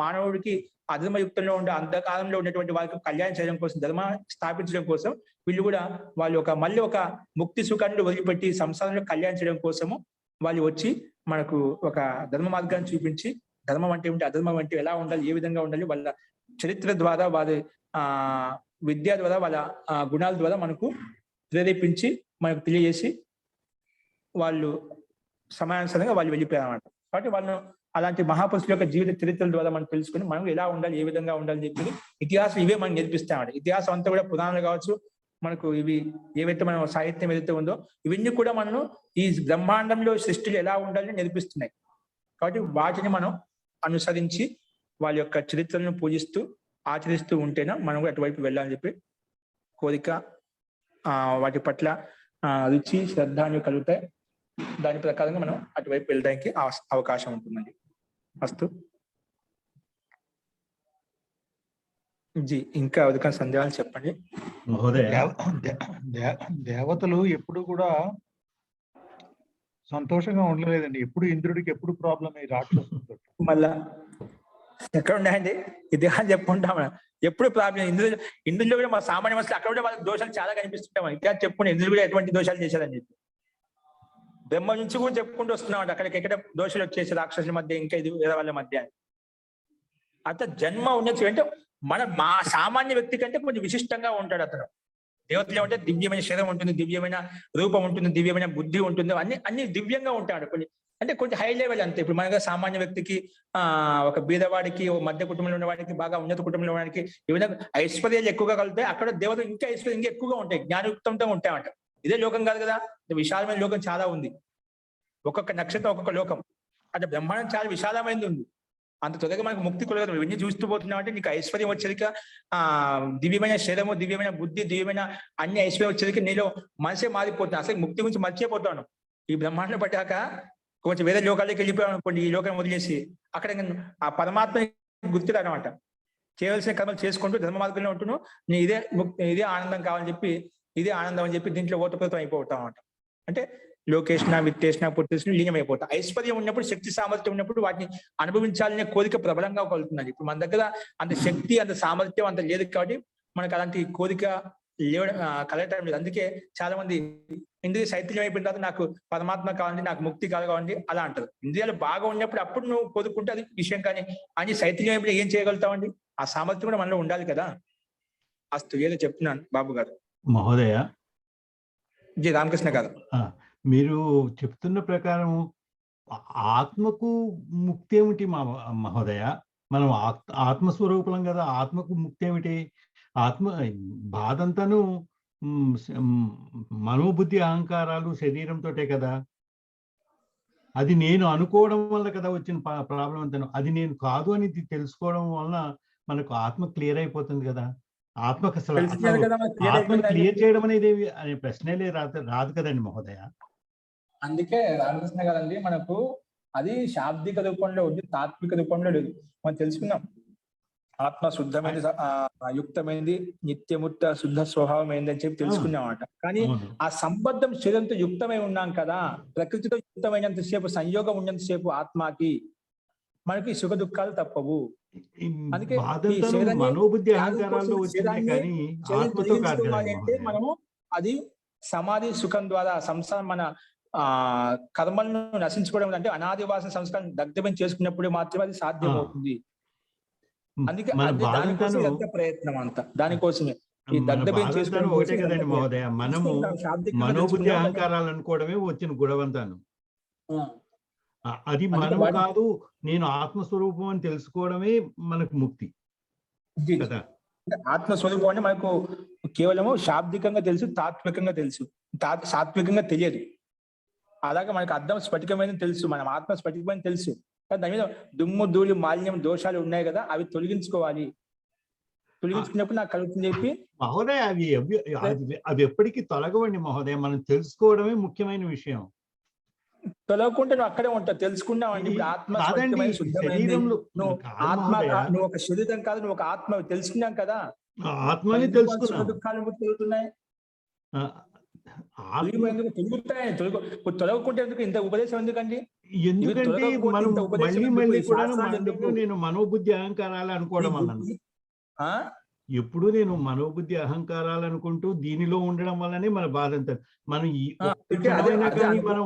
మానవుడికి అధర్మయుక్తంలో ఉండే అంధకారంలో ఉన్నటువంటి వాళ్ళకి కళ్యాణం చేయడం కోసం, ధర్మ స్థాపించడం కోసం వీళ్ళు కూడా వాళ్ళు మళ్ళీ ఒక ముక్తి సుఖాన్ని వదిలిపెట్టి సంసారంలో కళ్యాణం చేయడం కోసము వాళ్ళు వచ్చి మనకు ఒక ధర్మ మార్గాన్ని చూపించి ధర్మం అంటే ఏమిటి, అధర్మం అంటే ఎలా ఉండాలి, ఏ విధంగా ఉండాలి, వాళ్ళ చరిత్ర ద్వారా వారి విద్య ద్వారా వాళ్ళ గుణాల ద్వారా మనకు ప్రేరేపించి మనకు తెలియజేసి వాళ్ళు సమయానుసారంగా వాళ్ళు వెళ్ళిపోయారు అన్నమాట. కాబట్టి వాళ్ళు అలాంటి మహాపురుషుల యొక్క జీవిత చరిత్రల ద్వారా మనం తెలుసుకుని మనం ఎలా ఉండాలి, ఏ విధంగా ఉండాలని చెప్పి ఇతిహాసం ఇవే మనం నేర్పిస్తామండి. ఇతిహాసం అంతా కూడా పురాణాలు కావచ్చు, మనకు ఇవి ఏవైతే మన సాహిత్యం ఏదైతే ఉందో ఇవన్నీ కూడా మనం ఈ బ్రహ్మాండంలో సృష్టిలో ఎలా ఉండాలని నేర్పిస్తున్నాయి. కాబట్టి వాటిని మనం అనుసరించి వాళ్ళ యొక్క చరిత్రలను పూజిస్తూ ఆచరిస్తూ ఉంటేనే మనం కూడా అటువైపు వెళ్ళాలని చెప్పి కోరిక, వాటి పట్ల రుచి శ్రద్ధ అనేవి కలుగుతాయి. దాని ప్రకారంగా మనం అటువైపు వెళ్ళడానికి అవకాశం ఉంటుందండి. అస్తు జీ, ఇంకా అధిక సందేహాలు చెప్పండి. దేవతలు ఎప్పుడు కూడా సంతోషంగా ఉండలేదండి. ఎప్పుడు ఇంద్రుడికి ఎప్పుడు ప్రాబ్లం ఈ రాక్షసులతో. మళ్ళా ఎక్కడ ఉన్నాయండి ఇతిహాసం చెప్పుకుంటాం, ఎప్పుడు ప్రాబ్లం. ఇంద్రుల్లో కూడా మా సామాన్య మనుషులు అక్కడ కూడా వాళ్ళకి దోషాలు చాలా కనిపిస్తుంటాం. ఇతిహాసం చెప్పుకుంటే ఇంద్రుడు కూడా ఎటువంటి దోషాలు చేశారని చెప్పి బ్రహ్మ నుంచి కూడా చెప్పుకుంటూ వస్తున్నాం. అక్కడికి ఎక్కడ దోషాలు వచ్చేసి రాక్షసుల మధ్య ఇంకా ఇది వేరే వాళ్ళ మధ్య అంత జన్మ ఉన్నది అంటే మా సామాన్య వ్యక్తి కంటే కొంచెం విశిష్టంగా ఉంటాడు అతను. దేవతలు అంటే దివ్యమైన శరీరం ఉంటుంది, దివ్యమైన రూపం ఉంటుంది, దివ్యమైన బుద్ధి ఉంటుంది, అన్ని దివ్యంగా ఉంటాడు. కొంచెం హై లెవెల్ అంతే. ఇప్పుడు మనగా సామాన్య వ్యక్తికి ఒక బీదవాడికి, మధ్య కుటుంబంలో ఉన్నవాడికి, బాగా ఉన్నత కుటుంబంలో ఉన్నవాడికి ఈ విధంగా ఐశ్వర్యాలు ఎక్కువగా కలుగుతాయి. అక్కడ దేవతలు ఇంకా ఐశ్వర్యం ఇంకా ఎక్కువగా ఉంటాయి, జ్ఞానయుక్తంతో ఉంటాయంట. ఇదే లోకం కాదు కదా, విశాలమైన లోకం చాలా ఉంది. ఒక్కొక్క నక్షత్రం ఒక్కొక్క లోకం. అంటే బ్రహ్మాండం చాలా విశాలమైనది ఉంది. అంత త్వరగా మనకు ముక్తి కొలగదు. ఇవన్నీ చూస్తూ పోతున్నావు అంటే నీకు ఐశ్వర్యం వచ్చేదిక దివ్యమైన శరీరము, దివ్యమైన బుద్ధి, దివ్యమైన అన్ని ఐశ్వర్యం వచ్చేదికి నీలో మనసే మారిపోతున్నావు. అసలు ముక్తి గురించి మర్చిపోతాను. ఈ బ్రహ్మాండం పట్టాక కొంచెం వేరే లోకాలకి వెళ్ళిపోయాను అనుకోండి, ఈ లోకం వదిలేసి అక్కడ ఆ పరమాత్మ గుర్తుడు అనమాట. చేయవలసిన కర్మలు చేసుకుంటూ ధర్మ మార్గంలో ఉంటున్నావు. నీ ఇదే ఆనందం కావాలని చెప్పి, ఇదే ఆనందం అని చెప్పి దీంట్లో ఓతప్రోతం అయిపోతాం అన్నమాట. అంటే లోకేష్ణ, విత్తేష్ణ, పుట్టేష్ణ లీనమైపోతాం. ఐశ్వర్యం ఉన్నప్పుడు, శక్తి సామర్థ్యం ఉన్నప్పుడు వాటిని అనుభవించాలనే కోరిక ప్రబలంగా కలుగుతుంది. ఇప్పుడు మన దగ్గర అంత శక్తి, అంత సామర్థ్యం అంత లేదు కాబట్టి మనకు అలాంటి కోరిక కలగటం లేదు. అందుకే చాలా మంది ఇంద్రియ శైథిల్యం అయిపోయిన తర్వాత నాకు పరమాత్మ కావాలండి, నాకు ముక్తి కావాలండి అలా అంటారు. ఇంద్రియాలు బాగా ఉన్నప్పుడు అప్పుడు నువ్వు కోరుకుంటే అది విషయం, కానీ అని శైథిల్యం అయిపోయి ఏం చేయగలుగుతావండి? ఆ సామర్థ్యం కూడా మనలో ఉండాలి కదా. అస్తు, ఏదో చెప్తున్నాను బాబు గారు. మహోదయ, జీ రామకృష్ణ గారు, మీరు చెప్తున్న ప్రకారం ఆత్మకు ముక్తి ఏమిటి మహోదయ? మనం ఆత్మస్వరూపం కదా, ఆత్మకు ముక్తి ఏమిటి? ఆత్మ బాధంతాను మనోబుద్ధి అహంకారాలు శరీరంతోటే కదా. అది నేను అనుకోవడం వల్ల కదా వచ్చిన ప్రాబ్లం అంతాను. అది నేను కాదు అని తెలుసుకోవడం వలన మనకు ఆత్మ క్లియర్ అయిపోతుంది కదా. ఆత్మకు అసలు ఆత్మను క్లియర్ చేయడం అనేది అనే ప్రశ్నలే రాదు కదండి మహోదయ. అందుకే రామకృష్ణ గారండి మనకు అది శాబ్దిక రూపంలో ఉంది, తాత్విక రూపంలో లేదు. మనం తెలుసుకున్నాం ఆత్మ శుద్ధమైనది, యుక్తమైనది, నిత్యముక్త శుద్ధ స్వభావం ఏంది అని చెప్పి తెలుసుకున్నామట. కానీ ఆ సంబద్ధం శరీరంతో యుక్తమై ఉన్నాం కదా, ప్రకృతితో యుక్తమైనంతసేపు, సంయోగం ఉన్నంతసేపు ఆత్మకి మనకి సుఖ దుఃఖాలు తప్పవు. అందుకే మనోబుద్ధి అహంకారాల్లో అంటే మనము అది సమాధి సుఖం ద్వారా సంసారం మన కర్మలను నశించుకోవడం అంటే అనాది వాసన సంస్కారం దగ్ధమని చేసుకున్నప్పుడే మాత్రమే అది సాధ్యమవుతుంది. అందుకే మన అది దానికోసం బాధంతాను ఎంత ప్రయత్నం అంతా దానికోసమే ఈ మన దగ్ధభయం బాధంతాను చేసుకోవడం ఒకటే కోసం కదండి ఇదంతా మహోదయ. ప్రయత్నం. మనము తెలుసుకుంటాం, శాబ్దికంగా మనోబుద్ధి తెలుసుకున్నాం. అహంకారాలు అనుకోవడమే వచ్చిన గొడవంతాను. అది అందుకే మనము కాదు, నేను ఆత్మస్వరూపం అని తెలుసుకోవడమే మనకు ముక్తి కదా. ఆత్మస్వరూపం అంటే మనకు కేవలము శాబ్దికంగా తెలుసు, తాత్వికంగా తెలుసు. సాత్వికంగా తెలియదు. అలాగే మనకు అర్థం స్ఫటికమైన తెలుసు, మనం ఆత్మ స్ఫటికమైన తెలుసు. కానీ దాని మీద దుమ్ము ధూళి మాలిన్యం దోషాలు ఉన్నాయి కదా, అవి తొలగించుకోవాలి. తొలగించుకున్నప్పుడు నాకు కలుగుతుంది చెప్పి మహోదయ అవి ఎప్పటికీ తొలగవండి మహోదయ. మనం తెలుసుకోవడమే ముఖ్యమైన విషయం. తొలగకుంటే నువ్వు అక్కడే ఉంటావు. తెలుసుకున్నావండి. ఇప్పుడు ఆత్మ కాదండి, స్ఫటికమైన శుద్ధమైంది. శరీరంలో నువ్వు కాదు ఆత్మ మహోదయ. నువ్వు ఒక శరీరం కాదు, నువ్వు ఒక ఆత్మ. తెలుసుకున్నాం కదా, ఆత్మని ఎందుకు తెలుసుకున్నాం. సుఖ దుఃఖాలు తిరుగుతున్నాయి. ఆత్మ ఎందుకు తిరుగుతాయి? తొలగకుంటే ఎందుకు ఇంత ఉపదేశం ఎందుకండి? ఎందుకంటే మనం మళ్ళీ మళ్ళీ కూడా నేను మనోబుద్ధి అహంకారాలు అనుకోవడం వలన, ఎప్పుడు నేను మనోబుద్ధి అహంకారాలు అనుకుంటూ దీనిలో ఉండడం వల్లనే మన బాధ అంతా. మనం మనం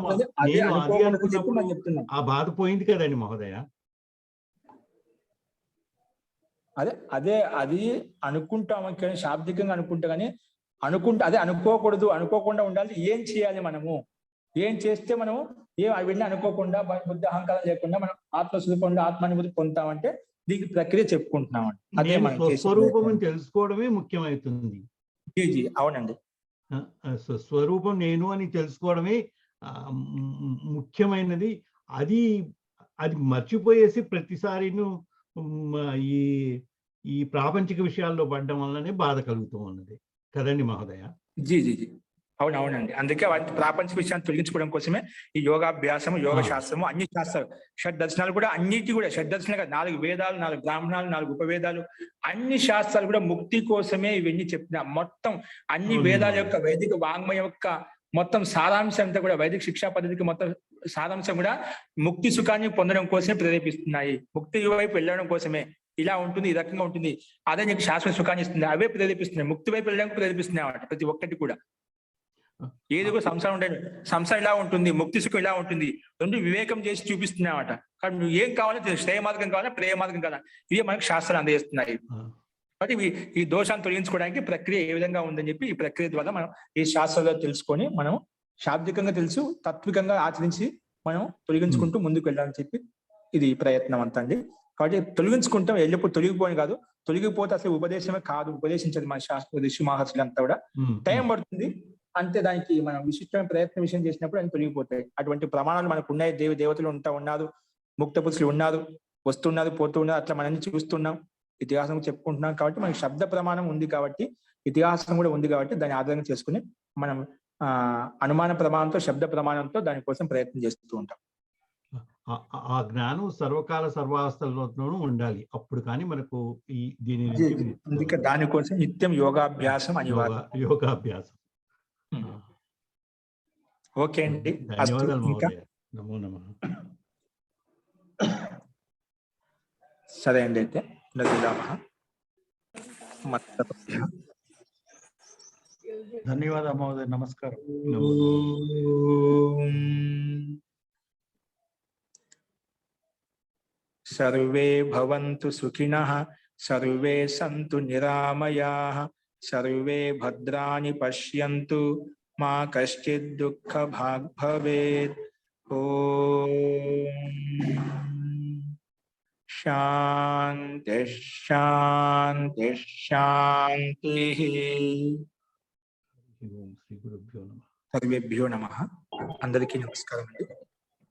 నేను అది అనుకున్నప్పుడు ఆ బాధ పోయింది కదండి మహోదయ. అదే అది అనుకుంటాం కానీ శాబ్దికంగా అనుకుంటా కానీ అదే అనుకోకూడదు. అనుకోకుండా ఉండాలి. ఏం చేయాలి మనము? ఏం చేస్తే మనము అవన్నీ అనుకోకుండా బుద్ధి అహంకారం లేకుండా మనం ఆత్మస్వరూపంలో ఆత్మానుభూతి పొందుతామంటే దీనికి ప్రక్రియ చెప్పుకుంటున్నాం. అదే మనం స్వస్వరూపం తెలుసుకోవడమే ముఖ్యమవుతుంది. అవునండి. స్వస్వరూపం నేను అని తెలుసుకోవడమే ముఖ్యమైనది. అది మర్చిపోయేసి ప్రతిసారి ఈ ప్రాపంచిక విషయాల్లో పడడం వల్లనే బాధ కలుగుతూ ఉన్నది కదండి మహోదయ. అవునండి. అందుకే ప్రాపంచిక విషయాన్ని తొలగించుకోవడం కోసమే ఈ యోగాభ్యాసము, యోగ శాస్త్రము, అన్ని శాస్త్రాలు, షడ్ దర్శనాలు కూడా అన్నిటి కూడా షడ్ దర్శనాలు 4 వేదాలు, 4 బ్రాహ్మణాలు, 4 ఉపవేదాలు, అన్ని శాస్త్రాలు కూడా ముక్తి కోసమే ఇవన్నీ చెప్పిన. మొత్తం అన్ని వేదాల యొక్క వైదిక వాంగ్మయం యొక్క మొత్తం సారాంశం అంతా కూడా వైదిక శిక్షా పద్ధతికి మొత్తం సారాంశం కూడా ముక్తి సుఖాన్ని పొందడం కోసమే ప్రేరేపిస్తున్నాయి. ముక్తి వైపు వెళ్ళడం కోసమే. ఇలా ఉంటుంది, ఈ రకంగా ఉంటుంది, అదే నీకు శాశ్వత సుఖాన్ని ఇస్తుంది, అవే ప్రేరేపిస్తున్నాయి. ముక్తి వైపు వెళ్ళడానికి ప్రేరేపిస్తున్నాయి అన్నమాట ప్రతి ఒక్కటి కూడా. ఏది కూడా సంసారం ఉండే సంసారం ఇలా ఉంటుంది, ముక్తి సుఖం ఇలా ఉంటుంది, రెండు వివేకం చేసి చూపిస్తున్నాయన్నమాట. కానీ నువ్వు ఏం కావాలో శ్రేయ మార్గం కావాలా, ప్రేమ మార్గం కావాలా, ఇవే మనకు శాస్త్రాలు అందజేస్తున్నాయి. కాబట్టి ఈ దోషాన్ని తొలగించుకోవడానికి ప్రక్రియ ఏ విధంగా ఉందని చెప్పి ఈ ప్రక్రియ ద్వారా మనం ఈ శాస్త్రాల్లో తెలుసుకొని మనం శాబ్దికంగా తెలుసు, తాత్వికంగా ఆచరించి మనం తొలగించుకుంటూ ముందుకు వెళ్ళాలని చెప్పి ఇది ప్రయత్నం అంతా అండి. కాబట్టి తొలగించుకుంటాం, ఎల్లప్పుడు తొలగిపోయి కాదు, తొలగిపోతే అసలు ఉపదేశమే కాదు, ఉపదేశించదు మన శాస్త్ర ఋషి మహర్షులు అంతా కూడా. టైం పడుతుంది అంతే. దానికి మనం విశిష్టమైన ప్రయత్న విషయం చేసినప్పుడు అవి తొలగిపోతాయి. అటువంటి ప్రమాణాలు మనకు ఉన్నాయి. దేవతలు ఉన్నారు, ముక్త పురుషులు ఉన్నారు, వస్తున్నారు, పోతూ ఉన్నారు, అట్లా మనం చూస్తున్నాం, ఇతిహాసం చెప్పుకుంటున్నాం. కాబట్టి మనకి శబ్ద ప్రమాణం ఉంది కాబట్టి, ఇతిహాసం కూడా ఉంది కాబట్టి దాన్ని ఆధారంగా చేసుకుని మనం అనుమాన ప్రమాణంతో, శబ్ద ప్రమాణంతో దానికోసం ప్రయత్నం చేస్తూ ఉంటాం. ఆ జ్ఞానం సర్వకాల సర్వావస్థలలోనూ ఉండాలి, అప్పుడు కానీ మనకు దీని అందుకే దానికోసం నిత్యం యోగాభ్యాసం అనివార్యం. యోగాభ్యాసం. ఓకే అండి, ధన్యవాదాలు మహోదయ. నమో నమః. సరే అండి, అయితే ధన్యవాదాలు మహోదయ. నమస్కారం. సర్వే భవంతు సుఖినః, సర్వే సంతు నిరామయాః, సర్వే భద్రాణి పశ్యంతు, మా కశ్చిద్ దుఃఖ భాగ్ భవేత్. ఓం శాంతి శాంతి శాంతి. సర్వేభ్యో నమః. అందరికీ నమస్కారం అండి.